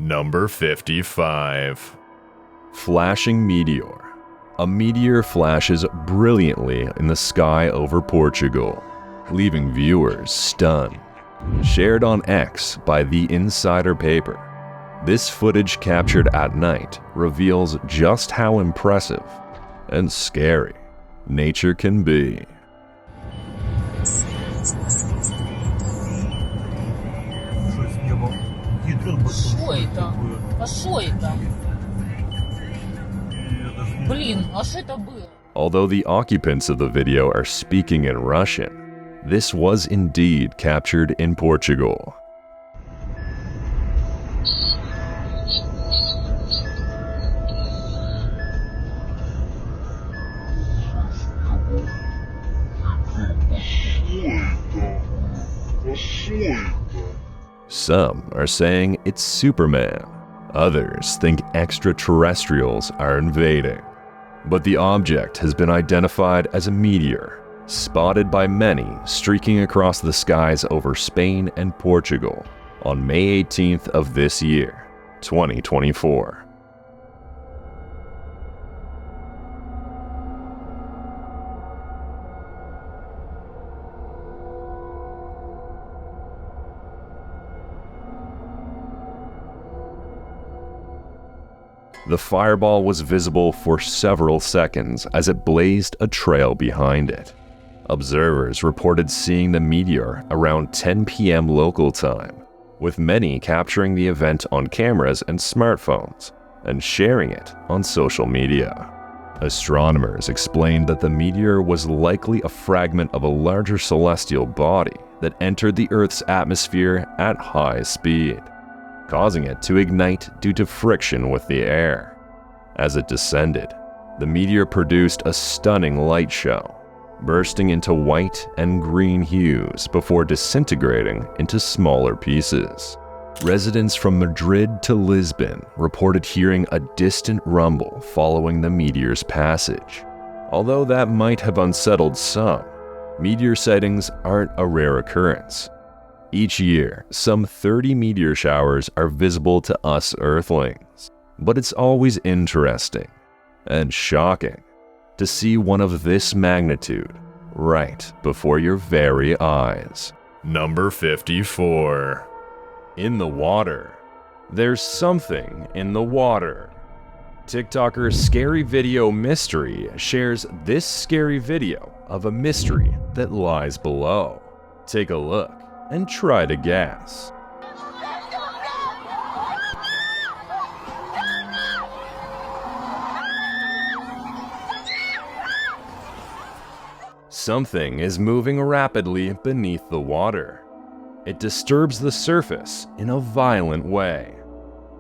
Number 55. Flashing meteor. A meteor flashes brilliantly in the sky over Portugal, leaving viewers stunned. Shared on X by the Insider paper, this footage captured at night reveals just how impressive and scary nature can be. Что это? А что это? Блин, а что это было? Although the occupants of the video are speaking in Russian, this was indeed captured in Portugal. Some are saying it's Superman. Others think extraterrestrials are invading. But the object has been identified as a meteor, spotted by many streaking across the skies over Spain and Portugal on May 18th of this year, 2024. The fireball was visible for several seconds as it blazed a trail behind it. Observers reported seeing the meteor around 10 p.m. local time, with many capturing the event on cameras and smartphones and sharing it on social media. Astronomers explained that the meteor was likely a fragment of a larger celestial body that entered the Earth's atmosphere at high speed, causing it to ignite due to friction with the air. As it descended, the meteor produced a stunning light show, bursting into white and green hues before disintegrating into smaller pieces. Residents from Madrid to Lisbon reported hearing a distant rumble following the meteor's passage. Although that might have unsettled some, meteor sightings aren't a rare occurrence. Each year, some 30 meteor showers are visible to us Earthlings, but it's always interesting and shocking to see one of this magnitude right before your very eyes. Number 54. In the water. There's something in the water. TikToker Scary Video Mystery shares this scary video of a mystery that lies below. Take a look and try to guess. Something is moving rapidly beneath the water. It disturbs the surface in a violent way.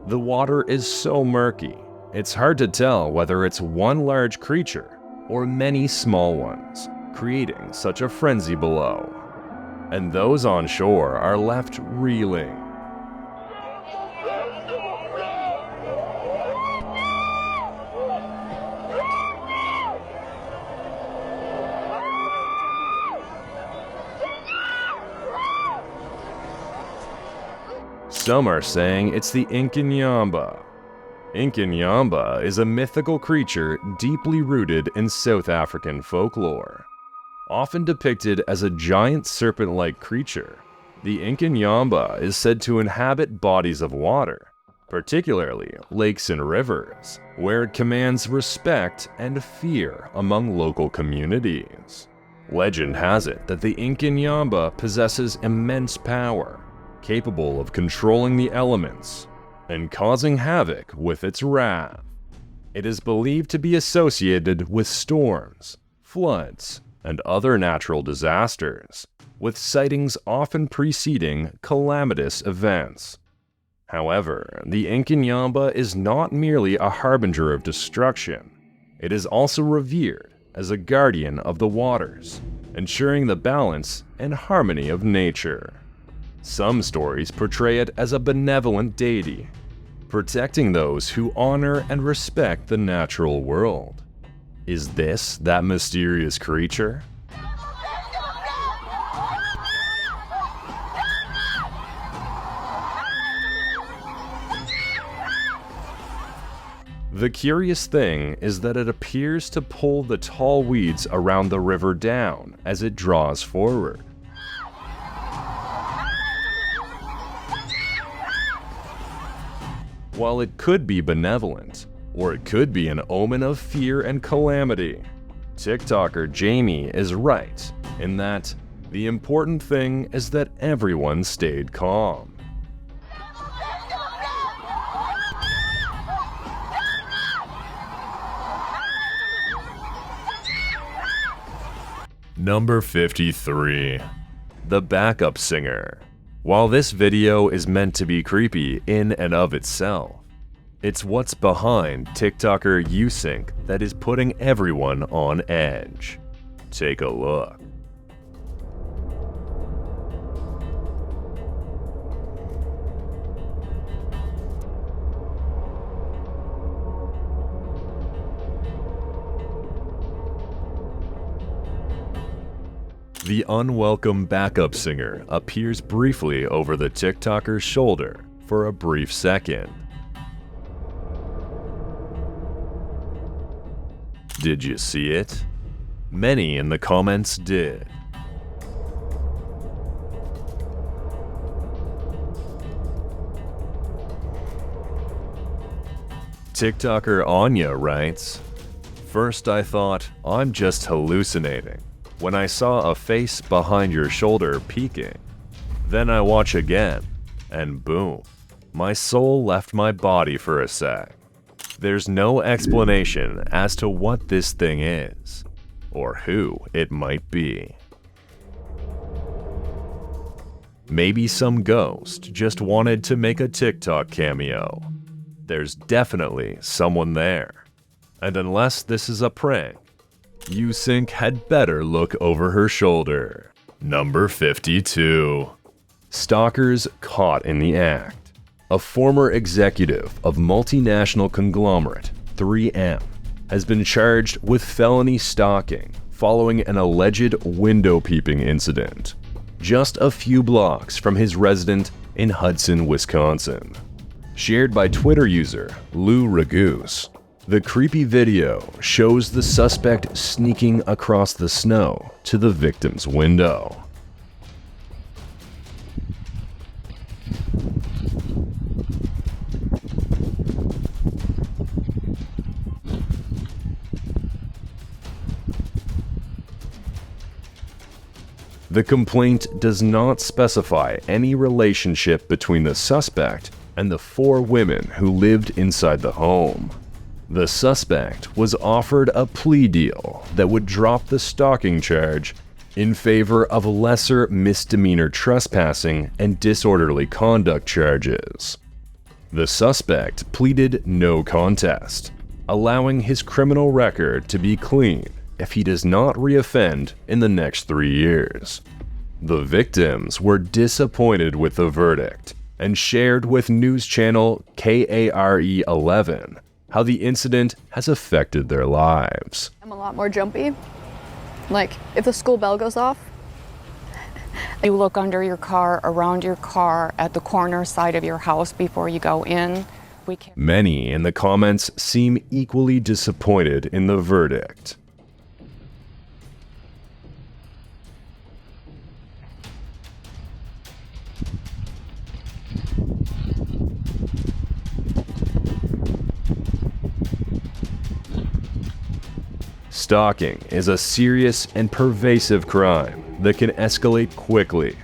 The water is so murky, it's hard to tell whether it's one large creature or many small ones, creating such a frenzy below. And those on shore are left reeling. Some are saying it's the Inkinyamba. Inkinyamba is a mythical creature deeply rooted in South African folklore. Often depicted as a giant serpent-like creature, the Inkinyamba is said to inhabit bodies of water, particularly lakes and rivers, where it commands respect and fear among local communities. Legend has it that the Inkinyamba possesses immense power, capable of controlling the elements and causing havoc with its wrath. It is believed to be associated with storms, floods, and other natural disasters, with sightings often preceding calamitous events. However, the Inkinyamba is not merely a harbinger of destruction. It is also revered as a guardian of the waters, ensuring the balance and harmony of nature. Some stories portray it as a benevolent deity, protecting those who honor and respect the natural world. Is this that mysterious creature? The curious thing is that it appears to pull the tall weeds around the river down as it draws forward. While it could be benevolent, or it could be an omen of fear and calamity, TikToker Jamie is right in that the important thing is that everyone stayed calm. Number 53. The backup singer. While this video is meant to be creepy in and of itself, it's what's behind TikToker USync that is putting everyone on edge. Take a look. The unwelcome backup singer appears briefly over the TikToker's shoulder for a brief second. Did you see it? Many in the comments did. TikToker Anya writes, "First I thought, I'm just hallucinating when I saw a face behind your shoulder peeking. Then I watch again, and boom, my soul left my body for a sec. There's no explanation as to what this thing is, or who it might be. Maybe some ghost just wanted to make a TikTok cameo. There's definitely someone there. And unless this is a prank, USync had better look over her shoulder." Number 52. Stalkers caught in the act. A former executive of multinational conglomerate 3M has been charged with felony stalking following an alleged window peeping incident just a few blocks from his residence in Hudson, Wisconsin. Shared by Twitter user Lou Ragoose, the creepy video shows the suspect sneaking across the snow to the victim's window. The complaint does not specify any relationship between the suspect and the 4 women who lived inside the home. The suspect was offered a plea deal that would drop the stalking charge in favor of lesser misdemeanor trespassing and disorderly conduct charges. The suspect pleaded no contest, allowing his criminal record to be clean if he does not reoffend in the next 3 years. The victims were disappointed with the verdict and shared with news channel KARE 11 how the incident has affected their lives. I'm a lot more jumpy. Like, if the school bell goes off, you look under your car, around your car, at the corner side of your house before you go in. Many in the comments seem equally disappointed in the verdict. Stalking is a serious and pervasive crime that can escalate quickly,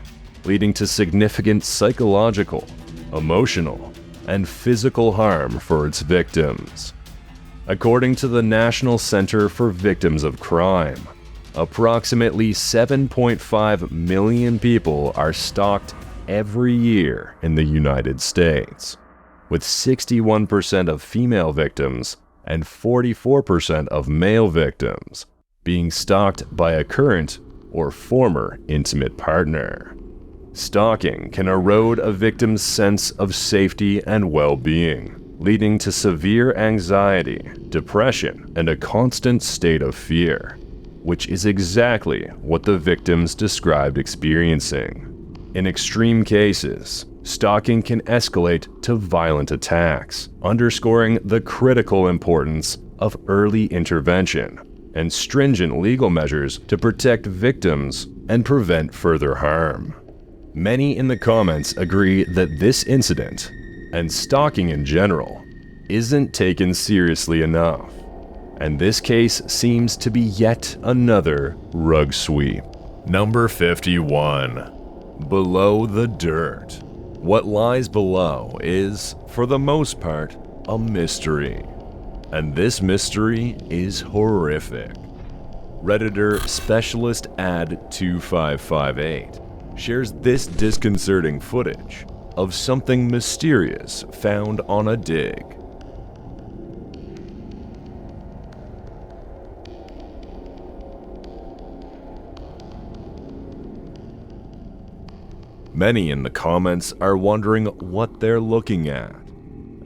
leading to significant psychological, emotional, and physical harm for its victims. According to the National Center for Victims of Crime, approximately 7.5 million people are stalked every year in the United States, with 61% of female victims and 44% of male victims being stalked by a current or former intimate partner. Stalking can erode a victim's sense of safety and well-being, leading to severe anxiety, depression, and a constant state of fear, which is exactly what the victims described experiencing. In extreme cases, stalking can escalate to violent attacks, underscoring the critical importance of early intervention and stringent legal measures to protect victims and prevent further harm. Many in the comments agree that this incident, and stalking in general, isn't taken seriously enough, and this case seems to be yet another rug sweep. Number 51. Below the dirt. What lies below is, for the most part, a mystery. And this mystery is horrific. Redditor Specialist Ad 2558 shares this disconcerting footage of something mysterious found on a dig. Many in the comments are wondering what they're looking at.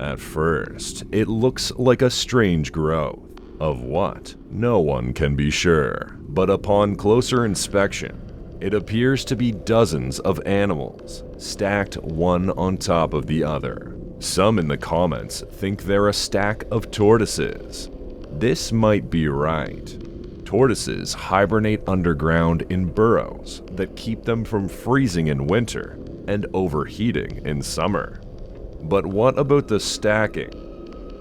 At first, it looks like a strange growth. Of what? No one can be sure. But upon closer inspection, it appears to be dozens of animals, stacked one on top of the other. Some in the comments think they're a stack of tortoises. This might be right. Tortoises hibernate underground in burrows that keep them from freezing in winter and overheating in summer. But what about the stacking?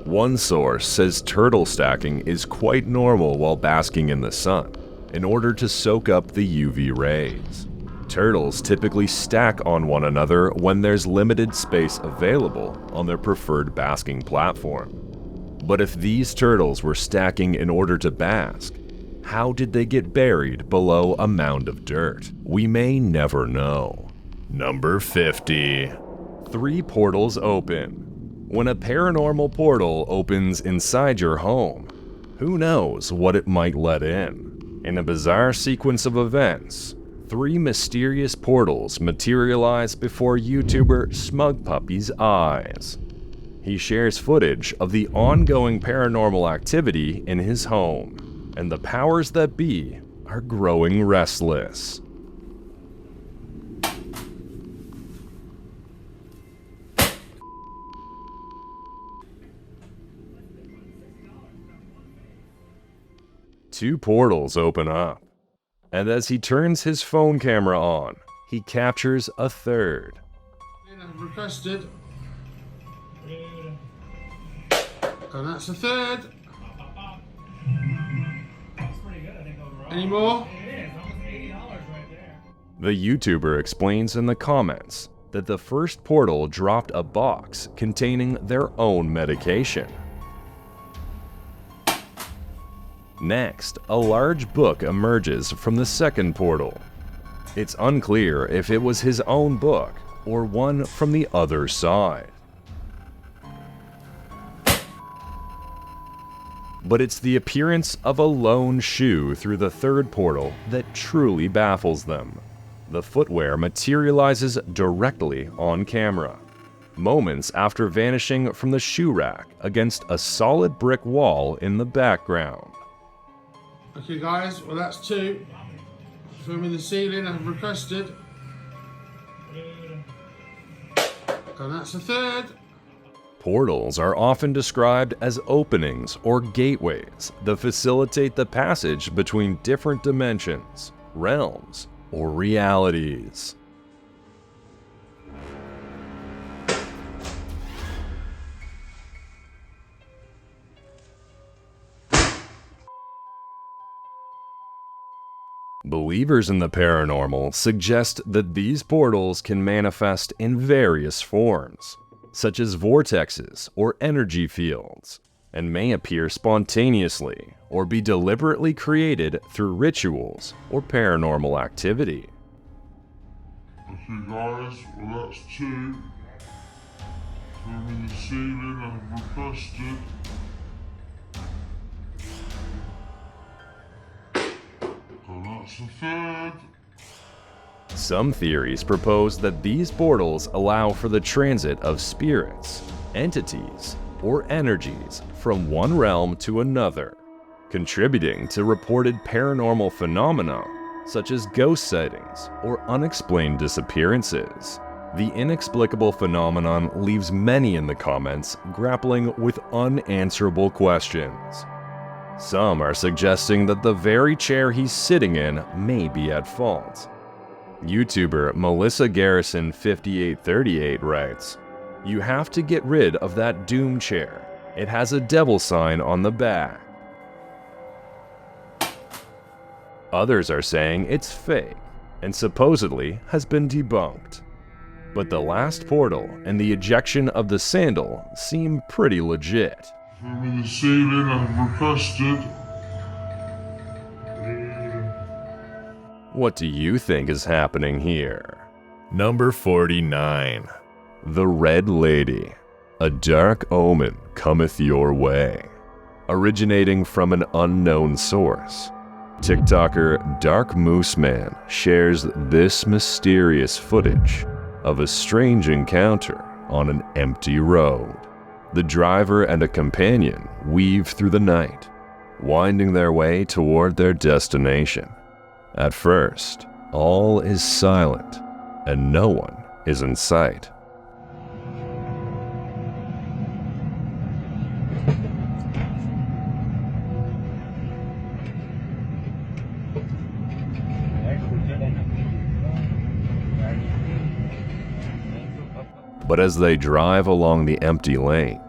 One source says turtle stacking is quite normal while basking in the sun in order to soak up the UV rays. Turtles typically stack on one another when there's limited space available on their preferred basking platform. But if these turtles were stacking in order to bask, how did they get buried below a mound of dirt? We may never know. Number 50. 3 portals open. When a paranormal portal opens inside your home, who knows what it might let in? In a bizarre sequence of events, 3 mysterious portals materialize before YouTuber Smug Puppy's eyes. He shares footage of the ongoing paranormal activity in his home, and the powers that be are growing restless. Two portals open up, and as he turns his phone camera on, he captures a third. Requested. And that's a third. Any more? The YouTuber explains in the comments that the first portal dropped a box containing their own medication. Next, a large book emerges from the second portal. It's unclear if it was his own book or one from the other side. But it's the appearance of a lone shoe through the third portal that truly baffles them. The footwear materializes directly on camera, moments after vanishing from the shoe rack against a solid brick wall in the background. Okay guys, well that's 2. Filming the ceiling I've requested. And that's a third. Portals are often described as openings or gateways that facilitate the passage between different dimensions, realms, or realities. Believers in the paranormal suggest that these portals can manifest in various forms, such as vortexes or energy fields, and may appear spontaneously or be deliberately created through rituals or paranormal activity. Okay guys, well that's 2. Filming the ceiling I've requested. And that's a third. Some theories propose that these portals allow for the transit of spirits, entities, or energies from one realm to another, contributing to reported paranormal phenomena such as ghost sightings or unexplained disappearances. The inexplicable phenomenon leaves many in the comments grappling with unanswerable questions. Some are suggesting that the very chair he's sitting in may be at fault. YouTuber Melissa Garrison 5838 writes, "You have to get rid of that doom chair. It has a devil sign on the back." Others are saying it's fake and supposedly has been debunked. But the last portal and the ejection of the sandal seem pretty legit. From the ceiling, I've requested. What do you think is happening here? Number 49. The Red Lady. A dark omen cometh your way. Originating from an unknown source, TikToker Dark Moose Man shares this mysterious footage of a strange encounter on an empty road. The driver and a companion weave through the night, winding their way toward their destination. At first, all is silent, and no one is in sight. But as they drive along the empty lane,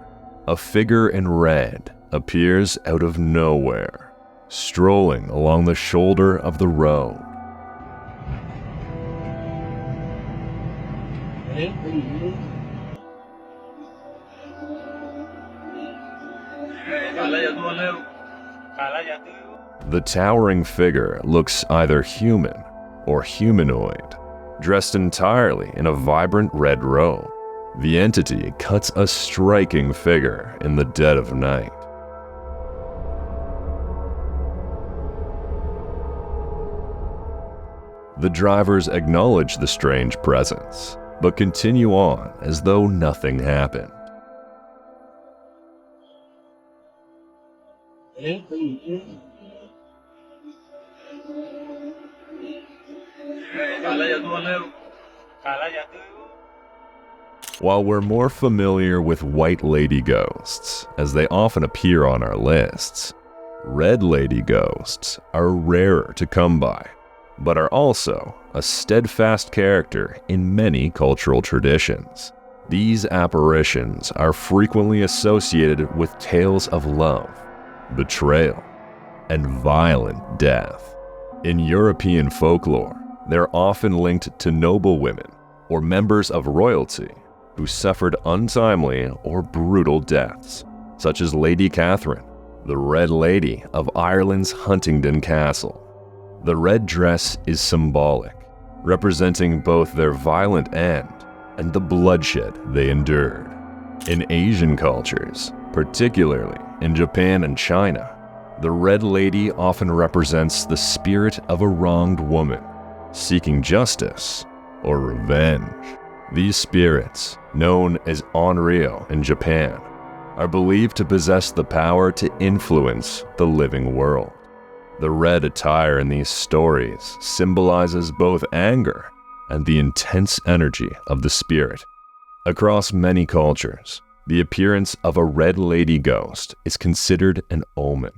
a figure in red appears out of nowhere, strolling along the shoulder of the road. The towering figure looks either human or humanoid, dressed entirely in a vibrant red robe. The entity cuts a striking figure in the dead of night. The drivers acknowledge the strange presence, but continue on as though nothing happened. While we're more familiar with white lady ghosts, as they often appear on our lists, red lady ghosts are rarer to come by, but are also a steadfast character in many cultural traditions. These apparitions are frequently associated with tales of love, betrayal, and violent death. In European folklore, they're often linked to noble women or members of royalty who suffered untimely or brutal deaths, such as Lady Catherine, the Red Lady of Ireland's Huntingdon Castle. The red dress is symbolic, representing both their violent end and the bloodshed they endured. In Asian cultures, particularly in Japan and China, the Red Lady often represents the spirit of a wronged woman, seeking justice or revenge. These spirits, known as onryo in Japan, are believed to possess the power to influence the living world. The red attire in these stories symbolizes both anger and the intense energy of the spirit. Across many cultures, the appearance of a red lady ghost is considered an omen.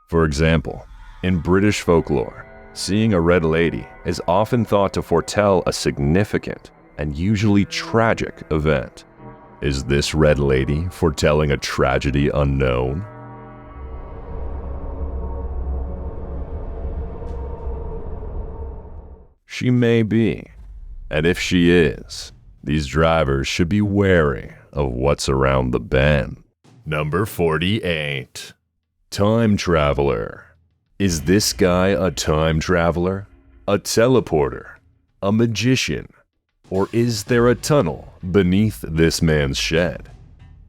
For example, in British folklore, seeing a red lady is often thought to foretell a significant and usually tragic event. Is this red lady foretelling a tragedy unknown? She may be, and if she is, these drivers should be wary of what's around the bend. Number 48. Time traveler. Is this guy a time traveler, a teleporter, a magician, or is there a tunnel beneath this man's shed?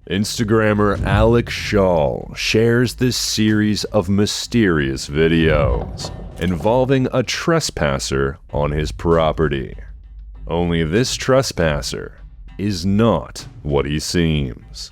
Instagrammer Alex Shaw shares this series of mysterious videos involving a trespasser on his property. Only this trespasser is not what he seems.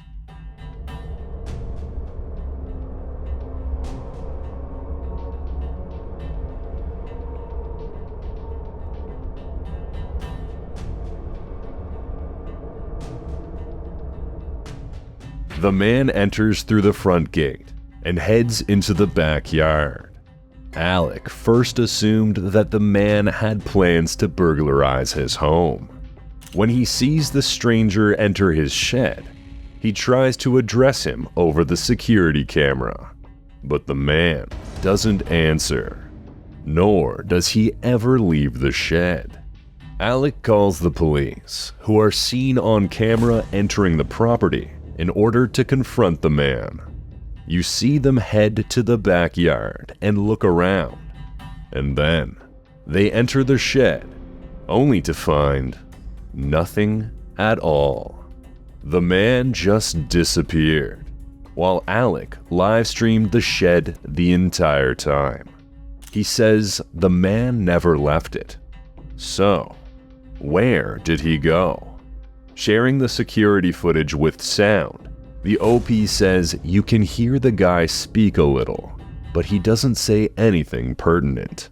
The man enters through the front gate and heads into the backyard. Alec first assumed that the man had plans to burglarize his home. When he sees the stranger enter his shed, he tries to address him over the security camera, but the man doesn't answer, nor does he ever leave the shed. Alec calls the police, who are seen on camera entering the property in order to confront the man. You see them head to the backyard and look around, and then they enter the shed, only to find nothing at all. The man just disappeared, while Alec live-streamed the shed the entire time. He says the man never left it. So, where did he go? Sharing the security footage with sound, the OP says you can hear the guy speak a little, but he doesn't say anything pertinent.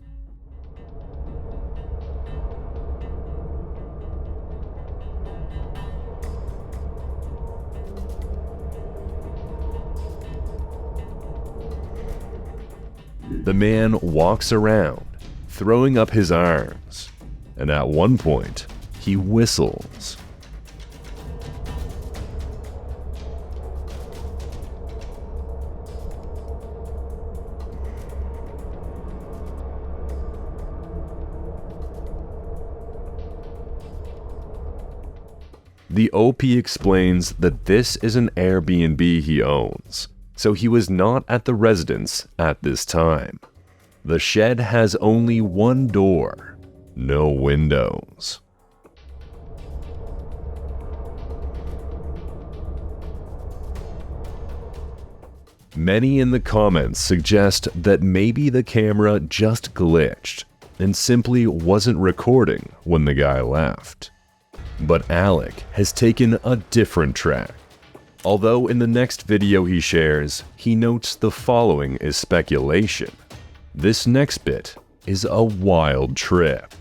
The man walks around, throwing up his arms, and at one point, he whistles. The OP explains that this is an Airbnb he owns, so he was not at the residence at this time. The shed has only one door, no windows. Many in the comments suggest that maybe the camera just glitched and simply wasn't recording when the guy left. But Alec has taken a different track. Although in the next video he shares, he notes the following is speculation. This next bit is a wild trip.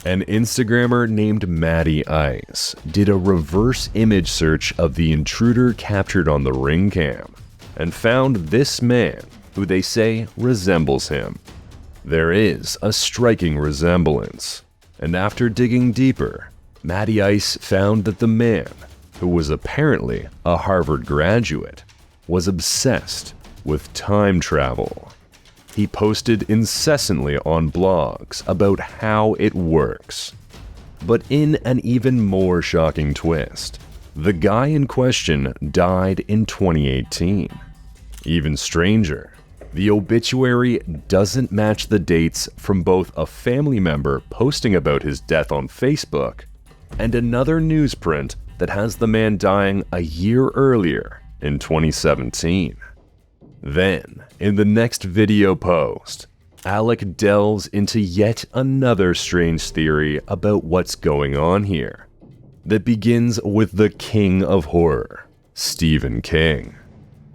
An Instagrammer named Maddie Ice did a reverse image search of the intruder captured on the ring cam and found this man who they say resembles him. There is a striking resemblance, and after digging deeper, Maddie Ice found that the man, who was apparently a Harvard graduate, was obsessed with time travel. He posted incessantly on blogs about how it works. But in an even more shocking twist, the guy in question died in 2018. Even stranger, the obituary doesn't match the dates from both a family member posting about his death on Facebook and another newsprint that has the man dying a year earlier in 2017. Then, in the next video post, Alec delves into yet another strange theory about what's going on here, that begins with the king of horror, Stephen King.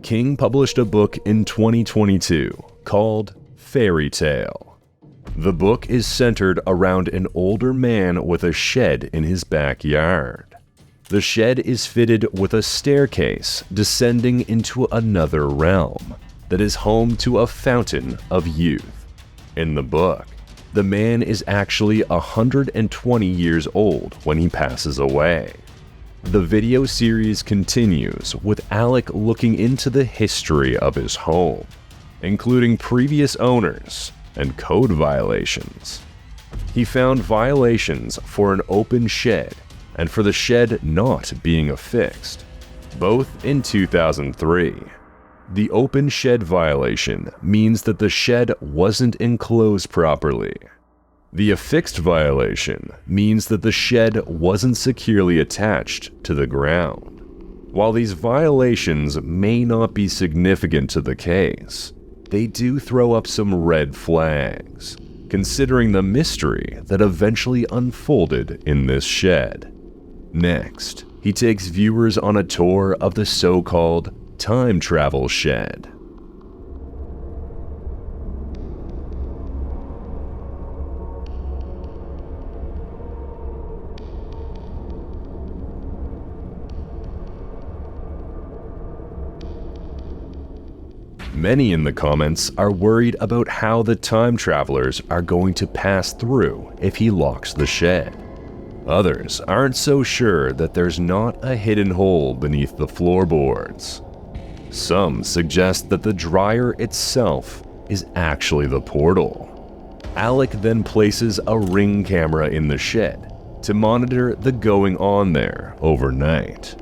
King published a book in 2022 called Fairy Tale. The book is centered around an older man with a shed in his backyard. The shed is fitted with a staircase descending into another realm that is home to a fountain of youth. In the book, the man is actually 120 years old when he passes away. The video series continues with Alec looking into the history of his home, including previous owners and code violations. He found violations for an open shed and for the shed not being affixed, both in 2003. The open shed violation means that the shed wasn't enclosed properly. The affixed violation means that the shed wasn't securely attached to the ground. While these violations may not be significant to the case, they do throw up some red flags, considering the mystery that eventually unfolded in this shed. Next, he takes viewers on a tour of the so-called time travel shed. Many in the comments are worried about how the time travelers are going to pass through if he locks the shed. Others aren't so sure that there's not a hidden hole beneath the floorboards. Some suggest that the dryer itself is actually the portal. Alec then places a ring camera in the shed to monitor the going on there overnight.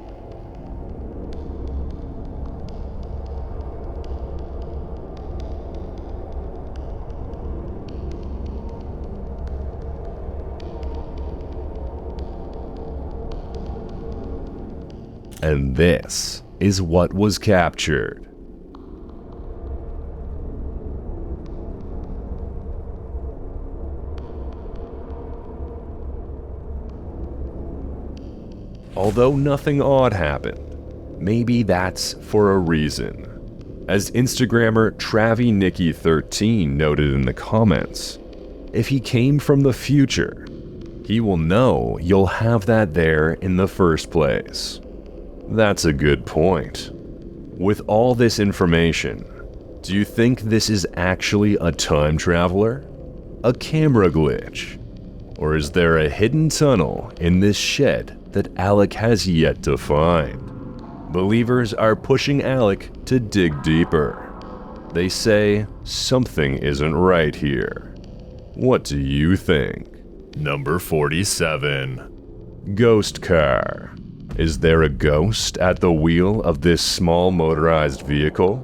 And this is what was captured. Although nothing odd happened, maybe that's for a reason. As Instagrammer TravyNicky13 noted in the comments, if he came from the future, he will know you'll have that there in the first place. That's a good point. With all this information, do you think this is actually a time traveler? A camera glitch? Or is there a hidden tunnel in this shed that Alec has yet to find? Believers are pushing Alec to dig deeper. They say something isn't right here. What do you think? Number 47. Ghost car. Is there a ghost at the wheel of this small motorized vehicle?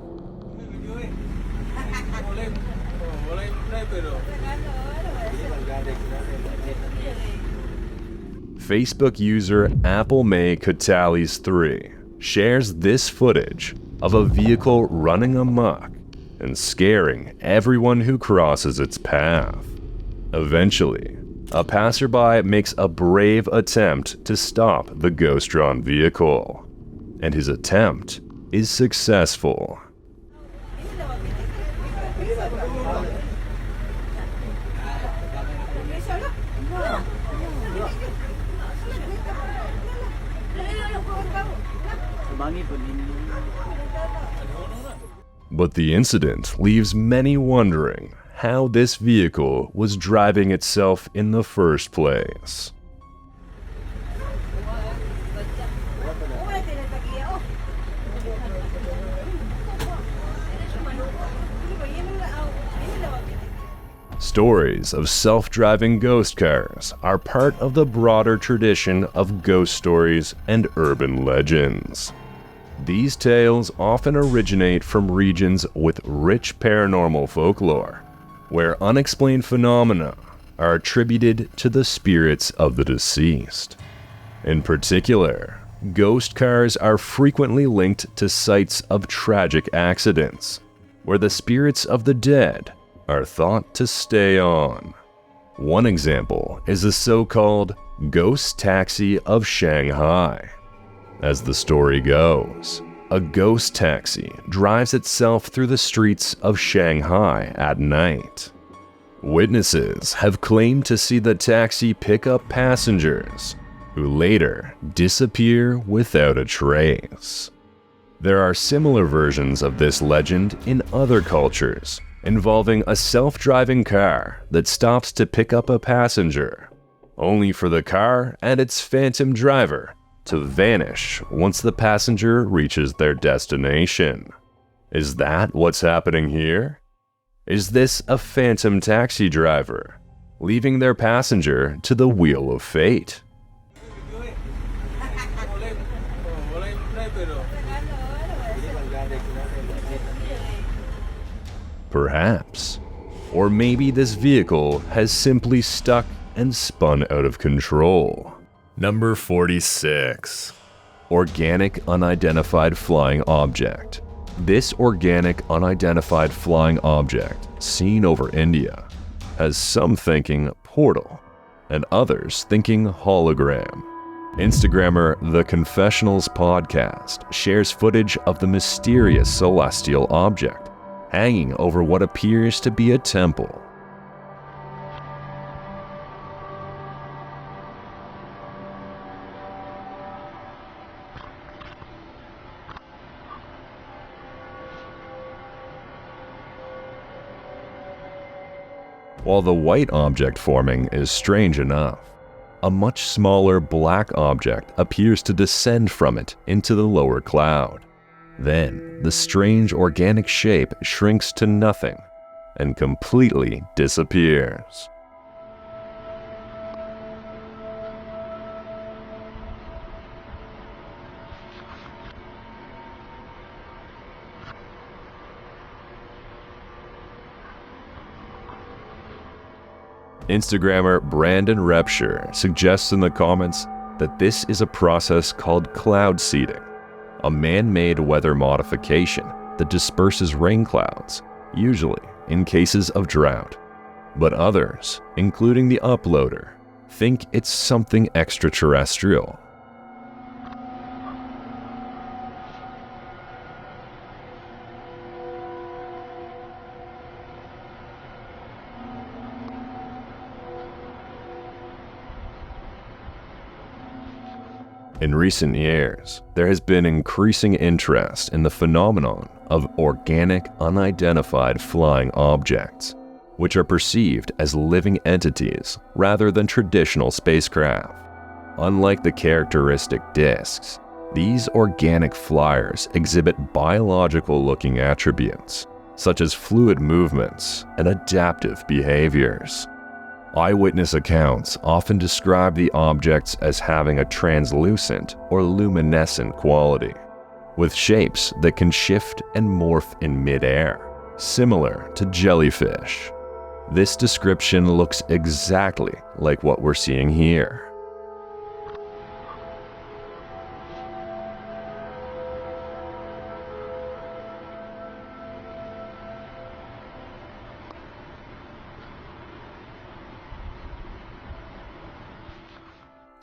Facebook user AppleMayCatalis3 shares this footage of a vehicle running amok and scaring everyone who crosses its path. Eventually, a passerby makes a brave attempt to stop the ghost-drawn vehicle, and his attempt is successful. But the incident leaves many wondering how this vehicle was driving itself in the first place. Stories of self-driving ghost cars are part of the broader tradition of ghost stories and urban legends. These tales often originate from regions with rich paranormal folklore, where unexplained phenomena are attributed to the spirits of the deceased. In particular, ghost cars are frequently linked to sites of tragic accidents, where the spirits of the dead are thought to stay on. One example is the so-called Ghost Taxi of Shanghai. As the story goes, a ghost taxi drives itself through the streets of Shanghai at night. Witnesses have claimed to see the taxi pick up passengers, who later disappear without a trace. There are similar versions of this legend in other cultures, involving a self-driving car that stops to pick up a passenger, only for the car and its phantom driver to vanish once the passenger reaches their destination. Is that what's happening here? Is this a phantom taxi driver, leaving their passenger to the wheel of fate? Perhaps. Or maybe this vehicle has simply stuck and spun out of control. Number 46. Organic unidentified flying object. This organic unidentified flying object, seen over India, has some thinking portal, and others thinking hologram. Instagrammer The Confessionals Podcast shares footage of the mysterious celestial object hanging over what appears to be a temple. while the white object forming is strange enough. A much smaller black object appears to descend from it into the lower cloud. Then, the strange organic shape shrinks to nothing and completely disappears. Instagrammer Brandon Repshire suggests in the comments that this is a process called cloud seeding, a man-made weather modification that disperses rain clouds, usually in cases of drought. But others, including the uploader, think it's something extraterrestrial. In recent years, there has been increasing interest in the phenomenon of organic, unidentified flying objects, which are perceived as living entities rather than traditional spacecraft. Unlike the characteristic disks, these organic flyers exhibit biological-looking attributes, such as fluid movements and adaptive behaviors. Eyewitness accounts often describe the objects as having a translucent or luminescent quality, with shapes that can shift and morph in mid-air, similar to jellyfish. This description looks exactly like what we're seeing here.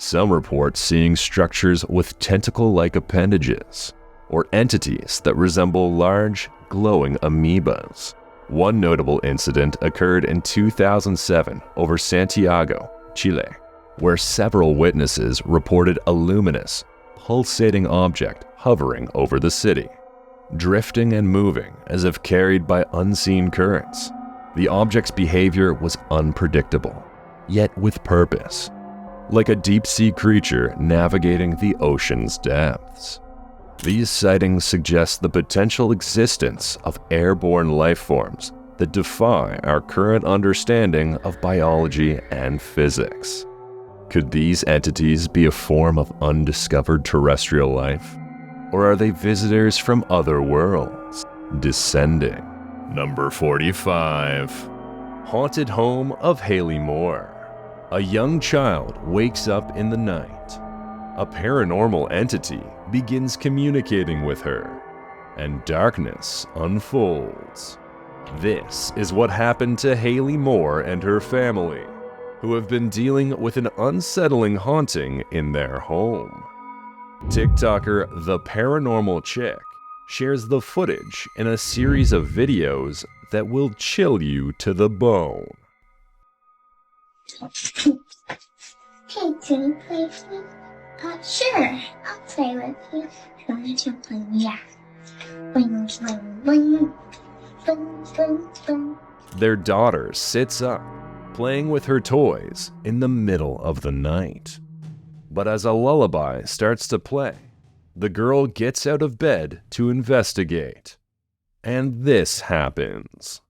Some report seeing structures with tentacle-like appendages, or entities that resemble large, glowing amoebas. One notable incident occurred in 2007 over Santiago, Chile, where several witnesses reported a luminous, pulsating object hovering over the city, drifting and moving as if carried by unseen currents. The object's behavior was unpredictable, yet with purpose, like a deep-sea creature navigating the ocean's depths. These sightings suggest the potential existence of airborne life forms that defy our current understanding of biology and physics. Could these entities be a form of undiscovered terrestrial life? Or are they visitors from other worlds, descending? Number 45. Haunted home of Haley Moore. A young child wakes up in the night. A paranormal entity begins communicating with her, and darkness unfolds. This is what happened to Haley Moore and her family, who have been dealing with an unsettling haunting in their home. TikToker The Paranormal Chick shares the footage in a series of videos that will chill you to the bone. Hey, can you play with me? Sure, I'll play with you. You want to play? Yeah. Bling, bling, bling. Bling, bling, bling. Their daughter sits up, playing with her toys in the middle of the night. But as a lullaby starts to play, the girl gets out of bed to investigate. And this happens.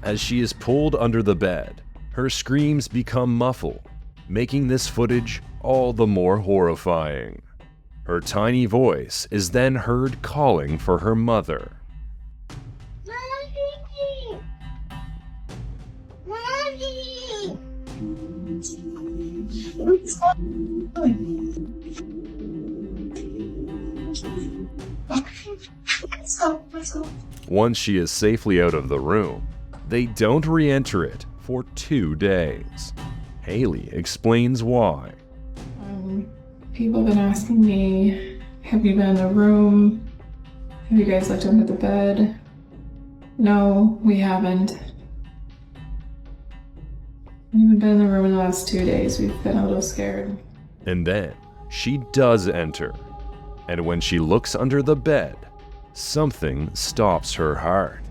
As she is pulled under the bed, her screams become muffled, making this footage all the more horrifying. Her tiny voice is then heard calling for her mother. Mommy! Mommy! Let's go. Once she is safely out of the room, they don't re-enter it for 2 days. Haley explains why. People have been asking me, have you been in the room? Have you guys looked under the bed? No, we haven't. We haven't been in the room in the last 2 days. We've been a little scared. And then she does enter. And when she looks under the bed, something stops her heart.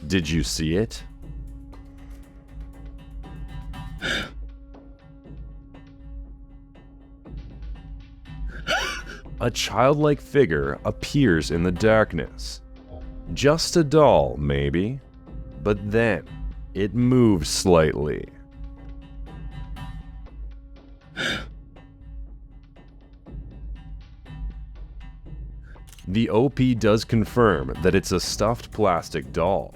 Did you see it? A childlike figure appears in the darkness. Just a doll, maybe, but then it moves slightly. The OP does confirm that it's a stuffed plastic doll.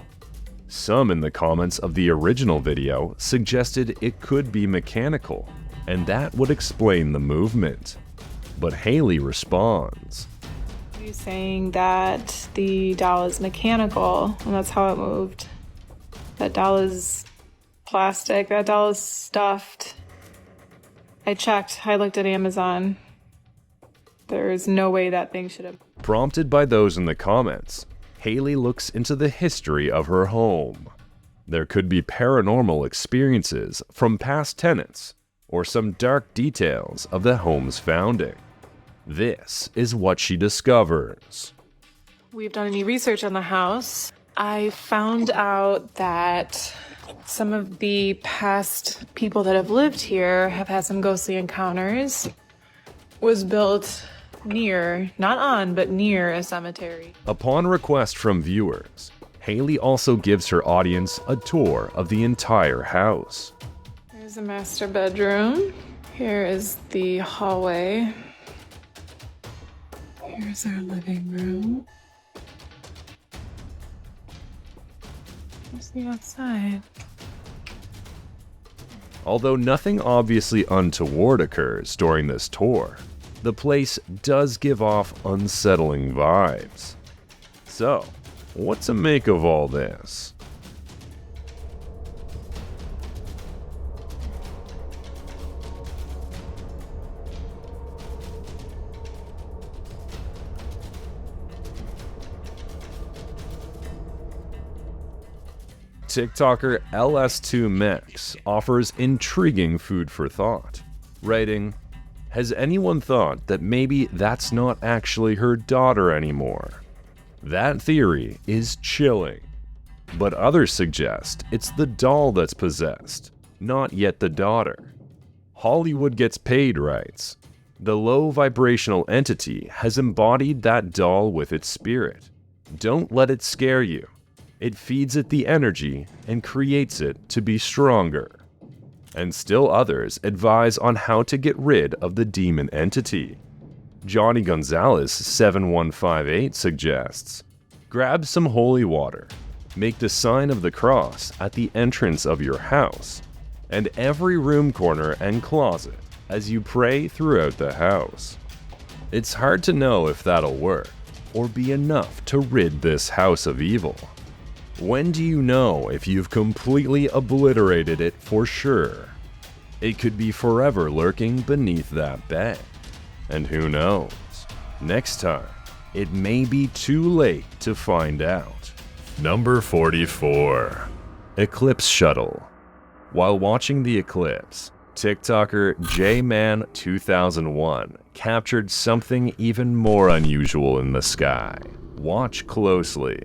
Some in the comments of the original video suggested it could be mechanical, and that would explain the movement. But Haley responds. Are you saying that the doll is mechanical and that's how it moved? That doll is plastic. That doll is stuffed. I checked. I looked at Amazon. There is no way that thing should have. Prompted by those in the comments, Haley looks into the history of her home. There could be paranormal experiences from past tenants or some dark details of the home's founding. This is what she discovers. We've done any research on the house. I found out that some of the past people that have lived here have had some ghostly encounters. Was built near, not on, but near a cemetery. Upon request from viewers, Haley also gives her audience a tour of the entire house. Here's the master bedroom. Here is the hallway. Here's our living room. Here's the outside. Although nothing obviously untoward occurs during this tour, the place does give off unsettling vibes. So, what to make of all this? TikToker LS2Mex offers intriguing food for thought, writing, "Has anyone thought that maybe that's not actually her daughter anymore? That theory is chilling, but others suggest it's the doll that's possessed, not yet the daughter. Hollywood Gets Paid writes, the low vibrational entity has embodied that doll with its spirit. Don't let it scare you. It feeds it the energy and creates it to be stronger." And still others advise on how to get rid of the demon entity. Johnny Gonzalez 7158 suggests, grab some holy water, make the sign of the cross at the entrance of your house, and every room corner and closet as you pray throughout the house. It's hard to know if that'll work, or be enough to rid this house of evil. When do you know if you've completely obliterated it for sure? It could be forever lurking beneath that bed. And who knows? Next time, it may be too late to find out. Number 44. Eclipse Shuttle. While watching the eclipse, TikToker JMan2001 captured something even more unusual in the sky. Watch closely.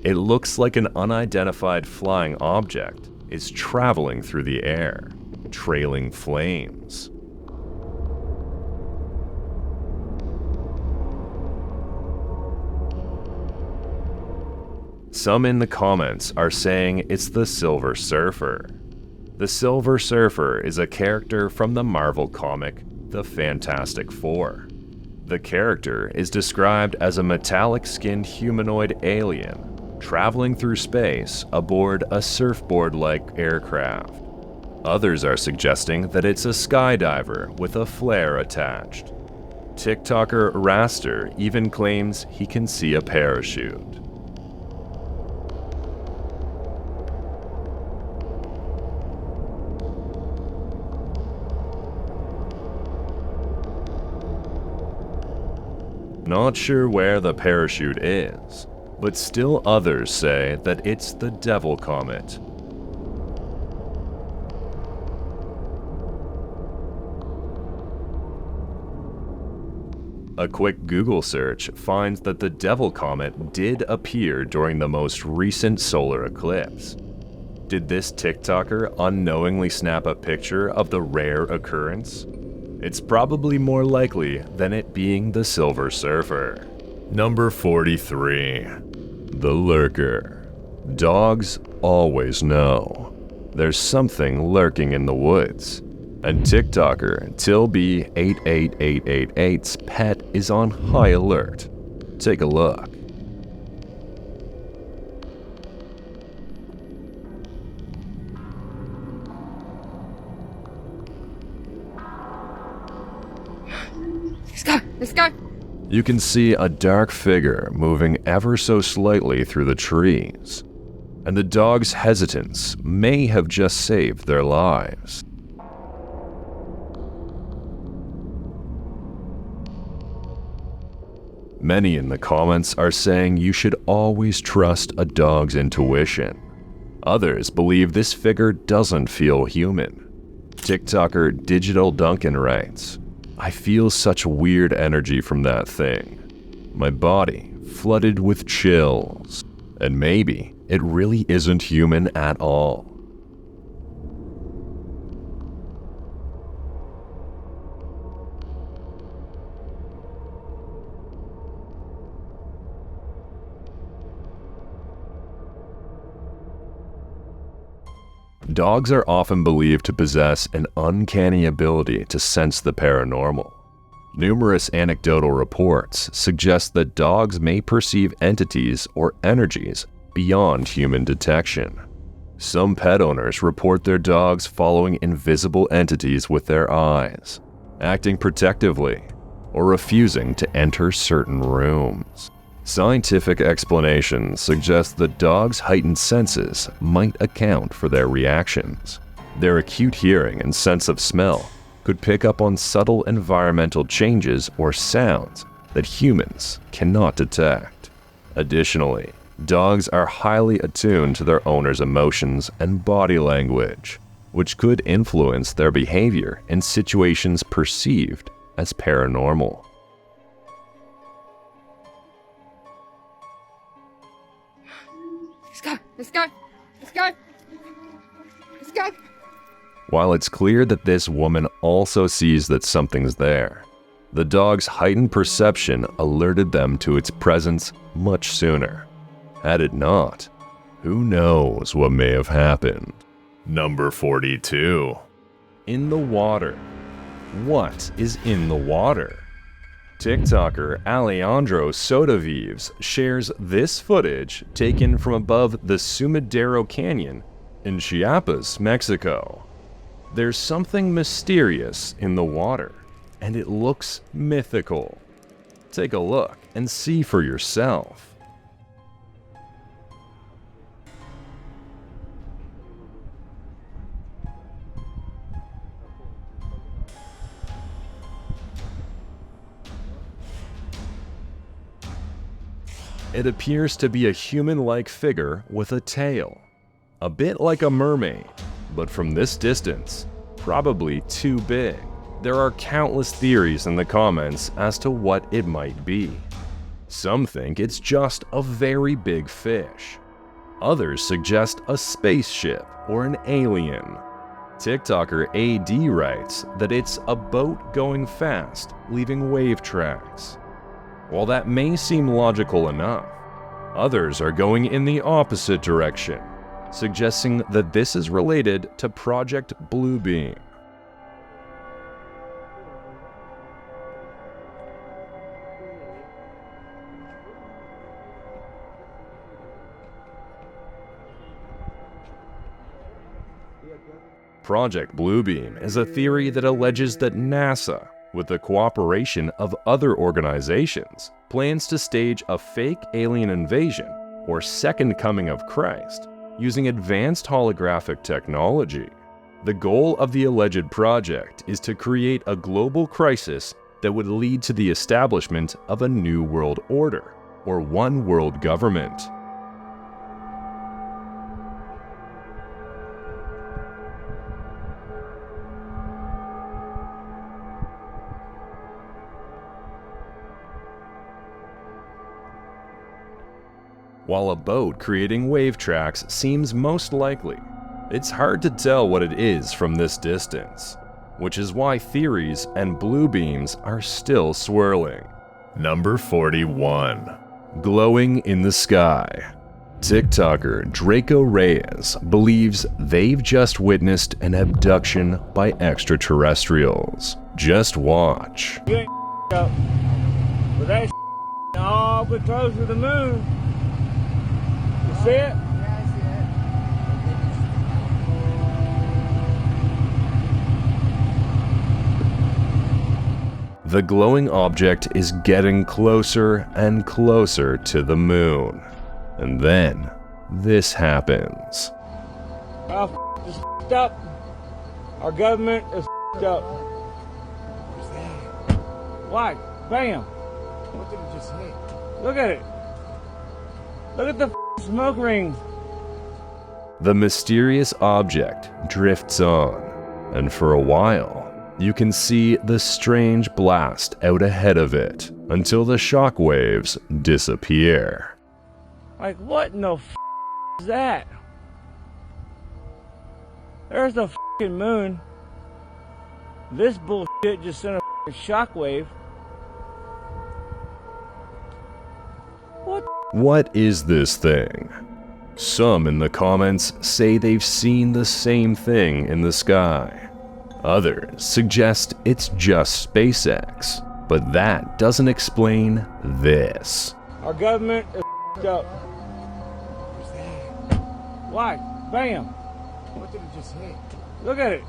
It looks like an unidentified flying object is traveling through the air, trailing flames. Some in the comments are saying it's the Silver Surfer. The Silver Surfer is a character from the Marvel comic, The Fantastic Four. The character is described as a metallic-skinned humanoid alien traveling through space aboard a surfboard-like aircraft. Others are suggesting that it's a skydiver with a flare attached. TikToker Raster even claims he can see a parachute. Not sure where the parachute is, but still others say that it's the Devil Comet. A quick Google search finds that the Devil Comet did appear during the most recent solar eclipse. Did this TikToker unknowingly snap a picture of the rare occurrence? It's probably more likely than it being the Silver Surfer. Number 43. The Lurker. Dogs always know. There's something lurking in the woods. And TikToker Tilby88888's pet is on high alert. Take a look. Let's go! You can see a dark figure moving ever so slightly through the trees, and the dog's hesitance may have just saved their lives. Many in the comments are saying you should always trust a dog's intuition. Others believe this figure doesn't feel human. TikToker Digital Duncan writes, "I feel such weird energy from that thing. My body flooded with chills. And maybe it really isn't human at all." Dogs are often believed to possess an uncanny ability to sense the paranormal. Numerous anecdotal reports suggest that dogs may perceive entities or energies beyond human detection. Some pet owners report their dogs following invisible entities with their eyes, acting protectively, or refusing to enter certain rooms. Scientific explanations suggest that dogs' heightened senses might account for their reactions. Their acute hearing and sense of smell could pick up on subtle environmental changes or sounds that humans cannot detect. Additionally, dogs are highly attuned to their owner's emotions and body language, which could influence their behavior in situations perceived as paranormal. Let's go! Let's go! Let's go! While it's clear that this woman also sees that something's there, the dog's heightened perception alerted them to its presence much sooner. Had it not, who knows what may have happened. Number 42. In the water. What is in the water? TikToker Alejandro Sodavives shares this footage taken from above the Sumidero Canyon in Chiapas, Mexico. There's something mysterious in the water, and it looks mythical. Take a look and see for yourself. It appears to be a human-like figure with a tail. A bit like a mermaid, but from this distance, probably too big. There are countless theories in the comments as to what it might be. Some think it's just a very big fish. Others suggest a spaceship or an alien. TikToker AD writes that it's a boat going fast, leaving wave tracks. While that may seem logical enough, others are going in the opposite direction, suggesting that this is related to Project Bluebeam. Project Bluebeam is a theory that alleges that NASA, with the cooperation of other organizations, plans to stage a fake alien invasion or second coming of Christ using advanced holographic technology. The goal of the alleged project is to create a global crisis that would lead to the establishment of a new world order, or one world government. While a boat creating wave tracks seems most likely, it's hard to tell what it is from this distance, which is why theories and blue beams are still swirling. Number 41. Glowing in the sky. TikToker Draco Reyes believes they've just witnessed an abduction by extraterrestrials. Just watch. You ain't up, but that all but close to the moon. You see it? Yeah, I see it. The glowing object is getting closer and closer to the moon. And then, this happens. Our is up. Our government is up. What's that? What? Bam! What did it just hit? Look at it. Look at the smoke ring. The mysterious object drifts on, and for a while, you can see the strange blast out ahead of it until the shock waves disappear. Like, what in the is that? There's the moon. This bullshit just sent a shockwave. What is this thing? Some in the comments say they've seen the same thing in the sky. Others suggest it's just SpaceX, but that doesn't explain this. Our government is up. What's that? What? Bam! What did it just hit? Look at it.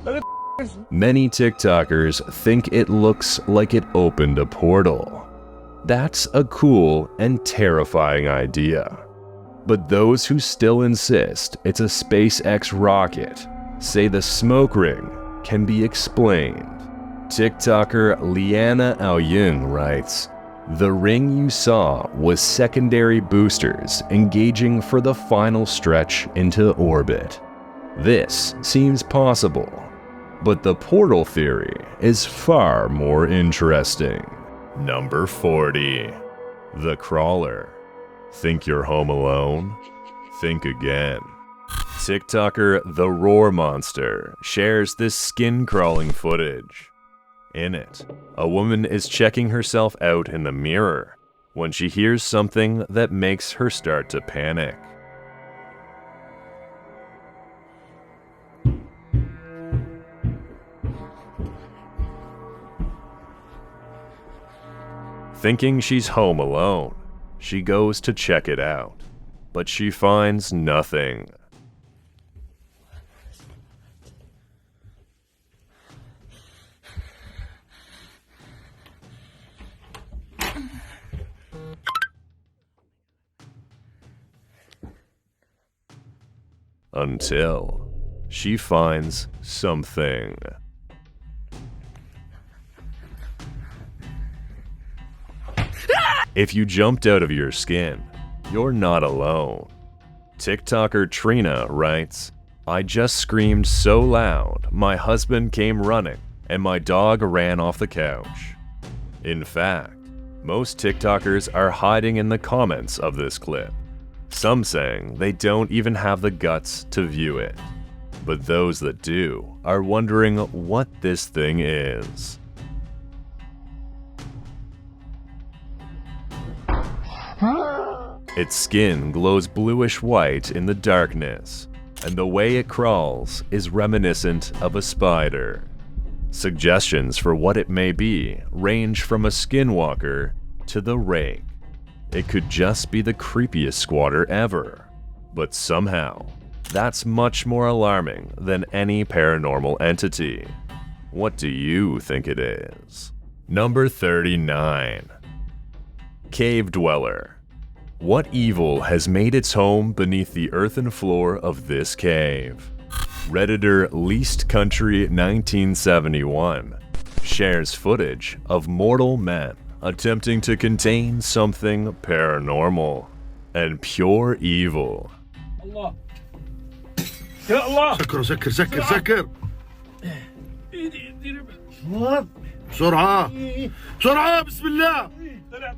Look at this. Many TikTokers think it looks like it opened a portal. That's a cool and terrifying idea. But those who still insist it's a SpaceX rocket say the smoke ring can be explained. TikToker Liana Aoyun writes, "The ring you saw was secondary boosters engaging for the final stretch into orbit. This seems possible, but the portal theory is far more interesting." Number 40. The Crawler. Think you're home alone? Think again. TikToker The Roar Monster shares this skin-crawling footage. In it, a woman is checking herself out in the mirror when she hears something that makes her start to panic. Thinking she's home alone, she goes to check it out, but she finds nothing. Until she finds something. If you jumped out of your skin, you're not alone. TikToker Trina writes, "I just screamed so loud, my husband came running, and my dog ran off the couch." In fact, most TikTokers are hiding in the comments of this clip, some saying they don't even have the guts to view it. But those that do are wondering what this thing is. Its skin glows bluish white in the darkness, and the way it crawls is reminiscent of a spider. Suggestions for what it may be range from a skinwalker to the rake. It could just be the creepiest squatter ever, but somehow, That's much more alarming than any paranormal entity. What do you think it is? Number 39. Cave Dweller. What evil has made its home beneath the earthen floor of this cave? Redditor Least Country 1971 shares footage of mortal men attempting to contain something paranormal and pure evil. الله يا الله سكر سكر سكر سكر بسرعة بسرعة بسم الله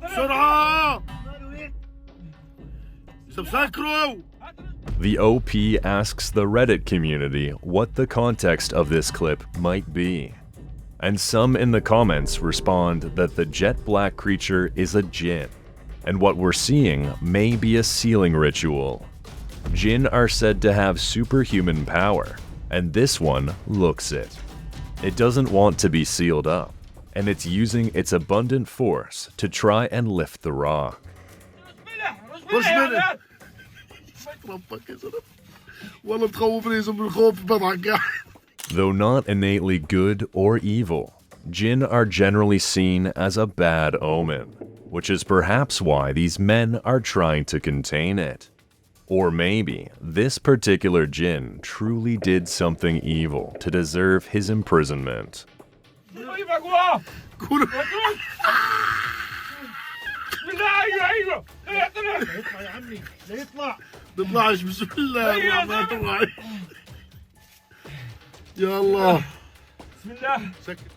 بسرعة سكروا. The OP asks the Reddit community what the context of this clip might be. And some in the comments respond that the jet black creature is a jinn, and what we're seeing may be a sealing ritual. Jinn are said to have superhuman power, and this one looks it. It doesn't want to be sealed up, and it's using its abundant force to try and lift the rock. Though not innately good or evil, jinn are generally seen as a bad omen, which is perhaps why these men are trying to contain it. Or maybe this particular jinn truly did something evil to deserve his imprisonment.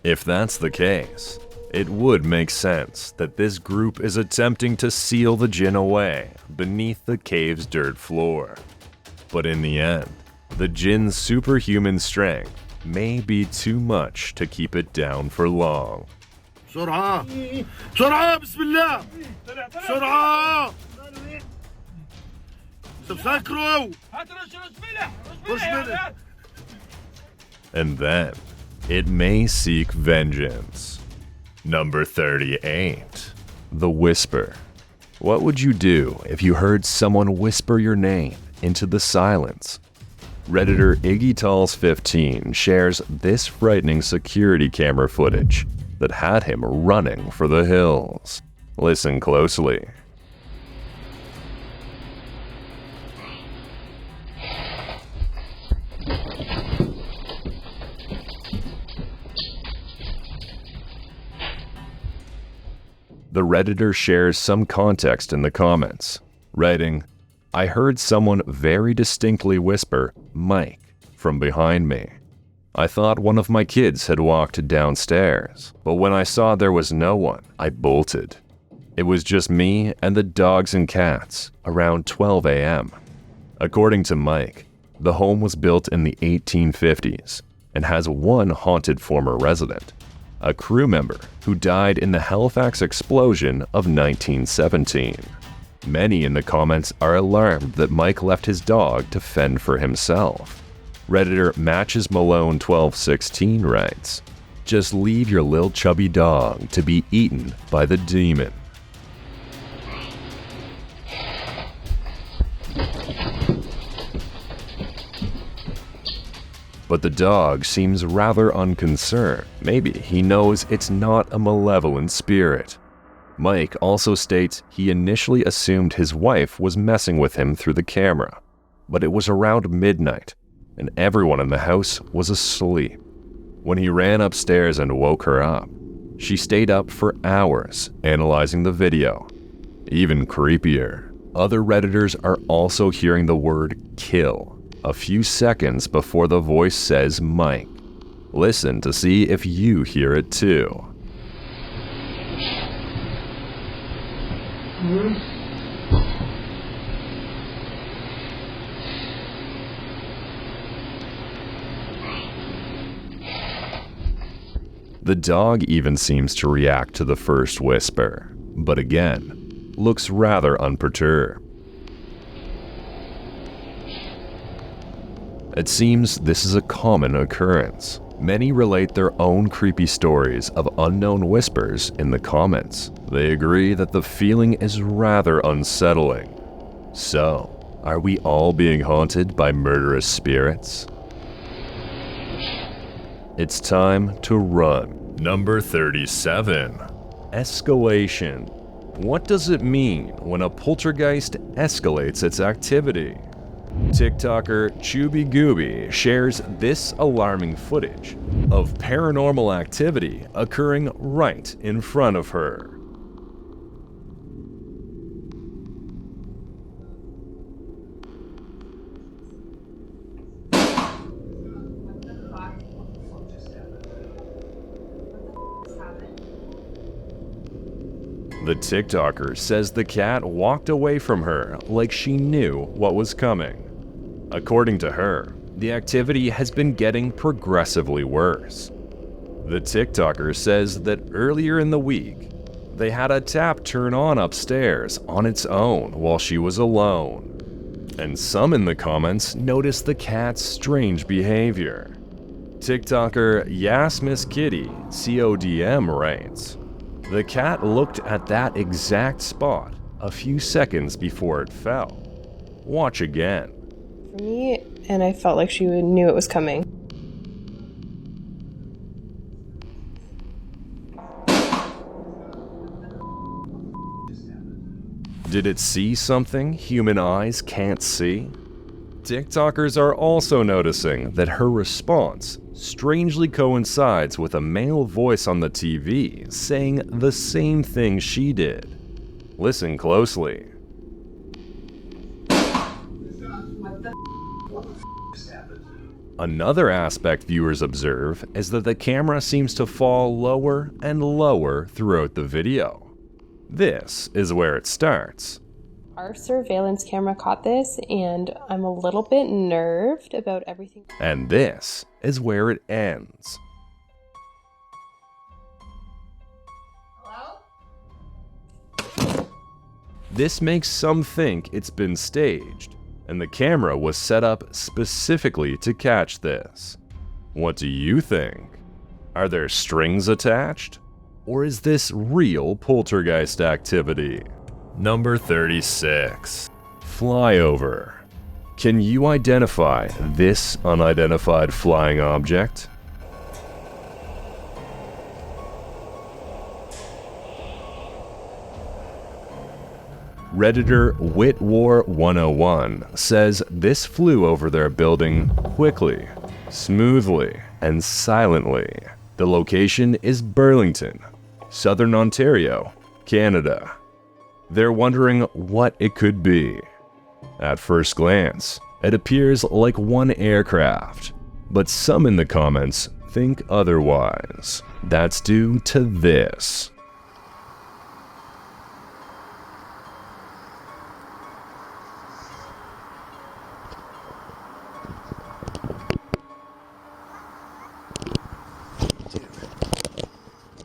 If that's the case, it would make sense that this group is attempting to seal the jinn away beneath the cave's dirt floor. But in the end, the jinn's superhuman strength may be too much to keep it down for long. بسرعة بسرعة بسم الله بسرعة سكروا. And then, it may seek vengeance. Number 38. The Whisper. What would you do if you heard someone whisper your name into the silence? Redditor IggyTalls15 shares this frightening security camera footage that had him running for the hills. Listen closely. The Redditor shares some context in the comments, writing, "I heard someone very distinctly whisper, 'Mike,' from behind me. I thought one of my kids had walked downstairs, but when I saw there was no one, I bolted. It was just me and the dogs and cats around 12 a.m. According to Mike, the home was built in the 1850s and has one haunted former resident, a crew member who died in the Halifax explosion of 1917. Many in the comments are alarmed that Mike left his dog to fend for himself. Redditor Matches Malone 1216 writes, "Just leave your little chubby dog to be eaten by the demon." But the dog seems rather unconcerned. Maybe he knows it's not a malevolent spirit. Mike also states he initially assumed his wife was messing with him through the camera, but it was around midnight, and everyone in the house was asleep. When he ran upstairs and woke her up, she stayed up for hours analyzing the video. Even creepier, other Redditors are also hearing the word "kill" a few seconds before the voice says Mike. Listen to see if you hear it too. The dog even seems to react to the first whisper, but again, looks rather unperturbed. It seems this is a common occurrence. Many relate their own creepy stories of unknown whispers in the comments. They agree that the feeling is rather unsettling. So, Are we all being haunted by murderous spirits? It's time to run. Number 37. Escalation. What does it mean when a poltergeist escalates its activity? TikToker Chubby Gooby shares this alarming footage of paranormal activity occurring right in front of her. The TikToker says the cat walked away from her like she knew what was coming. According to her, the activity has been getting progressively worse. The TikToker says that earlier in the week, they had a tap turn on upstairs on its own while she was alone. And some in the comments noticed the cat's strange behavior. TikToker Yas Miss Kitty CODM writes, "The cat looked at that exact spot a few seconds before it fell. Watch again." For me, and I felt like she knew it was coming. Did it see something human eyes can't see? TikTokers are also noticing that her response strangely coincides with a male voice on the TV saying the same thing she did. Listen closely. Another aspect viewers observe is that the camera seems to fall lower and lower throughout the video. This is where it starts. Our surveillance camera caught this, and I'm a little bit nerved about everything. And this is where it ends. Hello? This makes some think it's been staged, and the camera was set up specifically to catch this. What do you think? Are there strings attached? Or is this real poltergeist activity? Number 36. Flyover. Can you identify this unidentified flying object? Redditor Witwar101 says this flew over their building quickly, smoothly, and silently. The location is Burlington, Southern Ontario, Canada. They're wondering what it could be. At first glance, it appears like one aircraft, but some in the comments think otherwise. That's due to this.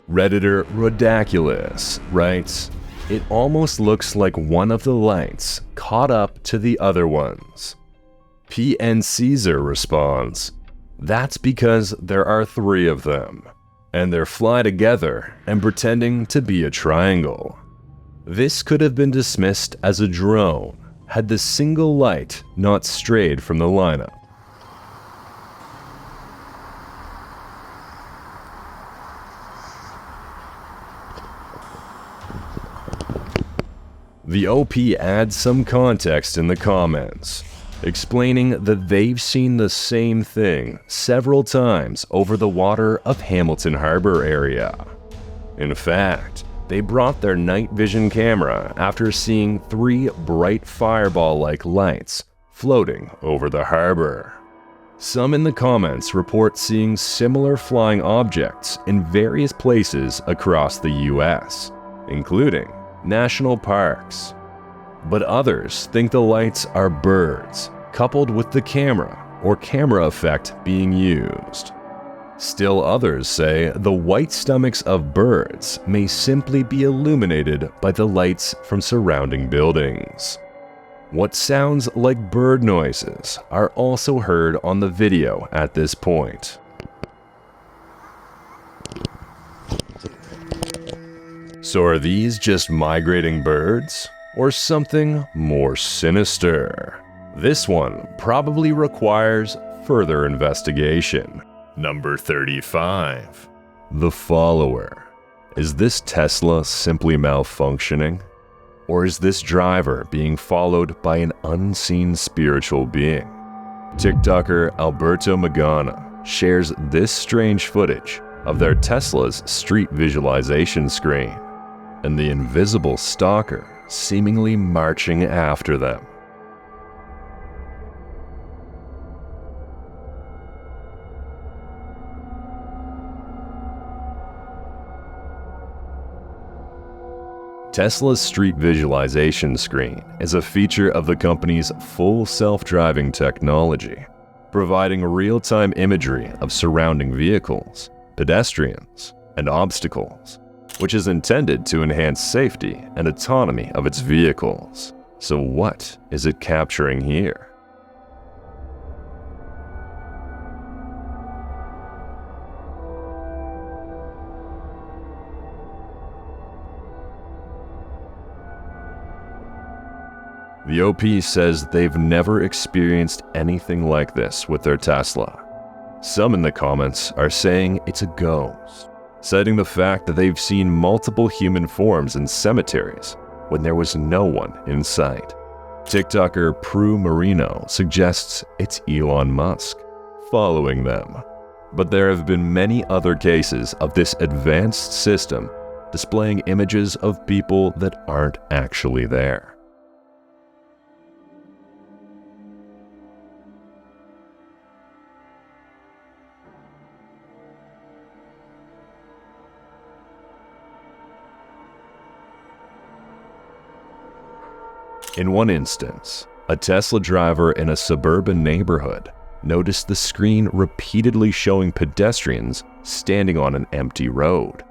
Redditor Rodaculus writes, "It almost looks like one of the lights caught up to the other ones." PN Caesar responds, "That's because there are 3 of them, and they fly together and pretending to be a triangle. This could have been dismissed as a drone had the single light not strayed from the lineup." The OP adds some context in the comments, explaining that they've seen the same thing several times over the water of Hamilton Harbor area. In fact, they brought their night vision camera after seeing 3 bright fireball-like lights floating over the harbor. Some in the comments report seeing similar flying objects in various places across the US, including national parks. But others think the lights are birds, coupled with the camera or camera effect being used. Still others say the white stomachs of birds may simply be illuminated by the lights from surrounding buildings. What sounds like bird noises are also heard on the video at this point. So are these just migrating birds, or something more sinister? This one probably requires further investigation. Number 35. The follower. Is this Tesla simply malfunctioning? Or is this driver being followed by an unseen spiritual being? TikToker Alberto Magana shares this strange footage of their Tesla's street visualization screen and the invisible stalker seemingly marching after them. Tesla's street visualization screen is a feature of the company's full self-driving technology, providing real-time imagery of surrounding vehicles, pedestrians, and obstacles, which is intended to enhance safety and autonomy of its vehicles. So what is it capturing here? The OP says they've never experienced anything like this with their Tesla. Some in the comments are saying it's a ghost, citing the fact that they've seen multiple human forms in cemeteries when there was no one in sight. TikToker Prue Marino suggests it's Elon Musk following them. But there have been many other cases of this advanced system displaying images of people that aren't actually there. In one instance, a Tesla driver in a suburban neighborhood noticed the screen repeatedly showing pedestrians standing on an empty road.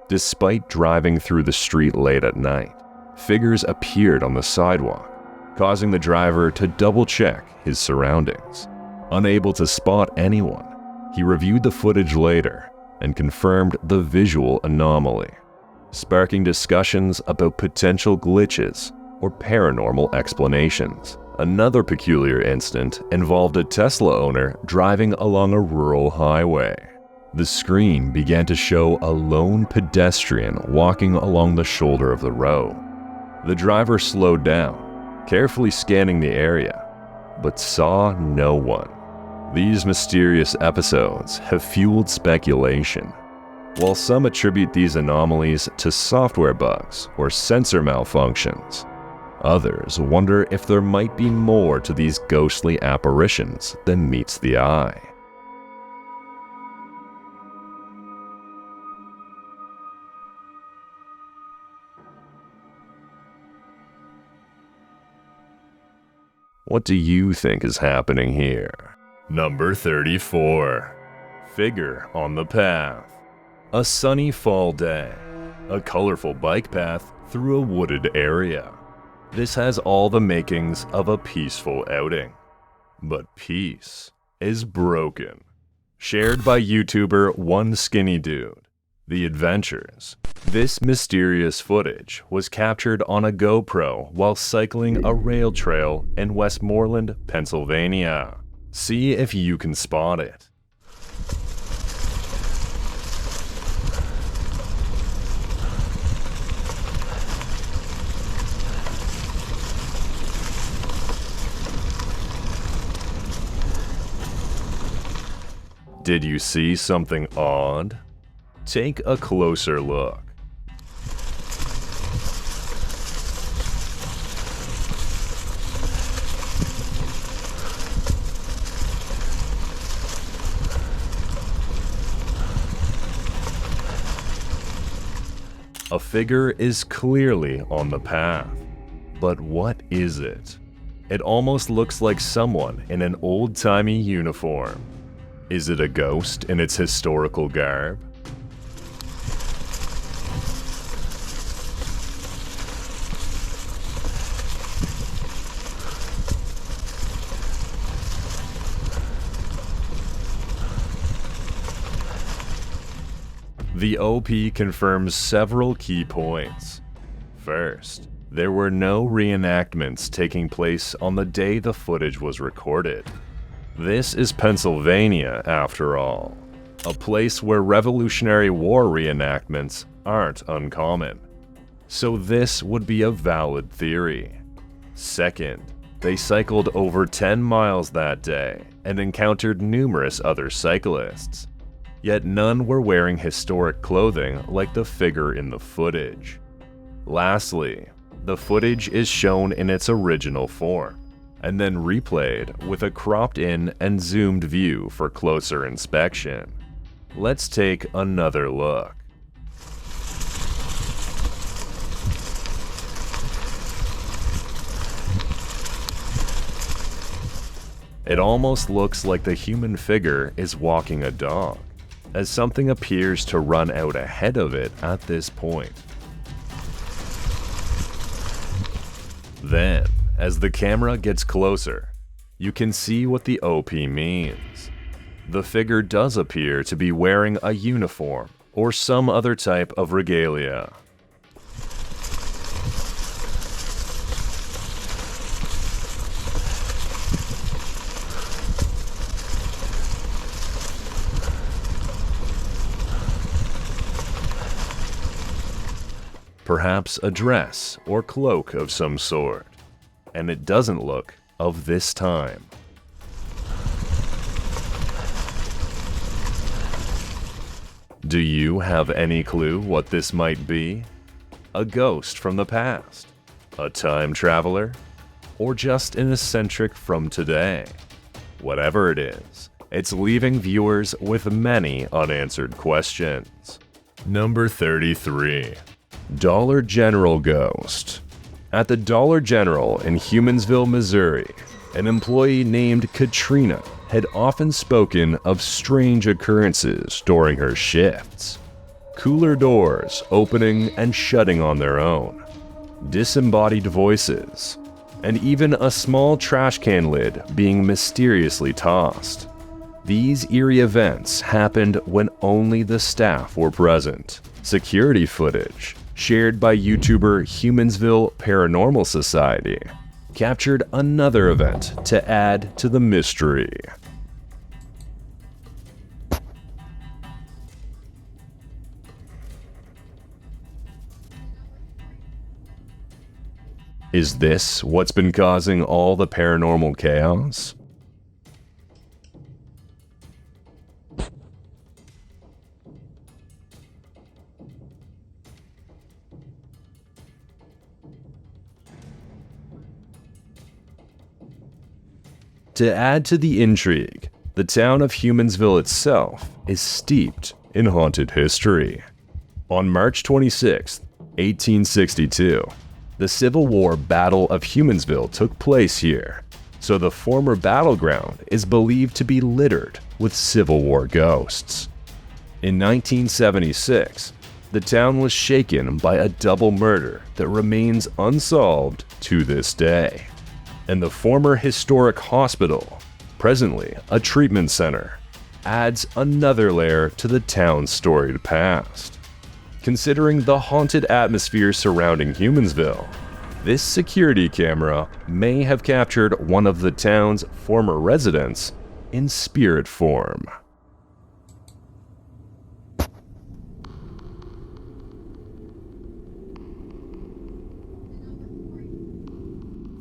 Despite driving through the street late at night, figures appeared on the sidewalk, causing the driver to double-check his surroundings. Unable to spot anyone, he reviewed the footage later and confirmed the visual anomaly, sparking discussions about potential glitches or paranormal explanations. Another peculiar incident involved a Tesla owner driving along a rural highway. The screen began to show a lone pedestrian walking along the shoulder of the road. The driver slowed down, carefully scanning the area, but saw no one. These mysterious episodes have fueled speculation. While some attribute these anomalies to software bugs or sensor malfunctions, others wonder if there might be more to these ghostly apparitions than meets the eye. What do you think is happening here? Number 34. Figure on the path. A sunny fall day. A colorful bike path through a wooded area. This has all the makings of a peaceful outing. But peace is broken. Shared by YouTuber One Skinny Dude. The Adventures. This mysterious footage was captured on a GoPro while cycling a rail trail in Westmoreland, Pennsylvania. See if you can spot it. Did you see something odd? Take a closer look. A figure is clearly on the path. But what is it? It almost looks like someone in an old-timey uniform. Is it a ghost in its historical garb? The OP confirms several key points. First, There were no reenactments taking place on the day the footage was recorded. This is Pennsylvania, after all, a place where Revolutionary War reenactments aren't uncommon. So this would be a valid theory. Second, they cycled over 10 miles that day and encountered numerous other cyclists, yet none were wearing historic clothing like the figure in the footage. Lastly, the footage is shown in its original form, and then replayed with a cropped-in and zoomed view for closer inspection. Let's take another look. It almost looks like the human figure is walking a dog, as something appears to run out ahead of it at this point. Then, as the camera gets closer, you can see what the OP means. The figure does appear to be wearing a uniform or some other type of regalia. Perhaps a dress or cloak of some sort, and it doesn't look of this time. Do you have any clue what this might be? A ghost from the past? A time traveler? Or just an eccentric from today? Whatever it is, it's leaving viewers with many unanswered questions. Number 33. Dollar General Ghost. At the Dollar General in Humansville, Missouri, an employee named Katrina had often spoken of strange occurrences during her shifts. Cooler doors opening and shutting on their own, disembodied voices, and even a small trash can lid being mysteriously tossed. These eerie events happened when only the staff were present. Security footage shared by YouTuber Humansville Paranormal Society captured another event to add to the mystery. Is this what's been causing all the paranormal chaos? To add to the intrigue, the town of Humansville itself is steeped in haunted history. On March 26, 1862, the Civil War Battle of Humansville took place here, so the former battleground is believed to be littered with Civil War ghosts. In 1976, the town was shaken by a double murder that remains unsolved to this day. And the former historic hospital, presently a treatment center, adds another layer to the town's storied past. Considering the haunted atmosphere surrounding Humansville, this security camera may have captured one of the town's former residents in spirit form.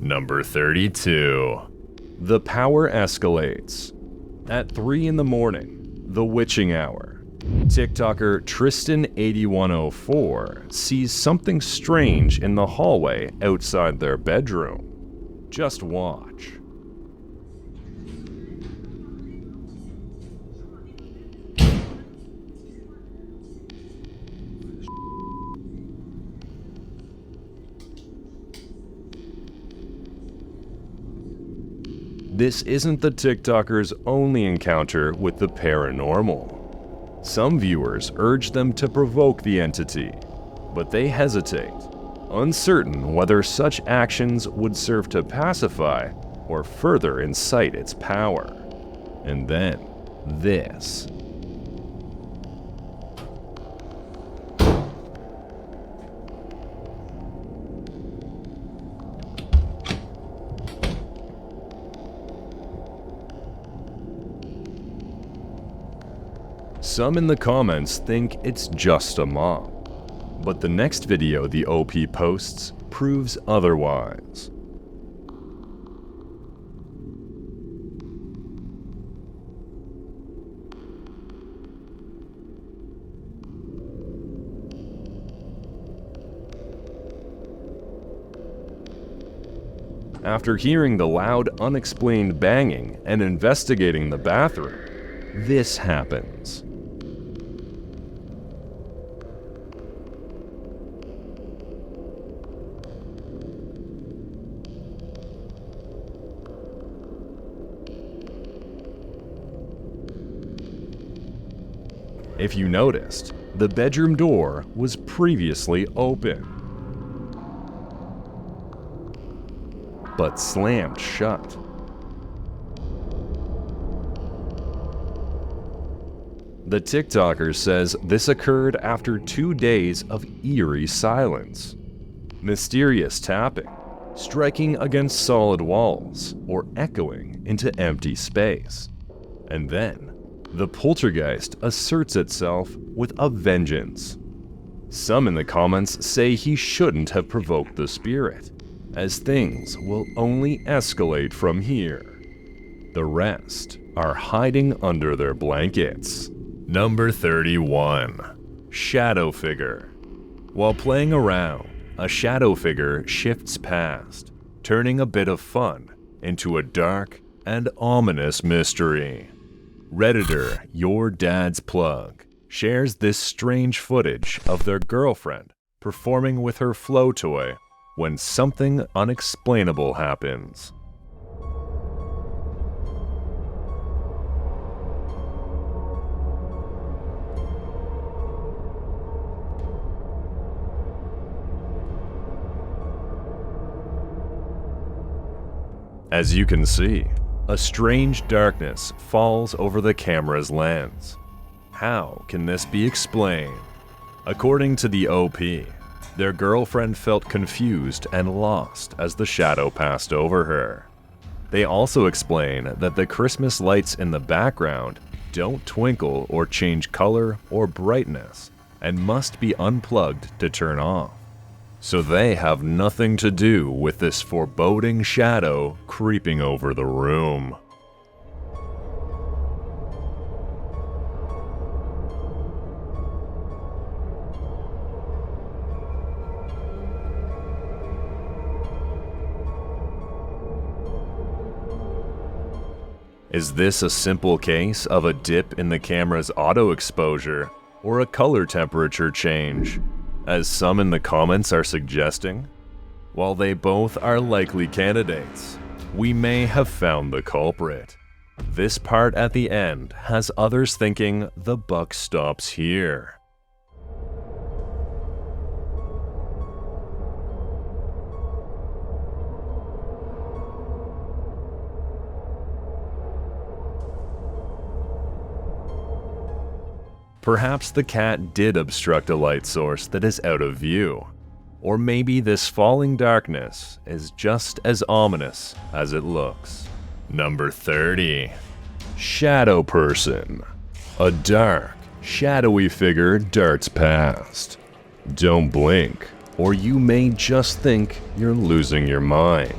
Number 32. The power escalates. At 3 in the morning, the witching hour, TikToker Tristan8104 sees something strange in the hallway outside their bedroom. Just watch. This isn't the TikToker's only encounter with the paranormal. Some viewers urge them to provoke the entity, but they hesitate, uncertain whether such actions would serve to pacify or further incite its power. And then, this. Some in the comments think it's just a mop, but the next video the OP posts proves otherwise. After hearing the loud, unexplained banging and investigating the bathroom, this happens. If you noticed, the bedroom door was previously open, but slammed shut. The TikToker says this occurred after 2 days of eerie silence, mysterious tapping, striking against solid walls, or echoing into empty space. And then, the poltergeist asserts itself with a vengeance. Some in the comments say he shouldn't have provoked the spirit, as things will only escalate from here. The rest are hiding under their blankets. Number 31. Shadow Figure. While playing around, a shadow figure shifts past, turning a bit of fun into a dark and ominous mystery. Redditor Your Dad's Plug shares this strange footage of their girlfriend performing with her flow toy when something unexplainable happens. As you can see, a strange darkness falls over the camera's lens. How can this be explained? According to the OP, their girlfriend felt confused and lost as the shadow passed over her. They also explain that the Christmas lights in the background don't twinkle or change color or brightness and must be unplugged to turn off. So they have nothing to do with this foreboding shadow creeping over the room. Is this a simple case of a dip in the camera's auto exposure or a color temperature change, as some in the comments are suggesting? While they both are likely candidates, we may have found the culprit. This part at the end has others thinking the buck stops here. Perhaps the cat did obstruct a light source that is out of view. Or maybe this falling darkness is just as ominous as it looks. Number 30. Shadow Person. A dark, shadowy figure darts past. Don't blink, or you may just think you're losing your mind.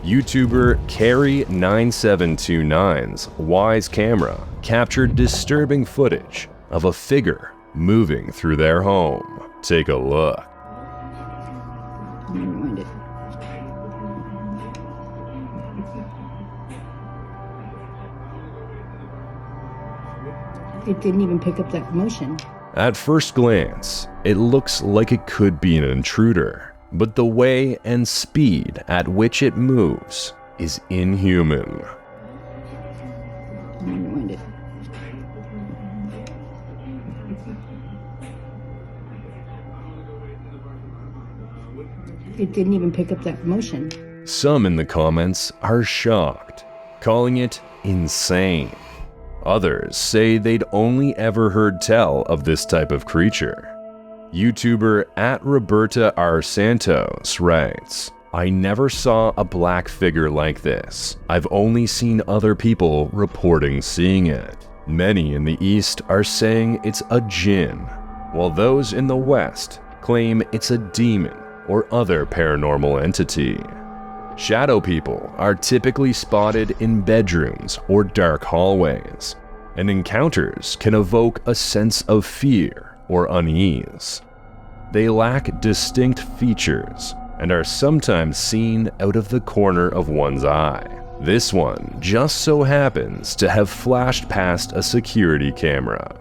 YouTuber Carrie9729's Wise camera captured disturbing footage of a figure moving through their home. Take a look. It didn't even pick up that motion. At first glance, it looks like it could be an intruder, but the way and speed at which it moves is inhuman. It didn't even pick up that motion. Some in the comments are shocked, calling it insane. Others say they'd only ever heard tell of this type of creature. YouTuber @RobertaRSantos writes, "I never saw a black figure like this. I've only seen other people reporting seeing it. Many in the East are saying it's a jinn, while those in the West claim it's a demon or other paranormal entity. Shadow people are typically spotted in bedrooms or dark hallways, and encounters can evoke a sense of fear or unease. They lack distinct features and are sometimes seen out of the corner of one's eye. This one just so happens to have flashed past a security camera.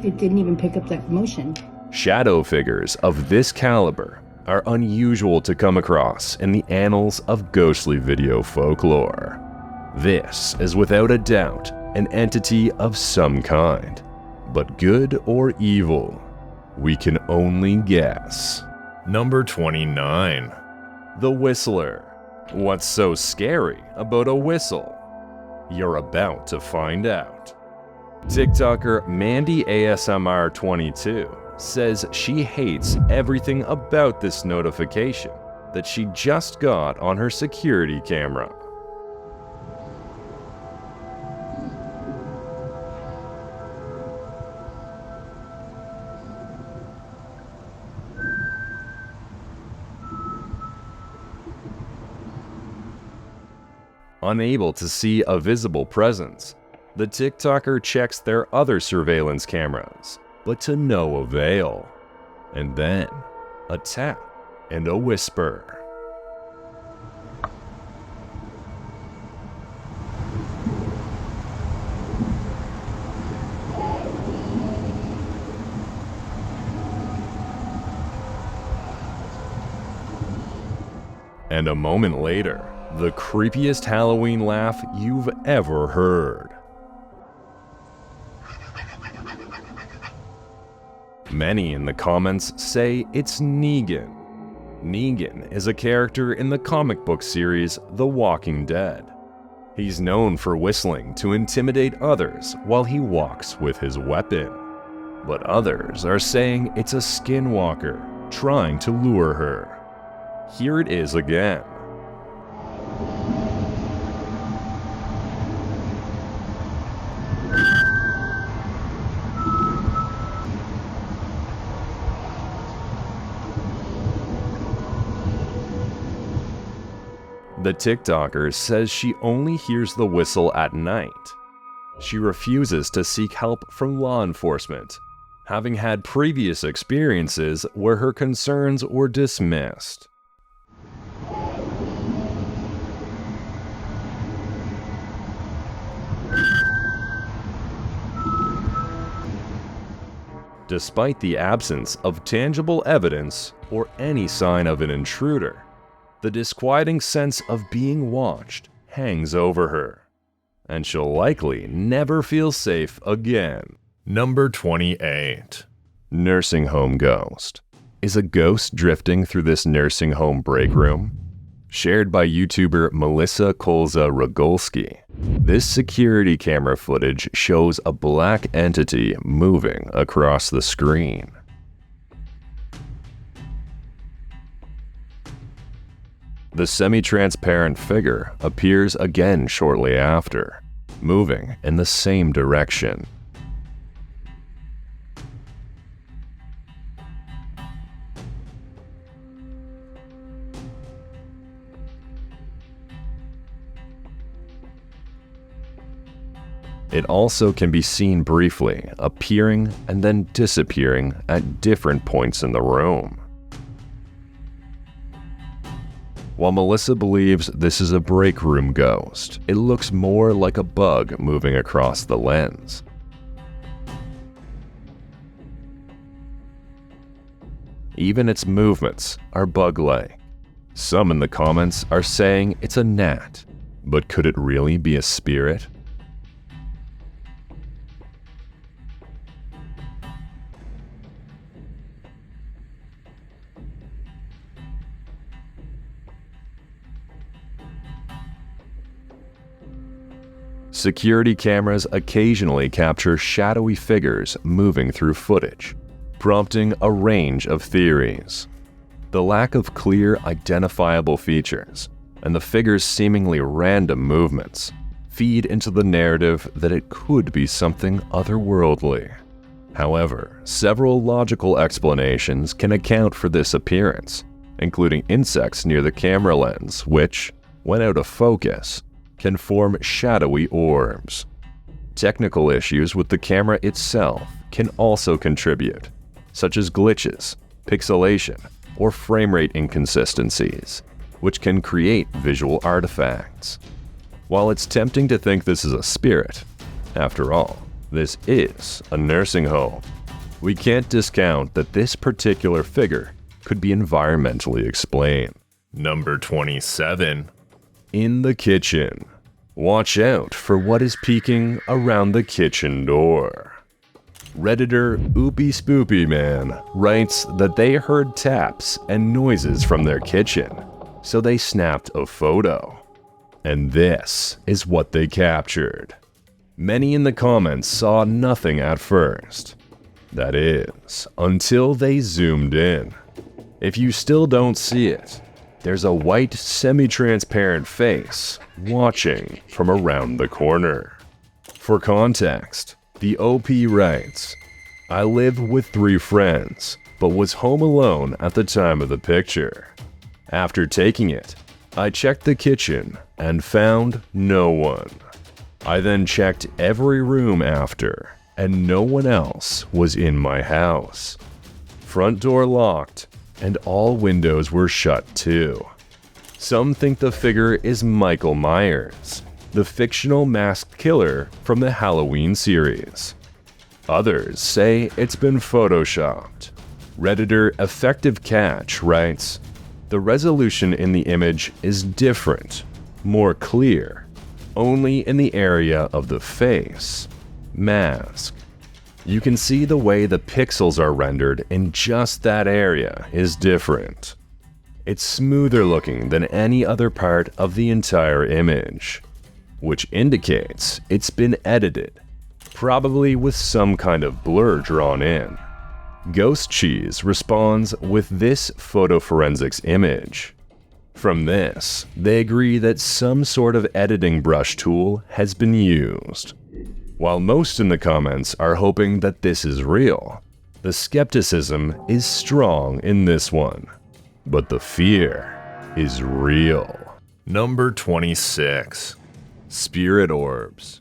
It didn't even pick up that motion. Shadow figures of this caliber are unusual to come across in the annals of ghostly video folklore. This is without a doubt an entity of some kind, but good or evil, we can only guess. Number 29. The Whistler. What's so scary about a whistle? You're about to find out. TikToker Mandy ASMR 22 says she hates everything about this notification that she just got on her security camera. Unable to see a visible presence, the TikToker checks their other surveillance cameras, but to no avail. And then, a tap and a whisper. And a moment later, the creepiest Halloween laugh you've ever heard. Many in the comments say it's Negan. Negan is a character in the comic book series The Walking Dead. He's known for whistling to intimidate others while he walks with his weapon. But others are saying it's a skinwalker trying to lure her. Here it is again. The TikToker says she only hears the whistle at night. She refuses to seek help from law enforcement, having had previous experiences where her concerns were dismissed. Despite the absence of tangible evidence or any sign of an intruder, the disquieting sense of being watched hangs over her, and she'll likely never feel safe again. Number 28. Nursing home ghost. Is a ghost drifting through this nursing home break room? Shared by YouTuber Melissa Kolza-Rogolski, this security camera footage shows a black entity moving across the screen. The semi-transparent figure appears again shortly after, moving in the same direction. It also can be seen briefly appearing and then disappearing at different points in the room. While Melissa believes this is a break room ghost, it looks more like a bug moving across the lens. Even its movements are bug-like. Some in the comments are saying it's a gnat, but could it really be a spirit? Security cameras occasionally capture shadowy figures moving through footage, prompting a range of theories. The lack of clear, identifiable features, and the figure's seemingly random movements feed into the narrative that it could be something otherworldly. However, several logical explanations can account for this appearance, including insects near the camera lens, which, when out of focus, can form shadowy orbs. Technical issues with the camera itself can also contribute, such as glitches, pixelation, or frame rate inconsistencies, which can create visual artifacts. While it's tempting to think this is a spirit, after all, this is a nursing home, we can't discount that this particular figure could be environmentally explained. Number 27. In the kitchen. Watch out for what is peeking around the kitchen door. Redditor Oopie Spoopy Man writes that they heard taps and noises from their kitchen, so they snapped a photo. And this is what they captured. Many in the comments saw nothing at first. That is, until they zoomed in. If you still don't see it, there's a white semi-transparent face watching from around the corner. For context, the OP writes, I live with 3 friends, but was home alone at the time of the picture. After taking it, I checked the kitchen and found no one. I then checked every room after, and no one else was in my house. Front door locked, and all windows were shut too. Some think the figure is Michael Myers, the fictional masked killer from the Halloween series. Others say it's been photoshopped. Redditor Effective Catch writes, the resolution in the image is different, more clear, only in the area of the face, mask. You can see the way the pixels are rendered in just that area is different. It's smoother looking than any other part of the entire image, which indicates it's been edited, probably with some kind of blur drawn in. Ghost Cheese responds with this photoforensics image. From this, they agree that some sort of editing brush tool has been used. While most in the comments are hoping that this is real, the skepticism is strong in this one. But the fear is real. Number 26. Spirit orbs.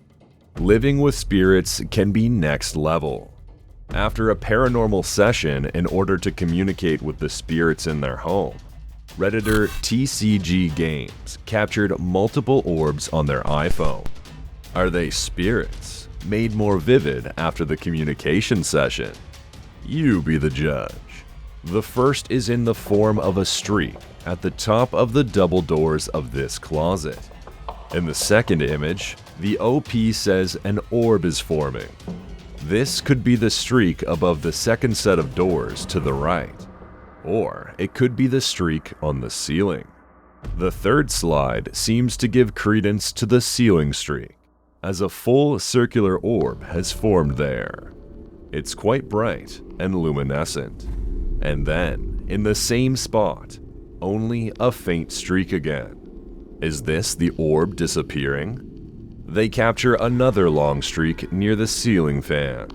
Living with spirits can be next level. After a paranormal session in order to communicate with the spirits in their home, Redditor TCG Games captured multiple orbs on their iPhone. Are they spirits, made more vivid after the communication session? You be the judge. The first is in the form of a streak at the top of the double doors of this closet. In the second image, the OP says an orb is forming. This could be the streak above the second set of doors to the right, or it could be the streak on the ceiling. The third slide seems to give credence to the ceiling streak, as a full circular orb has formed there. It's quite bright and luminescent. And then, in the same spot, only a faint streak again. Is this the orb disappearing? They capture another long streak near the ceiling fan.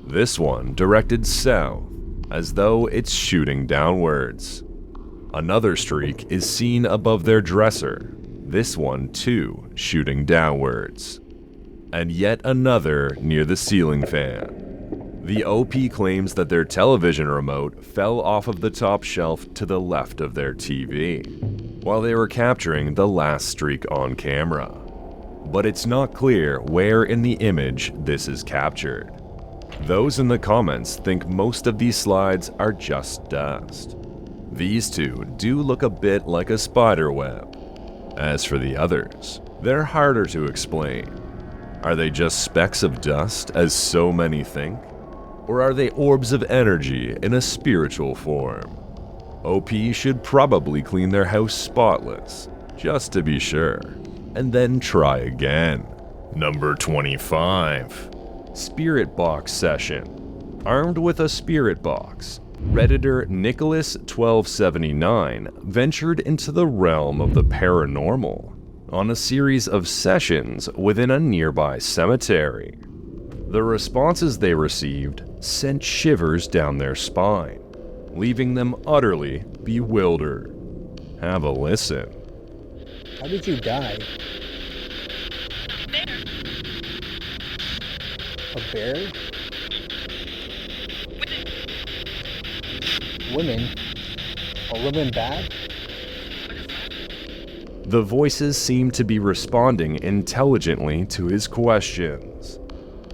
This one directed south, as though it's shooting downwards. Another streak is seen above their dresser, this one too shooting downwards. And yet another near the ceiling fan. The OP claims that their television remote fell off of the top shelf to the left of their TV, while they were capturing the last streak on camera. But it's not clear where in the image this is captured. Those in the comments think most of these slides are just dust. These two do look a bit like a spider web. As for the others, they're harder to explain. Are they just specks of dust, as so many think? Or are they orbs of energy in a spiritual form? OP should probably clean their house spotless, just to be sure, and then try again. Number 25. Spirit box session. Armed with a spirit box, Redditor Nicholas1279 ventured into the realm of the paranormal on a series of sessions within a nearby cemetery. The responses they received sent shivers down their spine, leaving them utterly bewildered. Have a listen. How did you die? A bear? Women? Are women bad? The voices seemed to be responding intelligently to his questions.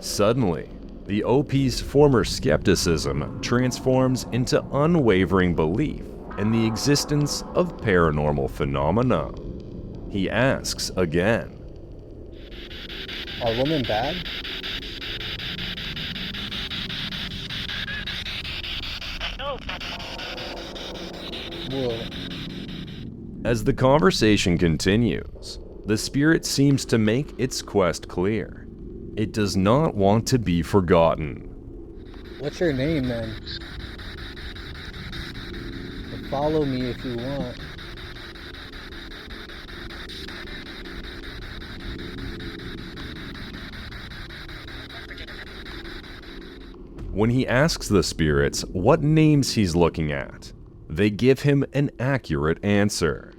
Suddenly, the OP's former skepticism transforms into unwavering belief in the existence of paranormal phenomena. He asks again. Are women bad? Whoa. As the conversation continues, the spirit seems to make its quest clear. It does not want to be forgotten. What's your name then? Or follow me if you want. When he asks the spirits what names he's looking at, they give him an accurate answer.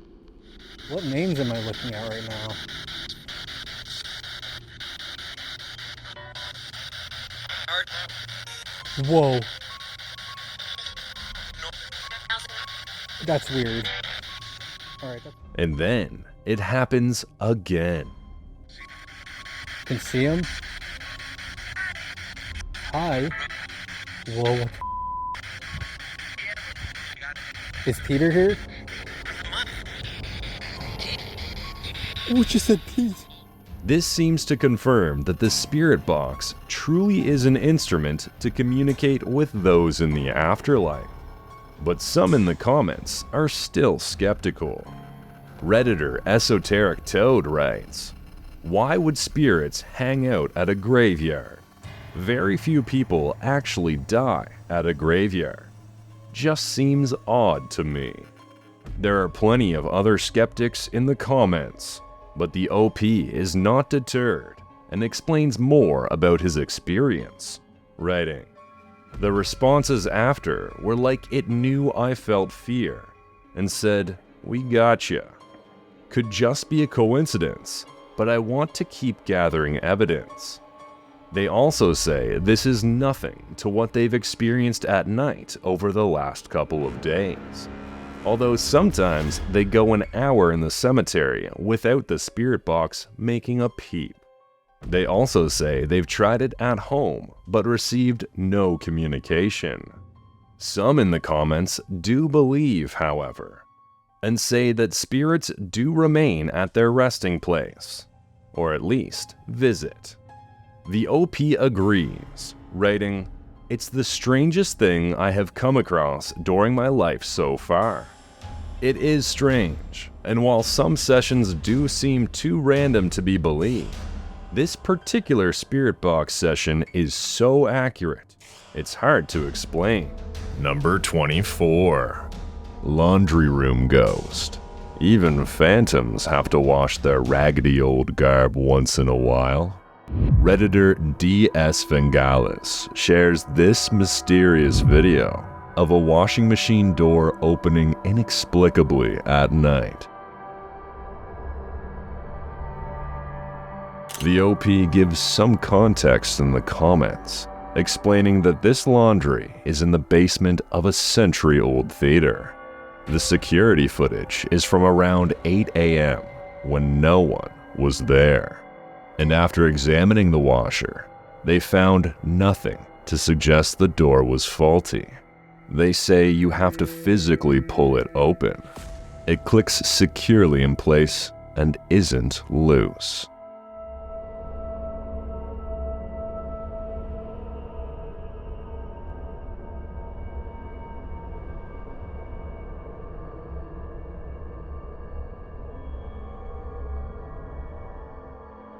What names am I looking at right now? Whoa. That's weird. Alright. And then it happens again. Can see him? Hi. Whoa. Is Peter here? Oh, just said Pete. This seems to confirm that the spirit box truly is an instrument to communicate with those in the afterlife. But some in the comments are still skeptical. Redditor Esoteric Toad writes, "Why would spirits hang out at a graveyard? Very few people actually die at a graveyard. Just seems odd to me." There are plenty of other skeptics in the comments, but the OP is not deterred and explains more about his experience, writing, "The responses after were like it knew I felt fear and said, 'We gotcha.' Could just be a coincidence, but I want to keep gathering evidence." They also say this is nothing to what they've experienced at night over the last couple of days. Although sometimes they go an hour in the cemetery without the spirit box making a peep. They also say they've tried it at home but received no communication. Some in the comments do believe, however, and say that spirits do remain at their resting place, or at least visit. The OP agrees, writing, "It's the strangest thing I have come across during my life so far. It is strange, and while some sessions do seem too random to be believed, this particular spirit box session is so accurate, it's hard to explain." Number 24. Laundry room ghost. Even phantoms have to wash their raggedy old garb once in a while. Redditor DS Vengalis shares this mysterious video of a washing machine door opening inexplicably at night. The OP gives some context in the comments, explaining that this laundry is in the basement of a century-old theater. The security footage is from around 8 a.m. when no one was there. And after examining the washer, they found nothing to suggest the door was faulty. They say you have to physically pull it open. It clicks securely in place and isn't loose.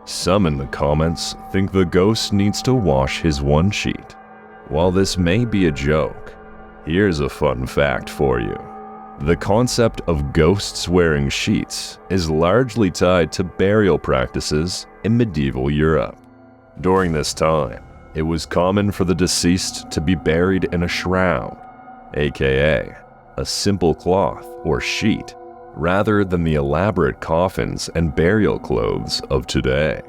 Some in the comments think the ghost needs to wash his one sheet. While this may be a joke, Here's a fun fact for you. The concept of ghosts wearing sheets is largely tied to burial practices in medieval Europe. During this time, it was common for the deceased to be buried in a shroud, aka a simple cloth or sheet, rather than the elaborate coffins and burial clothes of today.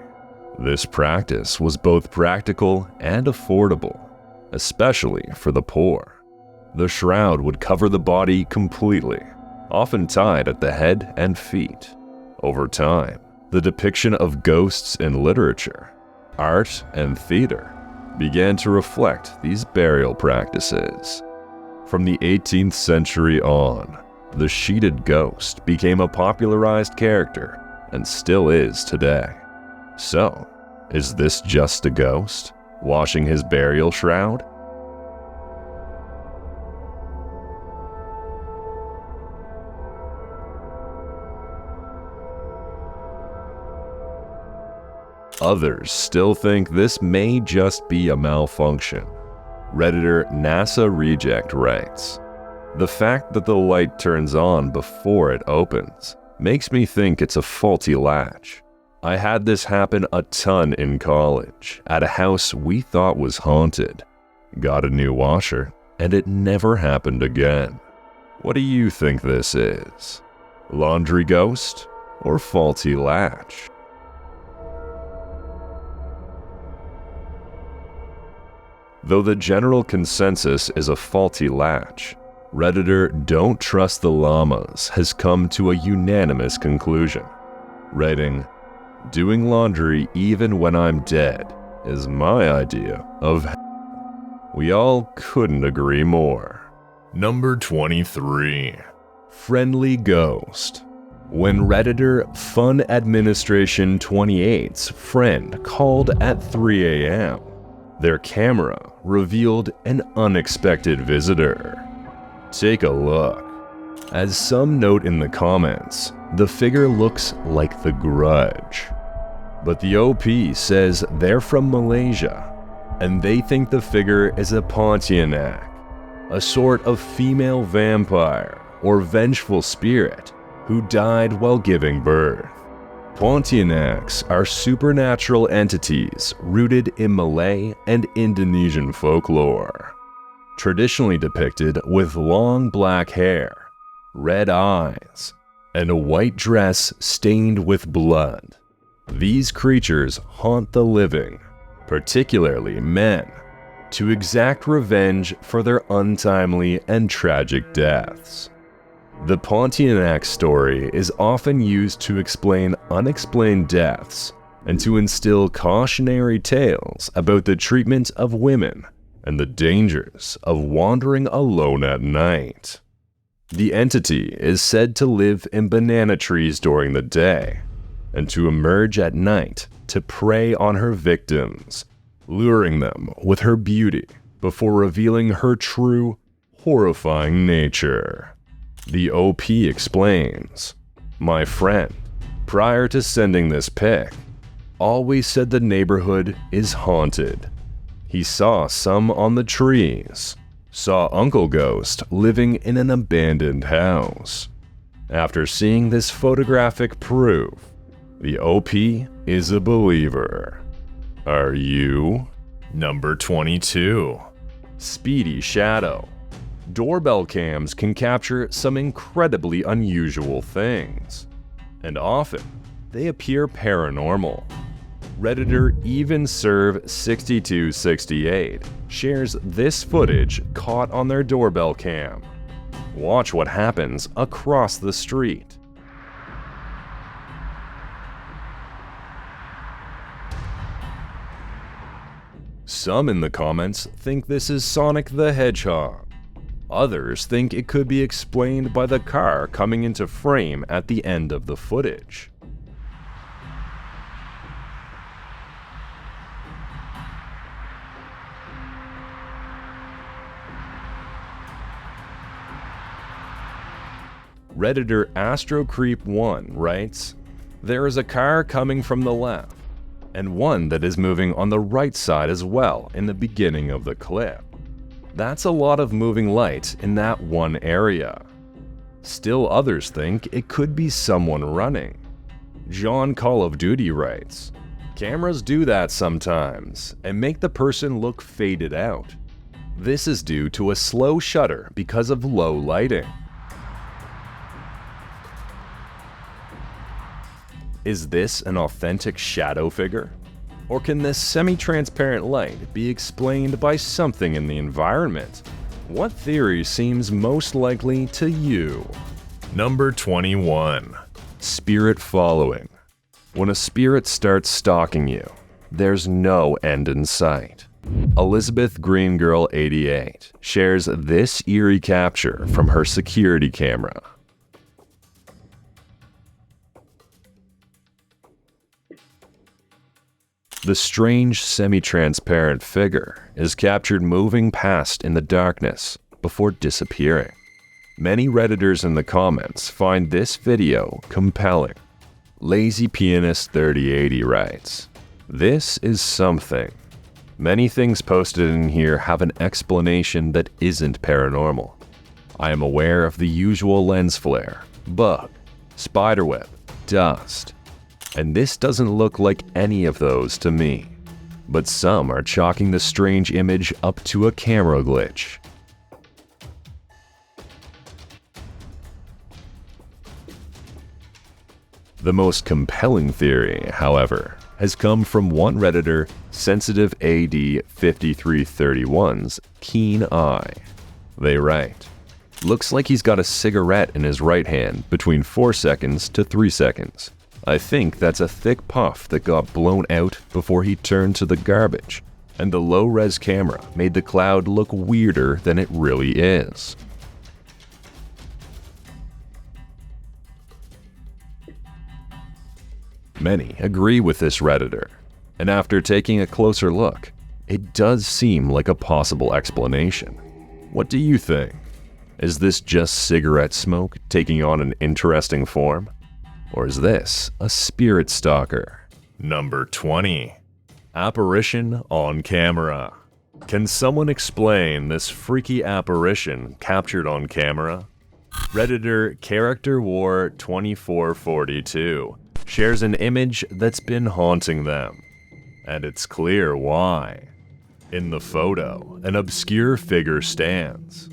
This practice was both practical and affordable, especially for the poor. The shroud would cover the body completely, often tied at the head and feet. Over time, the depiction of ghosts in literature, art, and theater began to reflect these burial practices. From the 18th century on, the sheeted ghost became a popularized character and still is today. So, is this just a ghost washing his burial shroud? Others still think this may just be a malfunction. Redditor NASA Reject writes, "The fact that the light turns on before it opens makes me think it's a faulty latch. I had this happen a ton in college at a house we thought was haunted. Got a new washer, and it never happened again. What do you think this is? Laundry ghost or faulty latch?" Though the general consensus is a faulty latch, Redditor Don't Trust the Llamas has come to a unanimous conclusion, writing, "Doing laundry even when I'm dead is my idea of hell." We all couldn't agree more. Number 23. Friendly Ghost. When Redditor Fun Administration 28's friend called at 3 a.m., their camera revealed an unexpected visitor. Take a look. As some note in the comments, the figure looks like the Grudge. But the OP says they're from Malaysia, and they think the figure is a Pontianak, a sort of female vampire or vengeful spirit who died while giving birth. Pontianaks are supernatural entities rooted in Malay and Indonesian folklore, traditionally depicted with long black hair, red eyes, and a white dress stained with blood. These creatures haunt the living, particularly men, to exact revenge for their untimely and tragic deaths. The Pontianak story is often used to explain unexplained deaths and to instill cautionary tales about the treatment of women and the dangers of wandering alone at night. The entity is said to live in banana trees during the day and to emerge at night to prey on her victims, luring them with her beauty before revealing her true, horrifying nature. The OP explains, "My friend, prior to sending this pic, always said the neighborhood is haunted. He saw some on the trees, saw Uncle Ghost living in an abandoned house. After seeing this photographic proof, the OP is a believer. Are you?" Number 22. Speedy Shadow. Doorbell cams can capture some incredibly unusual things, and often they appear paranormal. Redditor Even Serve 6268 shares this footage caught on their doorbell cam. Watch what happens across the street. Some in the comments think this is Sonic the Hedgehog. Others think it could be explained by the car coming into frame at the end of the footage. Redditor AstroCreep1 writes, "There is a car coming from the left, and one that is moving on the right side as well in the beginning of the clip. That's a lot of moving light in that one area. Still others think it could be someone running. John Call of Duty writes, "Cameras do that sometimes and make the person look faded out. This is due to a slow shutter because of low lighting." Is this an authentic shadow figure? Or can this semi-transparent light be explained by something in the environment? What theory seems most likely to you? Number 21. Spirit following. When a spirit starts stalking you, there's no end in sight. Elizabeth Green Girl 88 shares this eerie capture from her security camera. The strange semi-transparent figure is captured moving past in the darkness before disappearing. Many Redditors in the comments find this video compelling. Lazy Pianist 3080 writes, "This is something. Many things posted in here have an explanation that isn't paranormal. I am aware of the usual lens flare, bug, spiderweb, dust. And this doesn't look like any of those to me. But some are chalking the strange image up to a camera glitch." The most compelling theory, however, has come from one Redditor, Sensitive AD 5331's Keen Eye. They write, "Looks like he's got a cigarette in his right hand between 4 seconds to 3 seconds. I think that's a thick puff that got blown out before he turned to the garbage, and the low-res camera made the cloud look weirder than it really is." Many agree with this Redditor, and after taking a closer look, it does seem like a possible explanation. What do you think? Is this just cigarette smoke taking on an interesting form? Or is this a spirit stalker? Number 20. Apparition on camera. Can someone explain this freaky apparition captured on camera? Redditor Character War 2442 shares an image that's been haunting them, and it's clear why. In the photo, an obscure figure stands.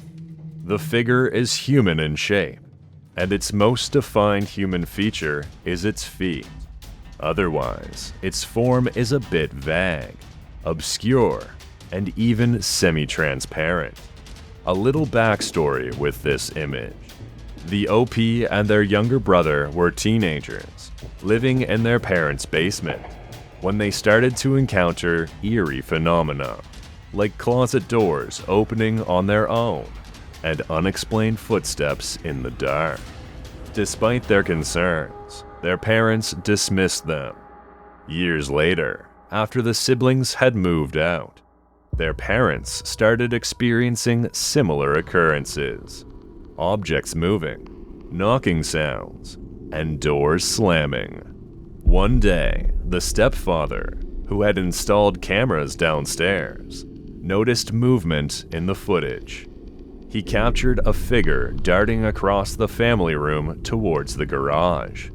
The figure is human in shape, and its most defined human feature is its feet. Otherwise, its form is a bit vague, obscure, and even semi-transparent. A little backstory with this image. The OP and their younger brother were teenagers, living in their parents' basement, when they started to encounter eerie phenomena, like closet doors opening on their own, and unexplained footsteps in the dark. Despite their concerns, their parents dismissed them. Years later, after the siblings had moved out, their parents started experiencing similar occurrences. Objects moving, knocking sounds, and doors slamming. One day, the stepfather, who had installed cameras downstairs, noticed movement in the footage. He captured a figure darting across the family room towards the garage.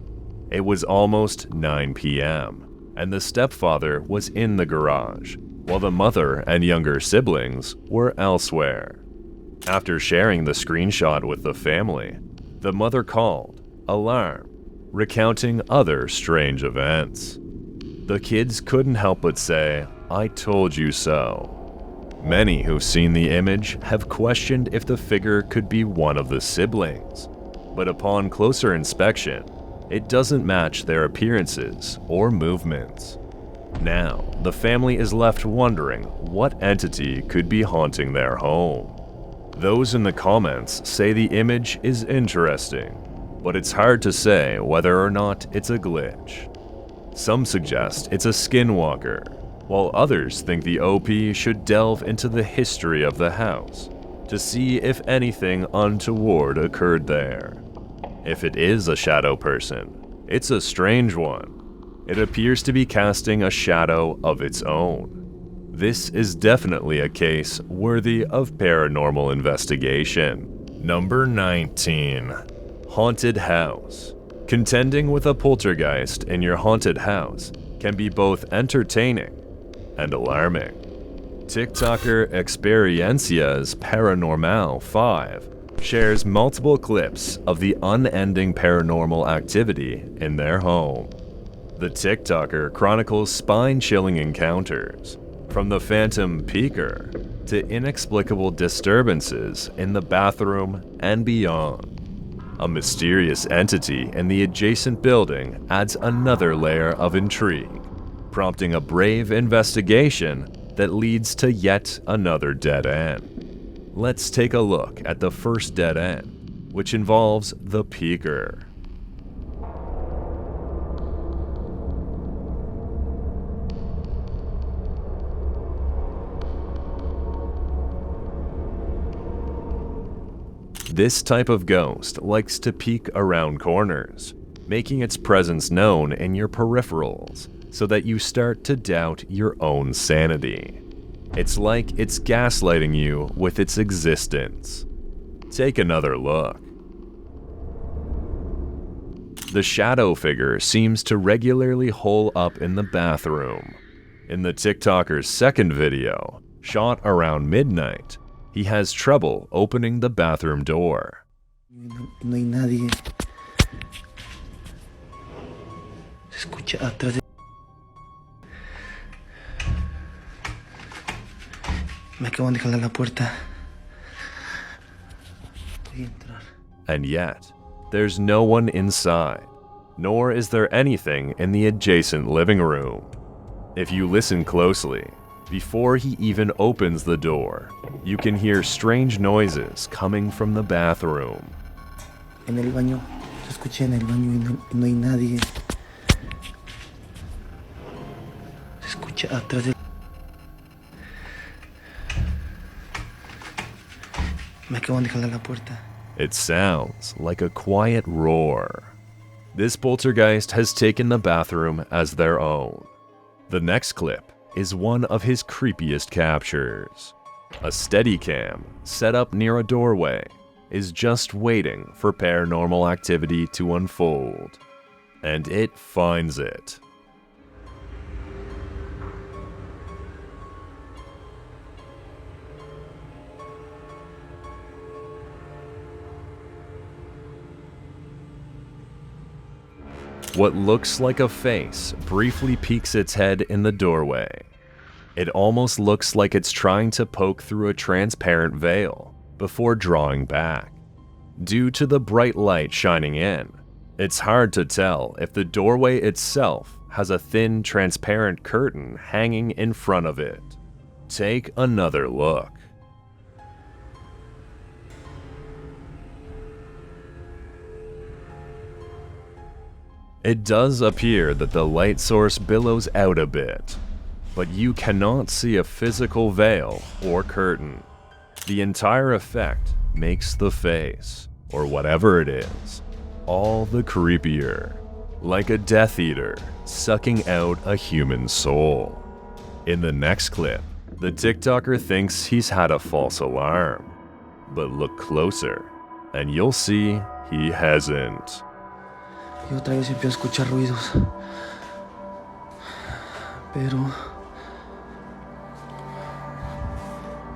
It was almost 9 p.m., and the stepfather was in the garage, while the mother and younger siblings were elsewhere. After sharing the screenshot with the family, the mother called, alarmed, recounting other strange events. The kids couldn't help but say, "I told you so." Many who've seen the image have questioned if the figure could be one of the siblings, but upon closer inspection, it doesn't match their appearances or movements. Now, the family is left wondering what entity could be haunting their home. Those in the comments say the image is interesting, but it's hard to say whether or not it's a glitch. Some suggest it's a skinwalker, while others think the OP should delve into the history of the house to see if anything untoward occurred there. If it is a shadow person, it's a strange one. It appears to be casting a shadow of its own. This is definitely a case worthy of paranormal investigation. Number 19. Haunted house. Contending with a poltergeist in your haunted house can be both entertaining and alarming. TikToker Experiencias Paranormal 5 shares multiple clips of the unending paranormal activity in their home. The TikToker chronicles spine-chilling encounters, from the phantom peeker to inexplicable disturbances in the bathroom and beyond. A mysterious entity in the adjacent building adds another layer of intrigue, prompting a brave investigation that leads to yet another dead end. Let's take a look at the first dead end, which involves the peeker. This type of ghost likes to peek around corners, making its presence known in your peripherals so that you start to doubt your own sanity. It's like it's gaslighting you with its existence. Take another look. The shadow figure seems to regularly hole up in the bathroom. In the TikToker's second video, shot around midnight, he has trouble opening the bathroom door. No hay nadie. Se escucha atrás de... Me acaban de jalar la puerta. Voy a entrar. And yet, there's no one inside, nor is there anything in the adjacent living room. If you listen closely, before he even opens the door, you can hear strange noises coming from the bathroom. En el baño, se escuché en el baño y no hay nadie. Se escucha atrás de... Me acaban de jalar la puerta. It sounds like a quiet roar. This poltergeist has taken the bathroom as their own. The next clip is one of his creepiest captures. A Steadicam set up near a doorway is just waiting for paranormal activity to unfold. And it finds it. What looks like a face briefly peeks its head in the doorway. It almost looks like it's trying to poke through a transparent veil before drawing back. Due to the bright light shining in, it's hard to tell if the doorway itself has a thin, transparent curtain hanging in front of it. Take another look. It does appear that the light source billows out a bit, but you cannot see a physical veil or curtain. The entire effect makes the face, or whatever it is, all the creepier, like a Death Eater sucking out a human soul. In the next clip, the TikToker thinks he's had a false alarm, but look closer, and you'll see he hasn't. Y otra vez empiezo a escuchar ruidos. Pero...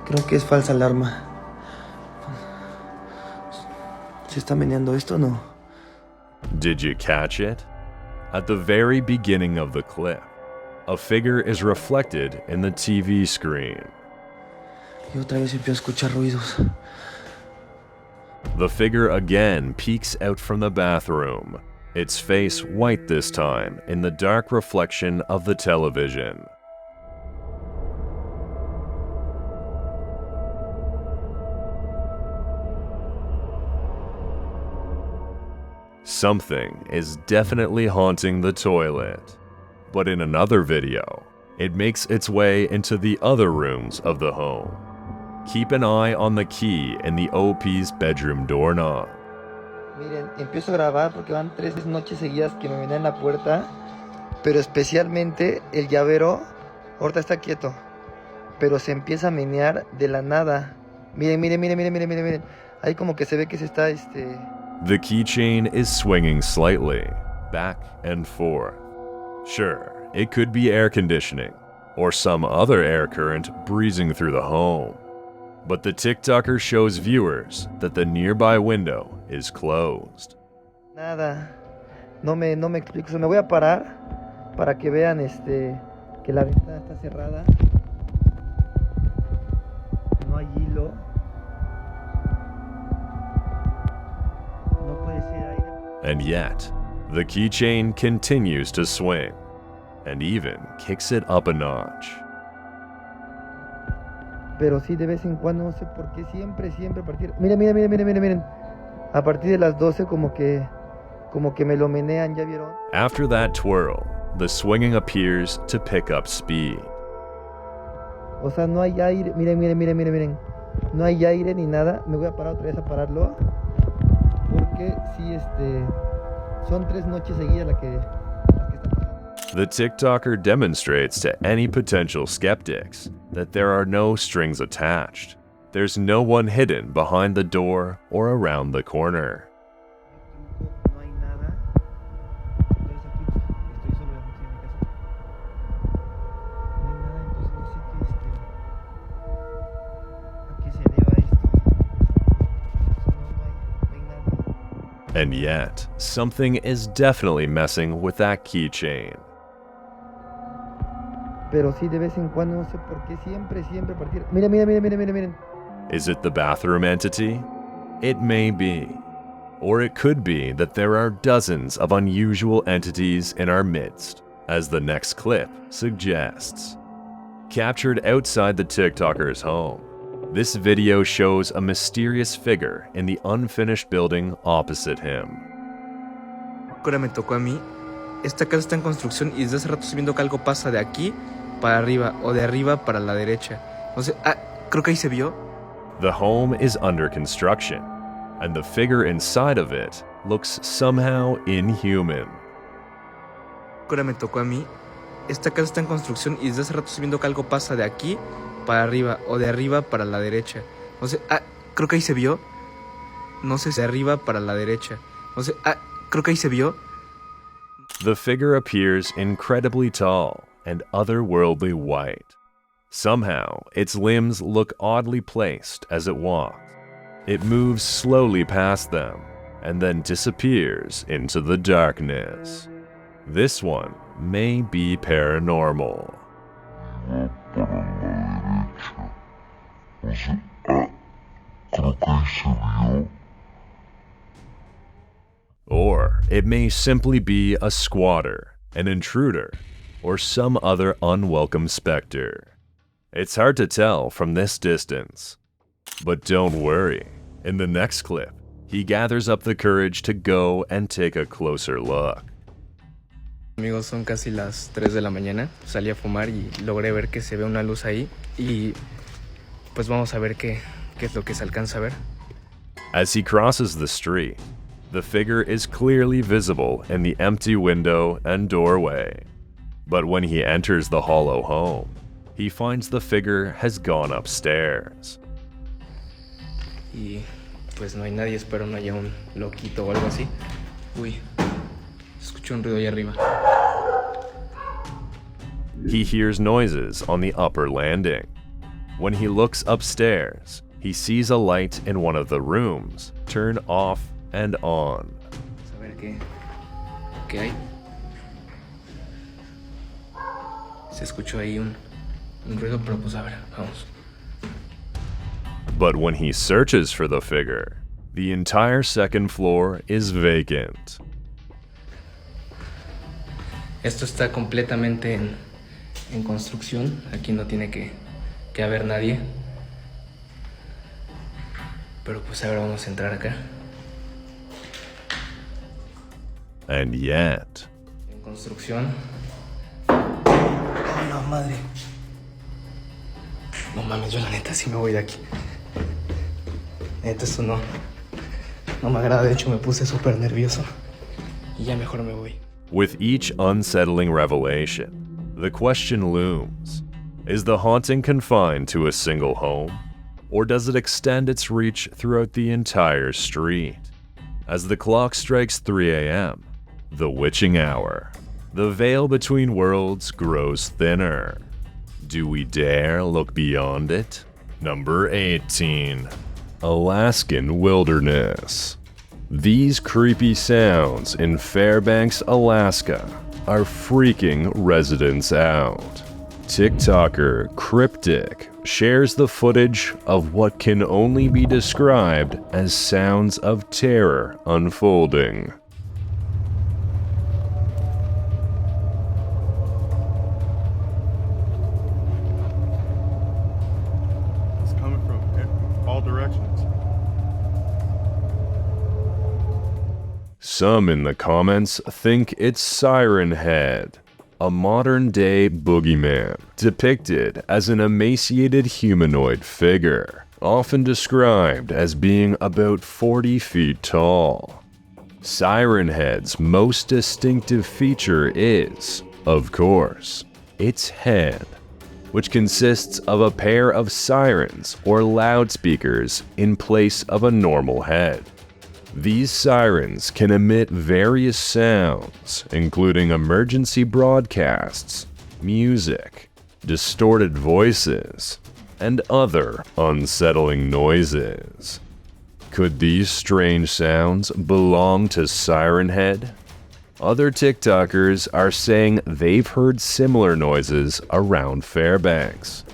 creo que es falsa alarma. ¿Se está meneando esto o no? Did you catch it? At the very beginning of the clip, a figure is reflected in the TV screen. Y otra vez empiezo a escuchar ruidos. The figure again peeks out from the bathroom, its face white this time in the dark reflection of the television. Something is definitely haunting the toilet, but in another video, it makes its way into the other rooms of the home. Keep an eye on the key in the OP's bedroom doorknob. Miren, empiezo a grabar porque van 3 noches seguidas que me venían en la puerta, pero especialmente el llavero ahorita está quieto. pero se empieza a menear de la nada. Miren, miren, miren, miren, miren, miren, miren. Ahí como que se ve que se está The keychain is swinging slightly, back and forth. Sure, it could be air conditioning, or some other air current breezing through the home. But the TikToker shows viewers that the nearby window is closed. Nada. No me explico. O sea, me voy a parar para que vean que la ventana está cerrada. No hay hilo. No puede ser aire. And yet, the keychain continues to swing, and even kicks it up a notch. Pero sí, de vez en cuando, no sé por qué, siempre a partir... Miren, miren, miren, miren, miren, miren. A partir de las 12 como que me lo menean, ¿ya vieron? After that twirl, the swinging appears to pick up speed. O sea, no hay aire. Miren, miren, miren, miren, miren. No hay aire ni nada. Me voy a parar otra vez a pararlo. Porque sí, son 3 noches seguidas las que está pasando. The TikToker demonstrates to any potential skeptics that there are no strings attached. There's no one hidden behind the door or around the corner. No hay nada. Entonces aquí estoy solo en mi casa. No hay nada, entonces no sé a qué se deba esto. O sea, no hay nada. And yet, something is definitely messing with that keychain. Pero sí, de vez en cuando, no sé por qué, siempre a partir... Miren, miren, miren, miren, miren, miren. Is it the bathroom entity? It may be. Or it could be that there are dozens of unusual entities in our midst, as the next clip suggests. Captured outside the TikToker's home, this video shows a mysterious figure in the unfinished building opposite him. Ahora me tocó a mí. Esta casa está en construcción y desde hace rato estoy viendo que algo pasa de aquí para arriba o de arriba para la derecha. No sé, creo que ahí se vio. The home is under construction, and the figure inside of it looks somehow inhuman. Ahora me tocó a mí. Esta casa está en construcción y desde hace rato estoy viendo que algo pasa de aquí para arriba o de arriba para la derecha. No sé, creo que ahí se vio. No sé si de arriba para la derecha. No sé, creo que ahí se vio. The figure appears incredibly tall and otherworldly white. Somehow, its limbs look oddly placed as it walks. It moves slowly past them and then disappears into the darkness. This one may be paranormal. Or it may simply be a squatter, an intruder, or some other unwelcome specter. It's hard to tell from this distance. But don't worry, in the next clip, he gathers up the courage to go and take a closer look. Amigos, son casi las 3 de la mañana. Salí a fumar y logré ver que se ve una luz ahí. Y pues vamos a ver qué es lo que se alcanza a ver. As he crosses the street, the figure is clearly visible in the empty window and doorway. But when he enters the hollow home, he finds the figure has gone upstairs. Y pues no hay nadie, espero no haya un loquito o algo así. Uy, escucho un ruido ahí arriba. He hears noises on the upper landing. When he looks upstairs, he sees a light in one of the rooms turn off and on. Vamos a ver qué hay. Se escuchó ahí un ruido, pero pues a ver, vamos. But when he searches for the figure, the entire second floor is vacant. Esto está completamente en construcción. Aquí no tiene que haber nadie. Pero pues ahora vamos a entrar acá. And yet... En construcción. Oh, no, madre. No mames, yo la neta sí me voy de aquí. Neta, esto no me agrada. De hecho, me puse súper nervioso. Y ya mejor me voy. With each unsettling revelation, the question looms, Is the haunting confined to a single home, or does it extend its reach throughout the entire street? As the clock strikes 3 a.m., the witching hour, the veil between worlds grows thinner. Do we dare look beyond it? Number 18. Alaskan Wilderness. These creepy sounds in Fairbanks, Alaska are freaking residents out. TikToker Cryptic shares the footage of what can only be described as sounds of terror unfolding. It's coming from all directions. Some in the comments think it's Siren Head, a modern-day boogeyman depicted as an emaciated humanoid figure, often described as being about 40 feet tall. Siren Head's most distinctive feature is, of course, its head, which consists of a pair of sirens or loudspeakers in place of a normal head. These sirens can emit various sounds, including emergency broadcasts, music, distorted voices, and other unsettling noises. Could these strange sounds belong to Siren Head? Other TikTokers are saying they've heard similar noises around Fairbanks.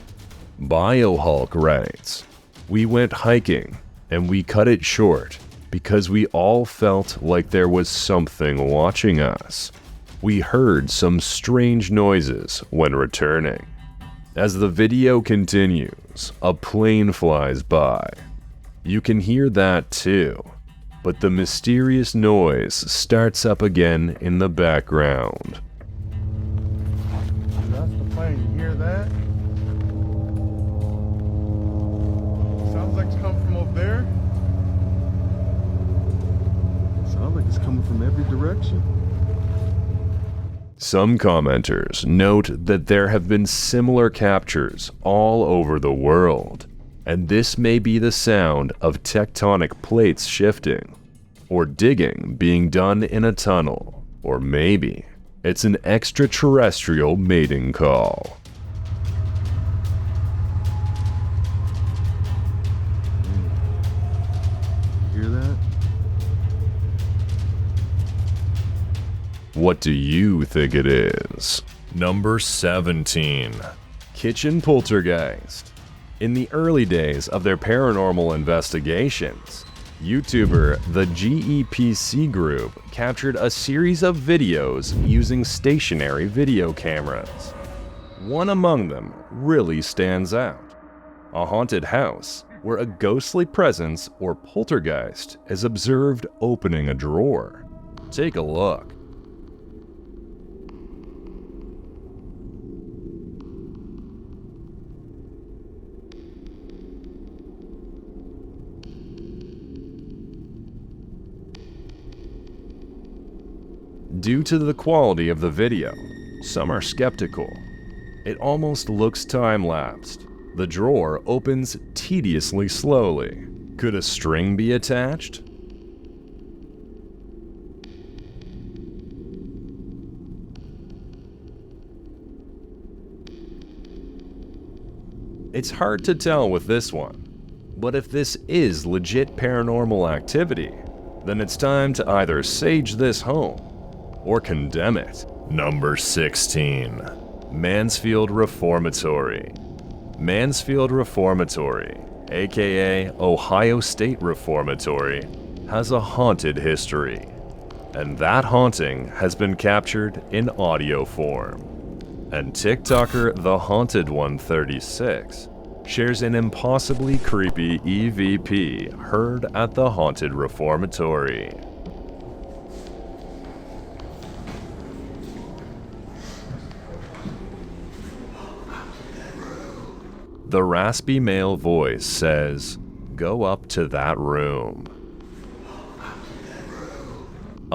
BioHulk writes, "We went hiking, and we cut it short because we all felt like there was something watching us. We heard some strange noises when returning." As the video continues, a plane flies by. You can hear that too, but the mysterious noise starts up again in the background. That's the plane, you hear that? Sounds like it's coming from over there. Sounds like it's coming from every direction. Some commenters note that there have been similar captures all over the world, and this may be the sound of tectonic plates shifting, or digging being done in a tunnel, or maybe it's an extraterrestrial mating call. Hear that? What do you think it is? Number 17. Kitchen Poltergeist. In the early days of their paranormal investigations, YouTuber The GEPC Group captured a series of videos using stationary video cameras. One among them really stands out. A haunted house where a ghostly presence or poltergeist is observed opening a drawer. Take a look. Due to the quality of the video, some are skeptical. It almost looks time-lapsed. The drawer opens tediously slowly. Could a string be attached? It's hard to tell with this one, but if this is legit paranormal activity, then it's time to either sage this home or condemn it. Number 16. Mansfield Reformatory. Mansfield Reformatory, aka Ohio State Reformatory, has a haunted history, and that haunting has been captured in audio form. And TikToker The Haunted 136 shares an impossibly creepy EVP heard at the haunted reformatory. The raspy male voice says, "Go up to that room."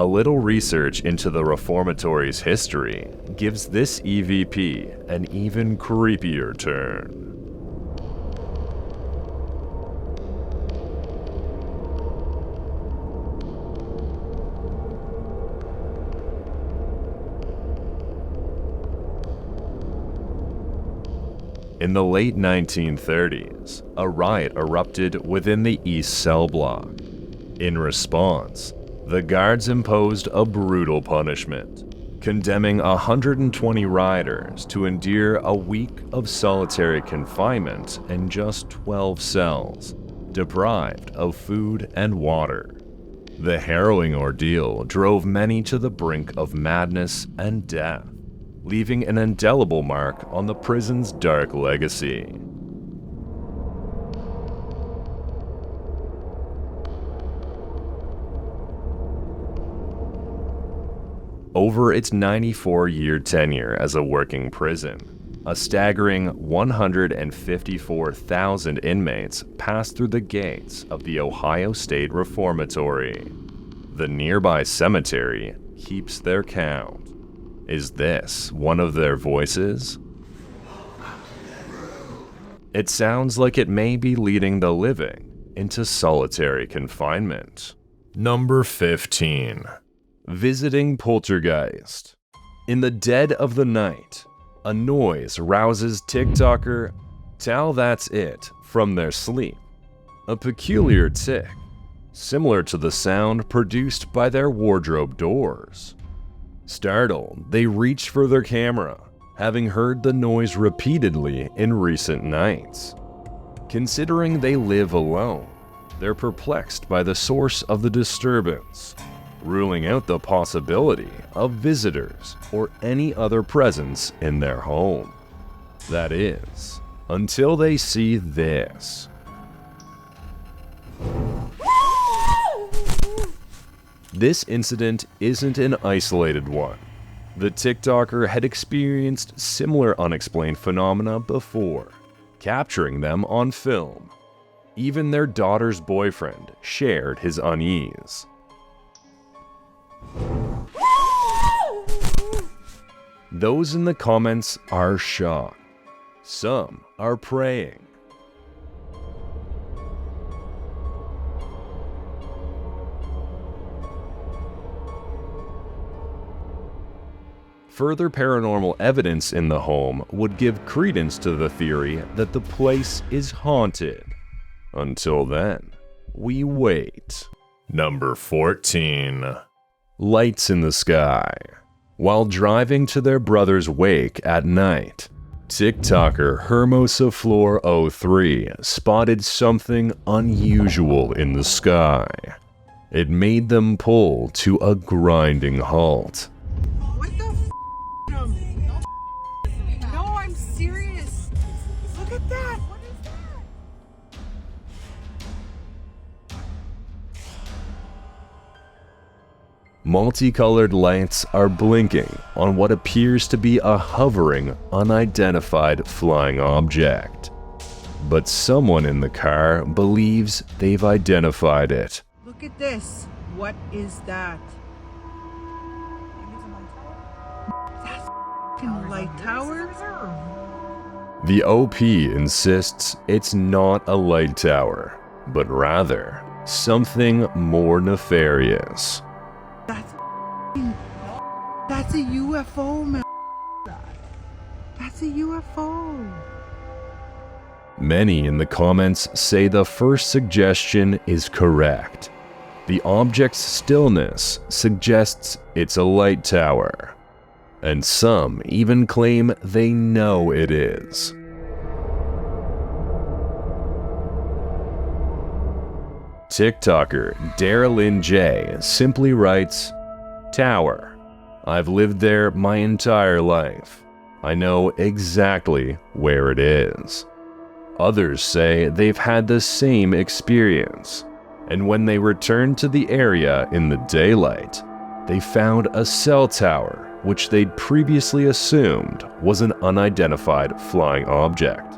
A little research into the Reformatory's history gives this EVP an even creepier turn. In the late 1930s, a riot erupted within the East Cell Block. In response, the guards imposed a brutal punishment, condemning 120 rioters to endure a week of solitary confinement in just 12 cells, deprived of food and water. The harrowing ordeal drove many to the brink of madness and death, leaving an indelible mark on the prison's dark legacy. Over its 94-year tenure as a working prison, a staggering 154,000 inmates passed through the gates of the Ohio State Reformatory. The nearby cemetery keeps their count. Is this one of their voices? It sounds like it may be leading the living into solitary confinement. Number 15. Visiting Poltergeist. In the dead of the night, a noise rouses TikToker Tal That's It from their sleep. A peculiar tick, similar to the sound produced by their wardrobe doors. Startled, they reach for their camera, having heard the noise repeatedly in recent nights. Considering they live alone, they're perplexed by the source of the disturbance, ruling out the possibility of visitors or any other presence in their home. That is, until they see this. This incident isn't an isolated one. The TikToker had experienced similar unexplained phenomena before, capturing them on film. Even their daughter's boyfriend shared his unease. Those in the comments are shocked. Some are praying. Further paranormal evidence in the home would give credence to the theory that the place is haunted. Until then, we wait. Number 14. Lights in the sky. While driving to their brother's wake at night, TikToker Hermosaflor03 spotted something unusual in the sky. It made them pull to a grinding halt. What the f***? No, I'm serious. Look at that. What is that? Multicolored lights are blinking on what appears to be a hovering, unidentified flying object. But someone in the car believes they've identified it. Look at this. What is that? That's f***ing light tower? The OP insists it's not a light tower, but rather something more nefarious. That's a UFO, man. That's a UFO. Many in the comments say the first suggestion is correct. The object's stillness suggests it's a light tower. And some even claim they know it is. TikToker Darylyn J simply writes, "Tower. I've lived there my entire life. I know exactly where it is." Others say they've had the same experience, and when they returned to the area in the daylight, they found a cell tower which they'd previously assumed was an unidentified flying object.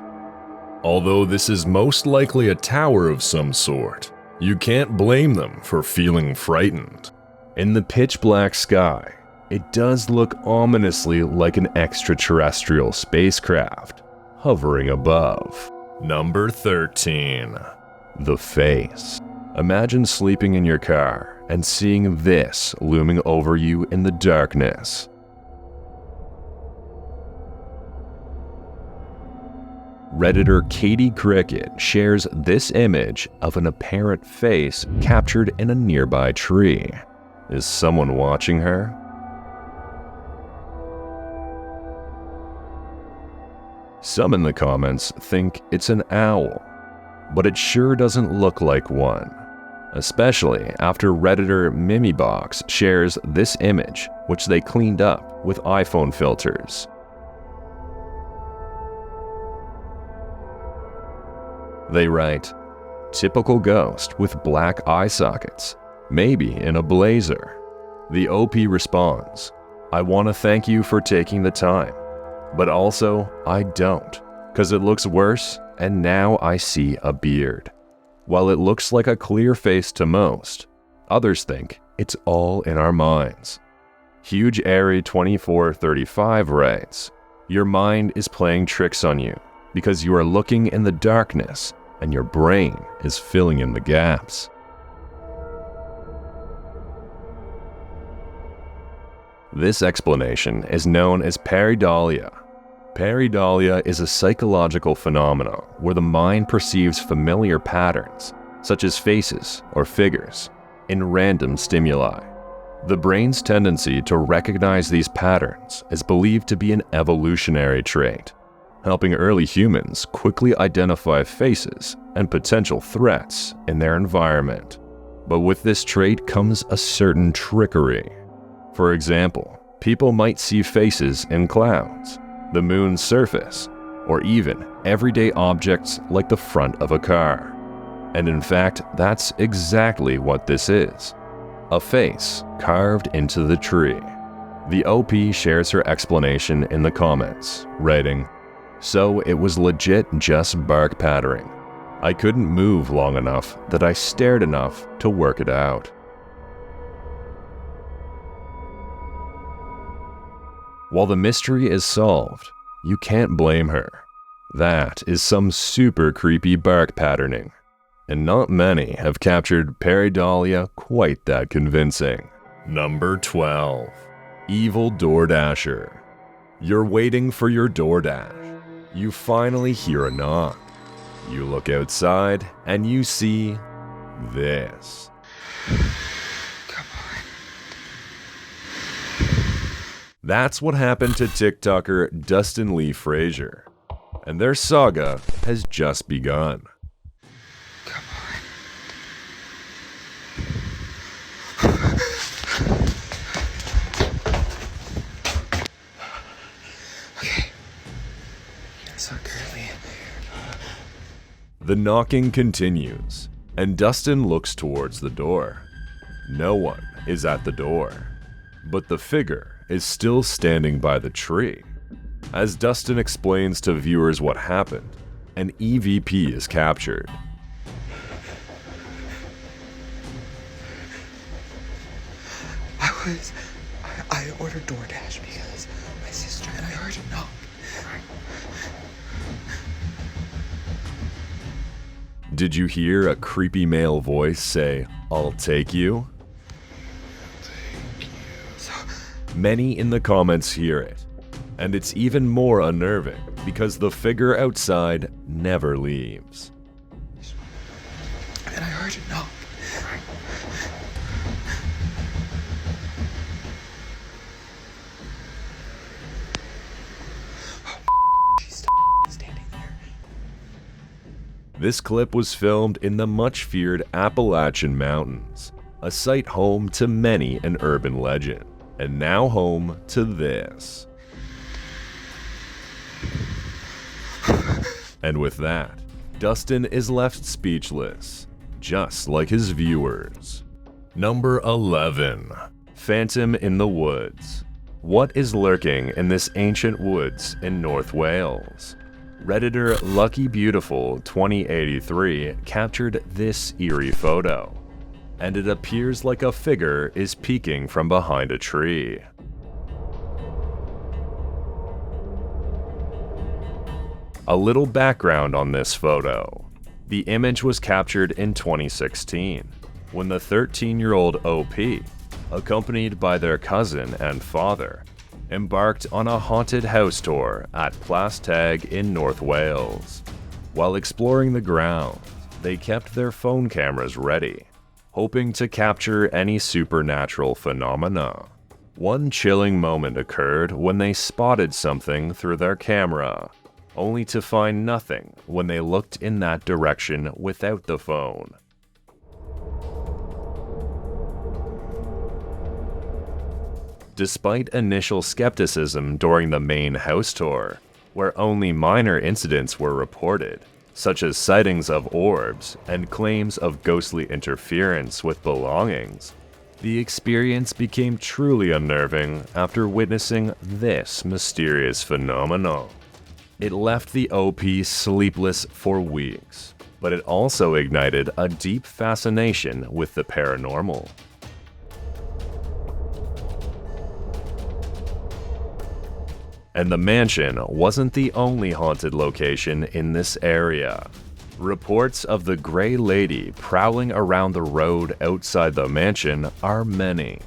Although this is most likely a tower of some sort, you can't blame them for feeling frightened. In the pitch black sky, it does look ominously like an extraterrestrial spacecraft hovering above. Number 13. The face. Imagine sleeping in your car and seeing this looming over you in the darkness. Redditor Katie Cricket shares this image of an apparent face captured in a nearby tree. Is someone watching her? Some in the comments think it's an owl, but it sure doesn't look like one. Especially after Redditor Mimibox shares this image, which they cleaned up with iPhone filters. They write, typical ghost with black eye sockets, maybe in a blazer. The OP responds, I want to thank you for taking the time, but also I don't, because it looks worse and now I see a beard. While it looks like a clear face to most, others think it's all in our minds. Huge Airy 2435 writes, your mind is playing tricks on you because you are looking in the darkness and your brain is filling in the gaps. This explanation is known as pareidolia. Pareidolia is a psychological phenomenon where the mind perceives familiar patterns, such as faces or figures, in random stimuli. The brain's tendency to recognize these patterns is believed to be an evolutionary trait, helping early humans quickly identify faces and potential threats in their environment. But with this trait comes a certain trickery. For example, people might see faces in clouds, the moon's surface, or even everyday objects like the front of a car. And in fact, that's exactly what this is. A face carved into the tree. The OP shares her explanation in the comments, writing, so it was legit just bark patterning. I couldn't move long enough that I stared enough to work it out. While the mystery is solved, you can't blame her. That is some super creepy bark patterning, and not many have captured pareidolia quite that convincing. Number 12. Evil DoorDasher. You're waiting for your DoorDash. You finally hear a knock. You look outside and you see this. That's what happened to TikToker Dustin Lee Frazier, and their saga has just begun. The knocking continues, and Dustin looks towards the door. No one is at the door, but the figure is still standing by the tree. As Dustin explains to viewers what happened, an EVP is captured. I ordered DoorDash because my sister and I heard a knock. Did you hear a creepy male voice say, "I'll take you"? Many in the comments hear it, and it's even more unnerving because the figure outside never leaves. And I heard a knock. She's standing there. This clip was filmed in the much-feared Appalachian Mountains, a site home to many an urban legend, and now home to this. And with that, Dustin is left speechless, just like his viewers. Number 11. Phantom in the Woods. What is lurking in this ancient woods in North Wales? Redditor Lucky Beautiful 2083 captured this eerie photo. and it appears like a figure is peeking from behind a tree. A little background on this photo. The image was captured in 2016, when the 13-year-old OP, accompanied by their cousin and father, embarked on a haunted house tour at Plastag in North Wales. While exploring the grounds, they kept their phone cameras ready, hoping to capture any supernatural phenomena. One chilling moment occurred when they spotted something through their camera, only to find nothing when they looked in that direction without the phone. Despite initial skepticism during the main house tour, where only minor incidents were reported, such as sightings of orbs and claims of ghostly interference with belongings, the experience became truly unnerving after witnessing this mysterious phenomenon. It left the OP sleepless for weeks, but it also ignited a deep fascination with the paranormal. And the mansion wasn't the only haunted location in this area. Reports of the Grey Lady prowling around the road outside the mansion are many.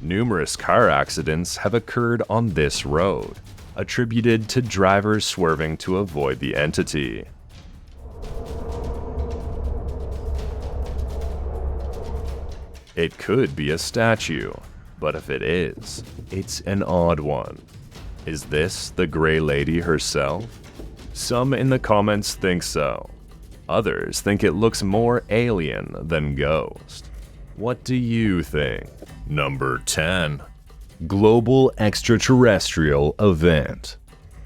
Numerous car accidents have occurred on this road, attributed to drivers swerving to avoid the entity. It could be a statue, but if it is, it's an odd one. Is this the Grey Lady herself? Some in the comments think so. Others think it looks more alien than ghost. What do you think? Number 10. Global extraterrestrial event.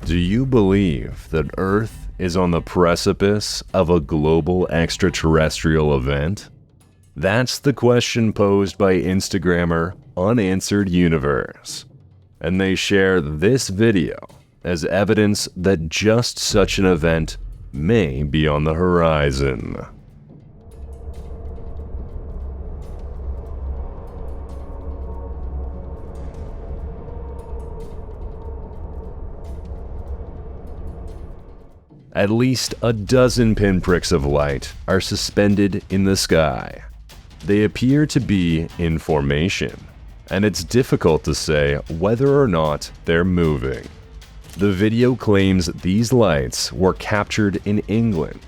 Do you believe that Earth is on the precipice of a global extraterrestrial event? That's the question posed by Instagrammer Unanswered Universe, and they share this video as evidence that just such an event may be on the horizon. At least a dozen pinpricks of light are suspended in the sky. They appear to be in formation, and it's difficult to say whether or not they're moving. The video claims these lights were captured in England,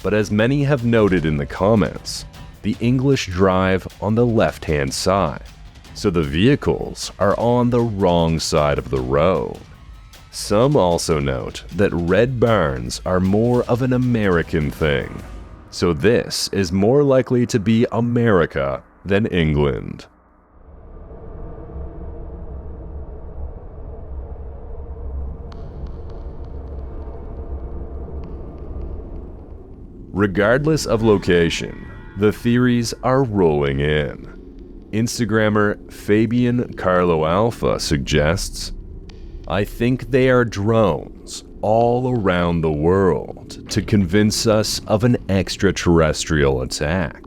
but as many have noted in the comments, the English drive on the left-hand side, so the vehicles are on the wrong side of the road. Some also note that red barns are more of an American thing, so this is more likely to be America than England. Regardless of location, the theories are rolling in. Instagrammer Fabian Carlo Alpha suggests, I think they are drones all around the world to convince us of an extraterrestrial attack.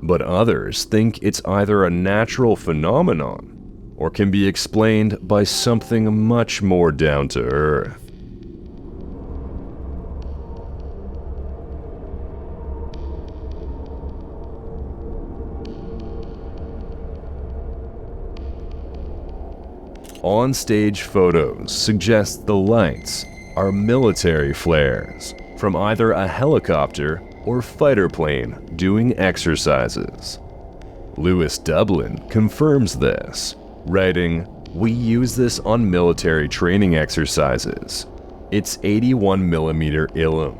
But others think it's either a natural phenomenon or can be explained by something much more down to earth. On-stage photos suggest the lights are military flares from either a helicopter or fighter plane doing exercises. Lewis Dublin confirms this, writing, "We use this on military training exercises. It's 81mm illum.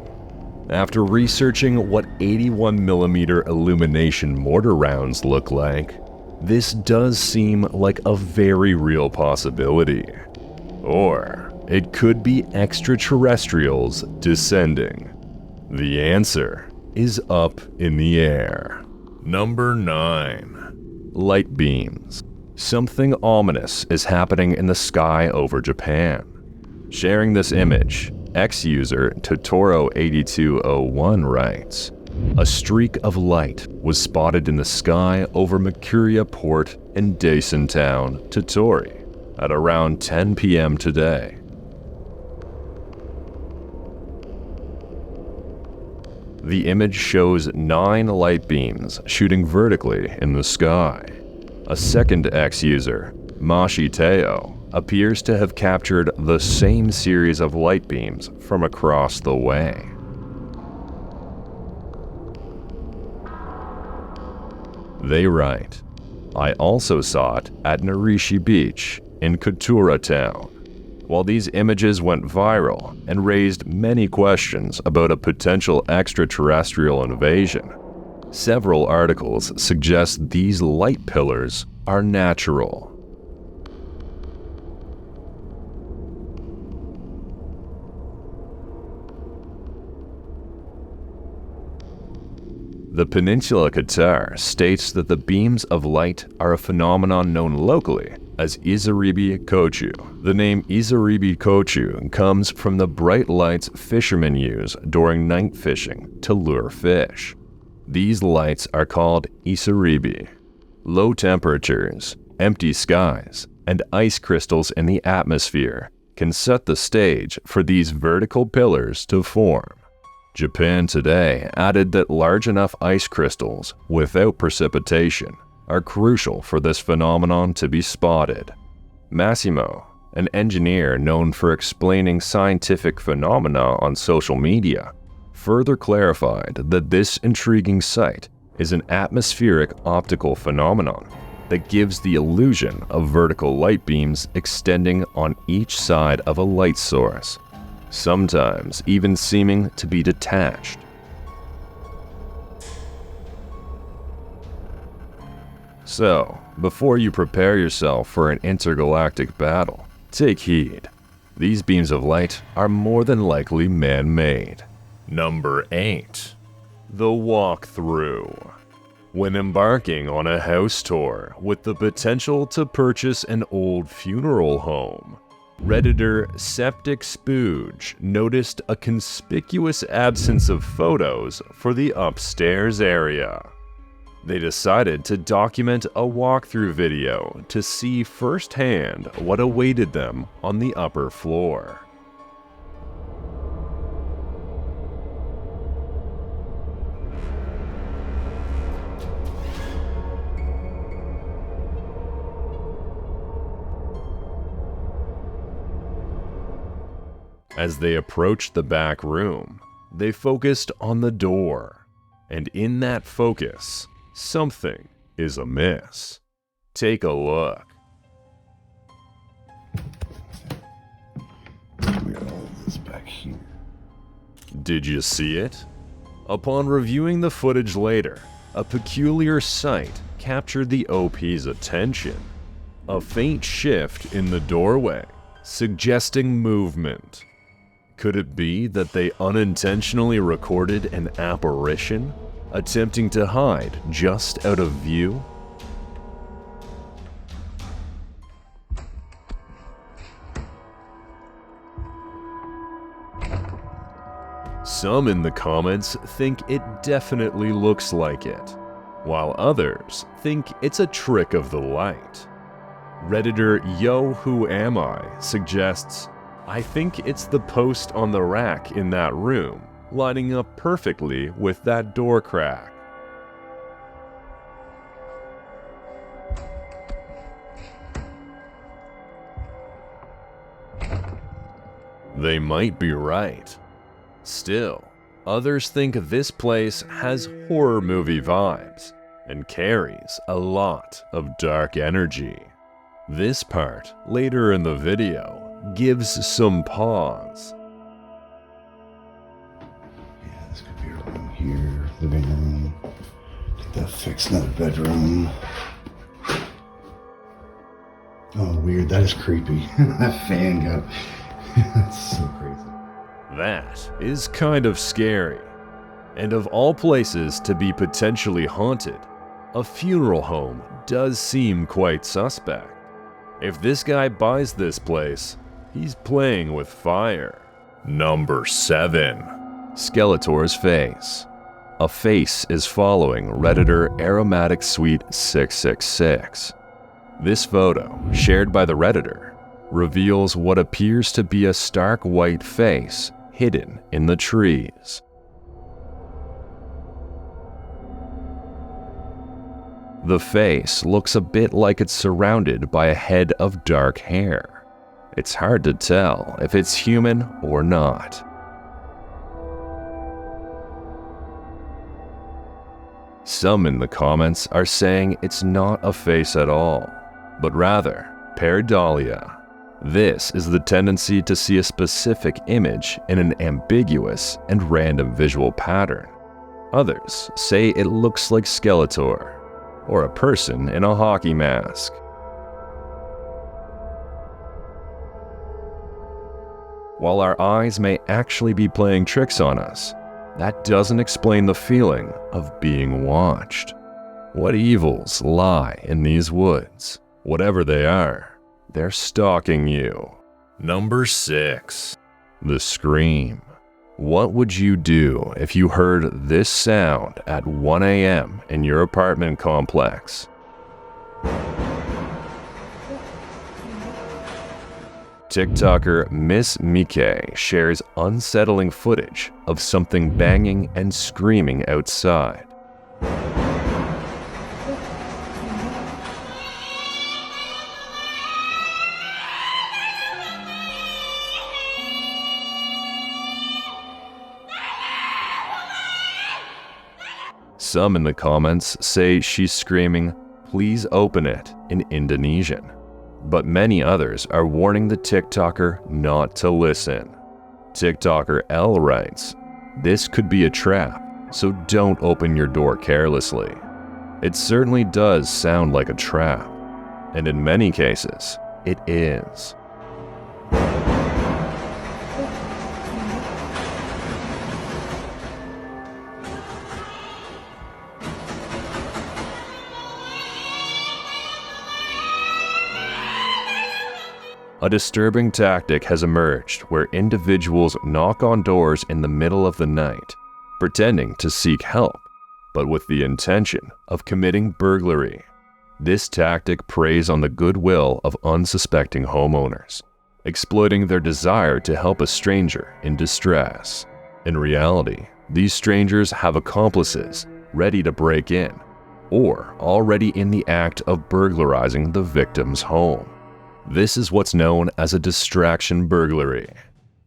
After researching what 81mm illumination mortar rounds look like, this does seem like a very real possibility. Or it could be extraterrestrials descending. The answer is up in the air." Number 9. Light beams. Something ominous is happening in the sky over Japan. Sharing this image, X-user Totoro8201 writes, a streak of light was spotted in the sky over Mercuria Port in Dason Town, Titori, at around 10 p.m. today. The image shows 9 light beams shooting vertically in the sky. A second X user, Mashi Teo, appears to have captured the same series of light beams from across the way. They write, "I also saw it at Narishi Beach in Katura Town." While these images went viral and raised many questions about a potential extraterrestrial invasion, several articles suggest these light pillars are natural. The Peninsula Qatar states that the beams of light are a phenomenon known locally as Izaribi Kochu. The name Izaribi Kochu comes from the bright lights fishermen use during night fishing to lure fish. These lights are called Isaribi. Low temperatures, empty skies, and ice crystals in the atmosphere can set the stage for these vertical pillars to form. Japan today added that large enough ice crystals without precipitation are crucial for this phenomenon to be spotted. Massimo, an engineer known for explaining scientific phenomena on social media, further clarified that this intriguing sight is an atmospheric optical phenomenon that gives the illusion of vertical light beams extending on each side of a light source, sometimes even seeming to be detached. So, before you prepare yourself for an intergalactic battle, take heed. These beams of light are more than likely man-made. Number 8. The Walkthrough. When embarking on a house tour with the potential to purchase an old funeral home, Redditor Septic Spooge noticed a conspicuous absence of photos for the upstairs area. They decided to document a walkthrough video to see firsthand what awaited them on the upper floor. As they approached the back room, they focused on the door, and in that focus, something is amiss. Take a look. We got all this back here. Did you see it? Upon reviewing the footage later, a peculiar sight captured the OP's attention. A faint shift in the doorway, suggesting movement. Could it be that they unintentionally recorded an apparition, attempting to hide just out of view? Some in the comments think it definitely looks like it, while others think it's a trick of the light. Redditor Yo Who Am I suggests, "I think it's the post on the rack in that room, lining up perfectly with that door crack." They might be right. Still, others think this place has horror movie vibes and carries a lot of dark energy. This part, later in the video, gives some pause. Yeah, this could be a room here, living room. Get that fixed, another bedroom. Oh, weird, that is creepy. That fan got... That's so crazy. That is kind of scary. And of all places to be potentially haunted, a funeral home does seem quite suspect. If this guy buys this place, he's playing with fire. Number 7. Skeletor's face. A face is following Redditor Aromatic Sweet 666. This photo, shared by the Redditor, reveals what appears to be a stark white face hidden in the trees. The face looks a bit like it's surrounded by a head of dark hair. It's hard to tell if it's human or not. Some in the comments are saying it's not a face at all, but rather pareidolia. This is the tendency to see a specific image in an ambiguous and random visual pattern. Others say it looks like Skeletor, or a person in a hockey mask. While our eyes may actually be playing tricks on us, that doesn't explain the feeling of being watched. What evils lie in these woods? Whatever they are, they're stalking you. Number 6. The scream. What would you do if you heard this sound at 1 a.m. in your apartment complex? TikToker Miss Mike shares unsettling footage of something banging and screaming outside. Some in the comments say she's screaming, "Please open it," in Indonesian. But many others are warning the TikToker not to listen. TikToker L writes, "This could be a trap, so don't open your door carelessly." It certainly does sound like a trap, and in many cases, it is. A disturbing tactic has emerged where individuals knock on doors in the middle of the night, pretending to seek help, but with the intention of committing burglary. This tactic preys on the goodwill of unsuspecting homeowners, exploiting their desire to help a stranger in distress. In reality, these strangers have accomplices ready to break in, or already in the act of burglarizing the victim's home. This is what's known as a distraction burglary.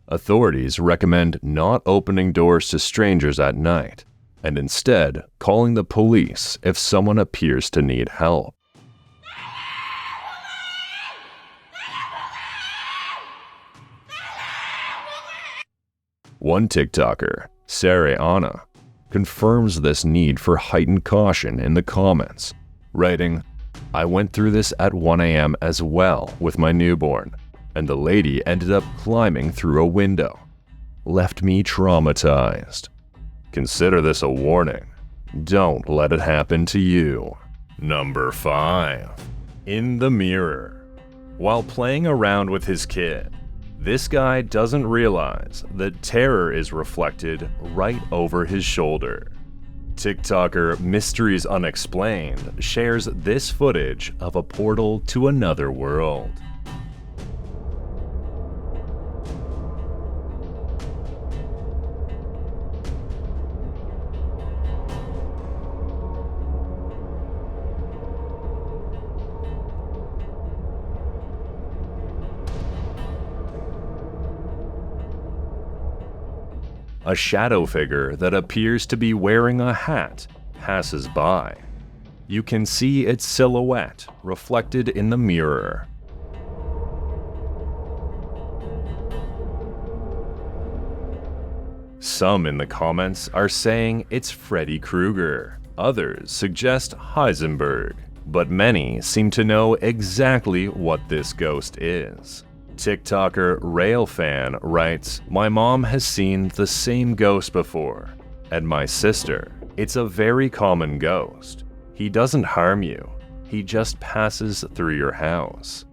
Authorities recommend not opening doors to strangers at night, and instead calling the police if someone appears to need help. One TikToker, Sarah Anna, confirms this need for heightened caution in the comments, writing, "I went through this at 1 a.m. as well with my newborn, and the lady ended up climbing through a window. Left me traumatized. Consider this a warning. Don't let it happen to you." Number 5. In the mirror. While playing around with his kid, this guy doesn't realize that terror is reflected right over his shoulder. TikToker Mysteries Unexplained shares this footage of a portal to another world. A shadow figure that appears to be wearing a hat passes by. You can see its silhouette reflected in the mirror. Some in the comments are saying it's Freddy Krueger. Others suggest Heisenberg, but many seem to know exactly what this ghost is. TikToker Railfan writes, "My mom has seen the same ghost before, and my sister. It's a very common ghost. He doesn't harm you, he just passes through your house."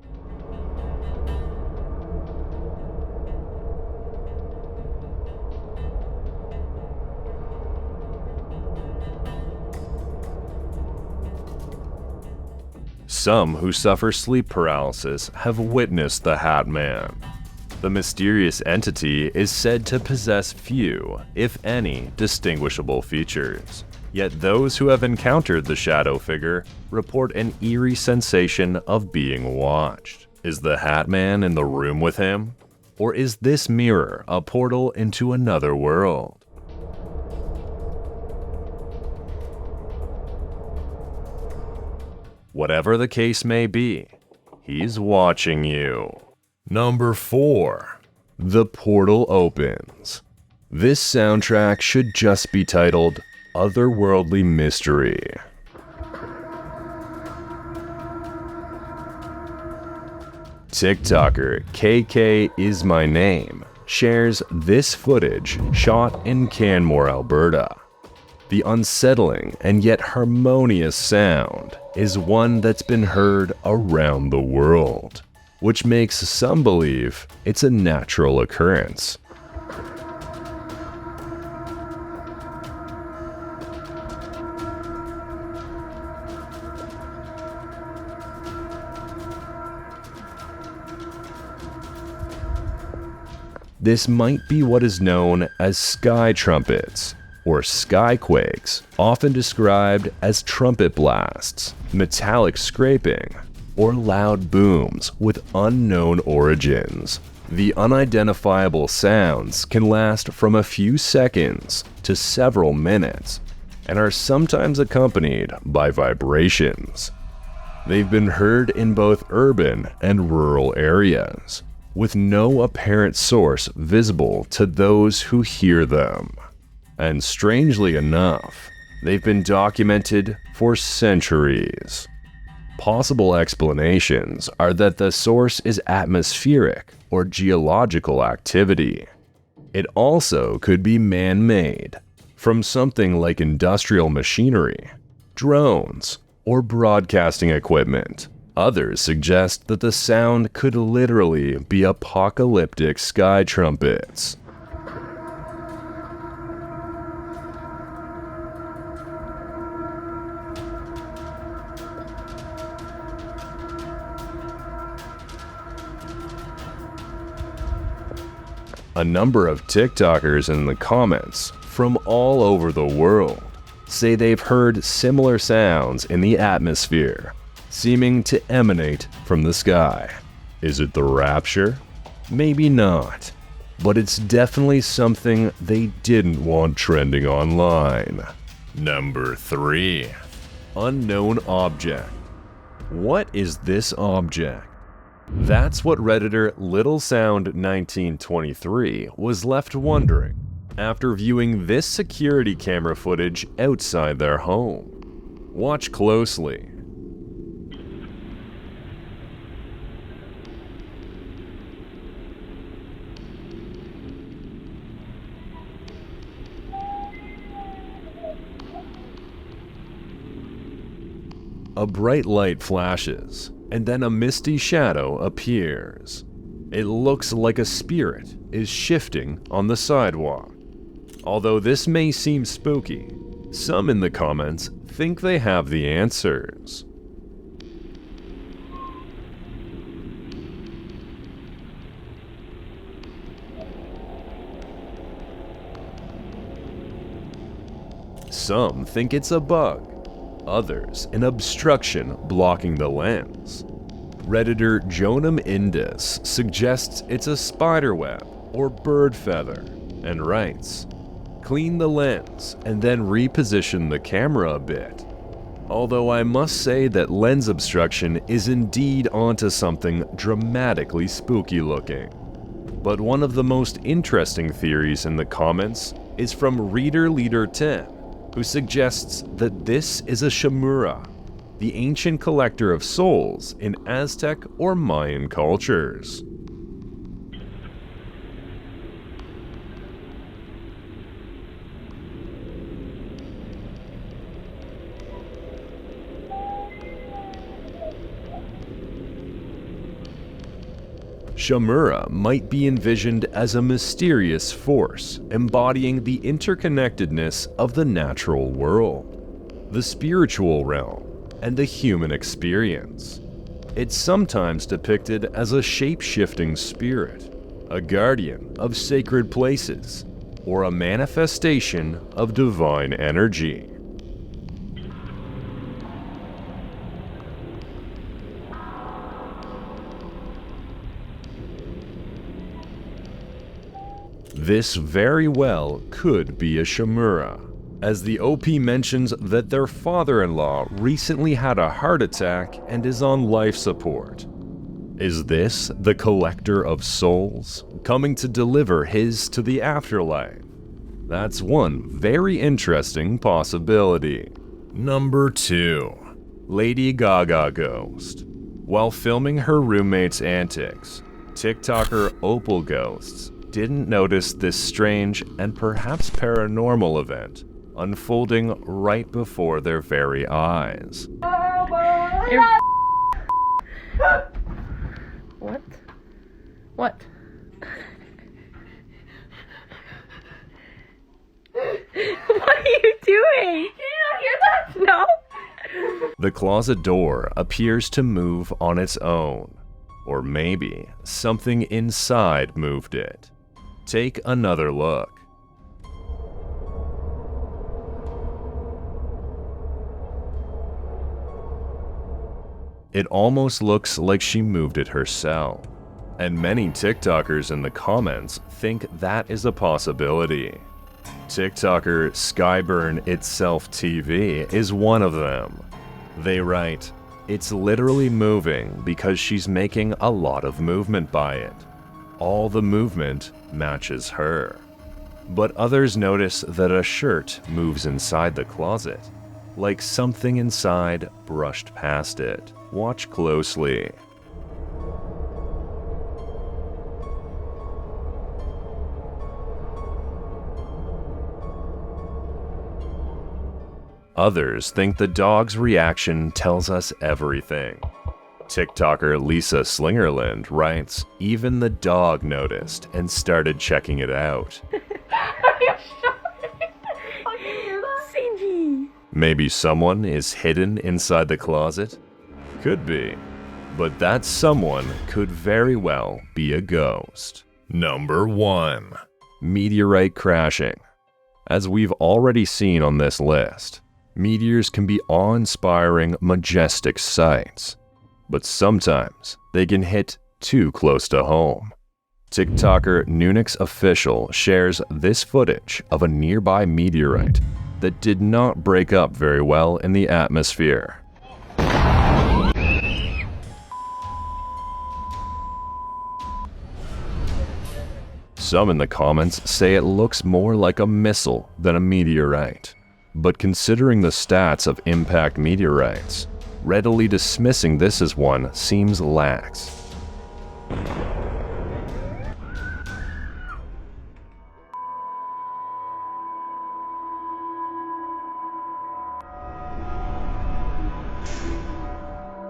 Some who suffer sleep paralysis have witnessed the Hat Man. The mysterious entity is said to possess few, if any, distinguishable features. Yet those who have encountered the shadow figure report an eerie sensation of being watched. Is the Hat Man in the room with him? Or is this mirror a portal into another world? Whatever the case may be, he's watching you. Number 4. The Portal Opens. This soundtrack should just be titled Otherworldly Mystery. TikToker KK is my name shares this footage shot in Canmore, Alberta. The unsettling and yet harmonious sound is one that's been heard around the world, which makes some believe it's a natural occurrence. This might be what is known as sky trumpets, or skyquakes, often described as trumpet blasts, metallic scraping, or loud booms with unknown origins. The unidentifiable sounds can last from a few seconds to several minutes, and are sometimes accompanied by vibrations. They've been heard in both urban and rural areas, with no apparent source visible to those who hear them. And strangely enough, they've been documented for centuries. Possible explanations are that the source is atmospheric or geological activity. It also could be man-made, from something like industrial machinery, drones, or broadcasting equipment. Others suggest that the sound could literally be apocalyptic sky trumpets. A number of TikTokers in the comments from all over the world say they've heard similar sounds in the atmosphere, seeming to emanate from the sky. Is it the rapture? Maybe not, but it's definitely something they didn't want trending online. Number 3. Unknown object. What is this object? That's what Redditor LittleSound1923 was left wondering after viewing this security camera footage outside their home. Watch closely. A bright light flashes, and then a misty shadow appears. It looks like a spirit is shifting on the sidewalk. Although this may seem spooky, some in the comments think they have the answers. Some think it's a bug. Others an obstruction blocking the lens. Redditor Jonam Indus suggests it's a spider web or bird feather and writes, "Clean the lens and then reposition the camera a bit." Although I must say that lens obstruction is indeed onto something dramatically spooky looking. But one of the most interesting theories in the comments is from Reader Leader 10, who suggests that this is a Shamura, the ancient collector of souls in Aztec or Mayan cultures. Shamura might be envisioned as a mysterious force embodying the interconnectedness of the natural world, the spiritual realm, and the human experience. It's sometimes depicted as a shape-shifting spirit, a guardian of sacred places, or a manifestation of divine energy. This very well could be a Shimura, as the OP mentions that their father-in-law recently had a heart attack and is on life support. Is this the collector of souls, coming to deliver his to the afterlife? That's one very interesting possibility. Number 2. Lady Gaga Ghost. While filming her roommate's antics, TikToker Opal Ghosts didn't notice this strange and perhaps paranormal event unfolding right before their very eyes. What? What? What are you doing? Did you not hear that? No? The closet door appears to move on its own, or maybe something inside moved it. Take another look. It almost looks like she moved it herself, and many TikTokers in the comments think that is a possibility. TikToker Skyburn Itself TV is one of them. They write, "It's literally moving because she's making a lot of movement by it. All the movement matches her." But others notice that a shirt moves inside the closet, like something inside brushed past it. Watch closely. Others think the dog's reaction tells us everything. TikToker Lisa Slingerland writes, "Even the dog noticed and started checking it out." Maybe someone is hidden inside the closet? Could be. But that someone could very well be a ghost. Number 1. Meteorite crashing. As we've already seen on this list, meteors can be awe-inspiring, majestic sights. But sometimes they can hit too close to home. TikToker Nunix Official shares this footage of a nearby meteorite that did not break up very well in the atmosphere. Some in the comments say it looks more like a missile than a meteorite. But considering the stats of impact meteorites, readily dismissing this as one seems lax.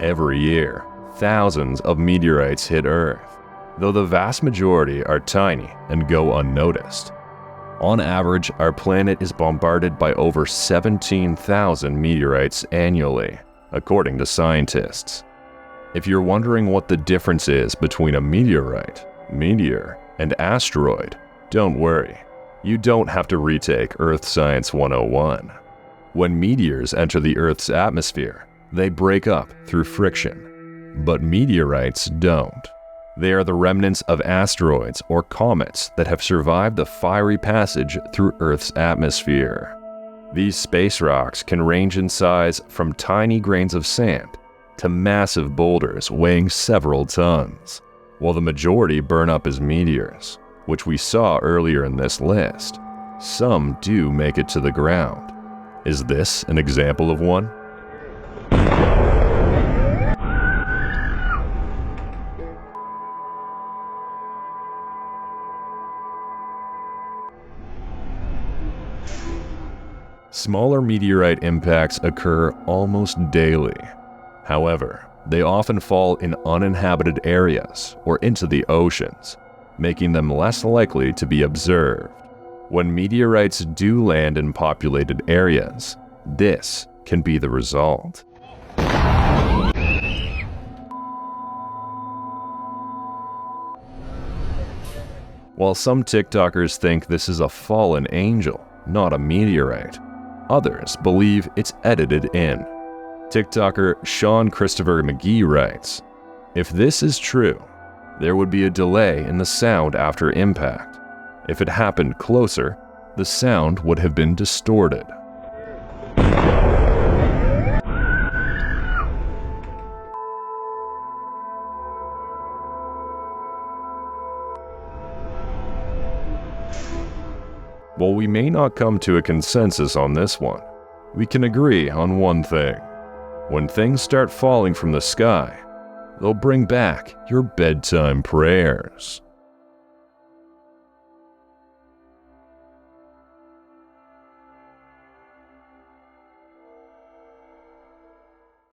Every year, thousands of meteorites hit Earth, though the vast majority are tiny and go unnoticed. On average, our planet is bombarded by over 17,000 meteorites annually, according to scientists. If you're wondering what the difference is between a meteorite, meteor, and asteroid, don't worry. You don't have to retake Earth Science 101. When meteors enter the Earth's atmosphere, they break up through friction. But meteorites don't. They are the remnants of asteroids or comets that have survived the fiery passage through Earth's atmosphere. These space rocks can range in size from tiny grains of sand to massive boulders weighing several tons, while the majority burn up as meteors, which we saw earlier in this list. Some do make it to the ground. Is this an example of one? Smaller meteorite impacts occur almost daily. However, they often fall in uninhabited areas or into the oceans, making them less likely to be observed. When meteorites do land in populated areas, this can be the result. While some TikTokers think this is a fallen angel, not a meteorite, others believe it's edited in. TikToker Sean Christopher McGee writes, "If this is true, there would be a delay in the sound after impact. If it happened closer, the sound would have been distorted." While we may not come to a consensus on this one, we can agree on one thing. When things start falling from the sky, they'll bring back your bedtime prayers.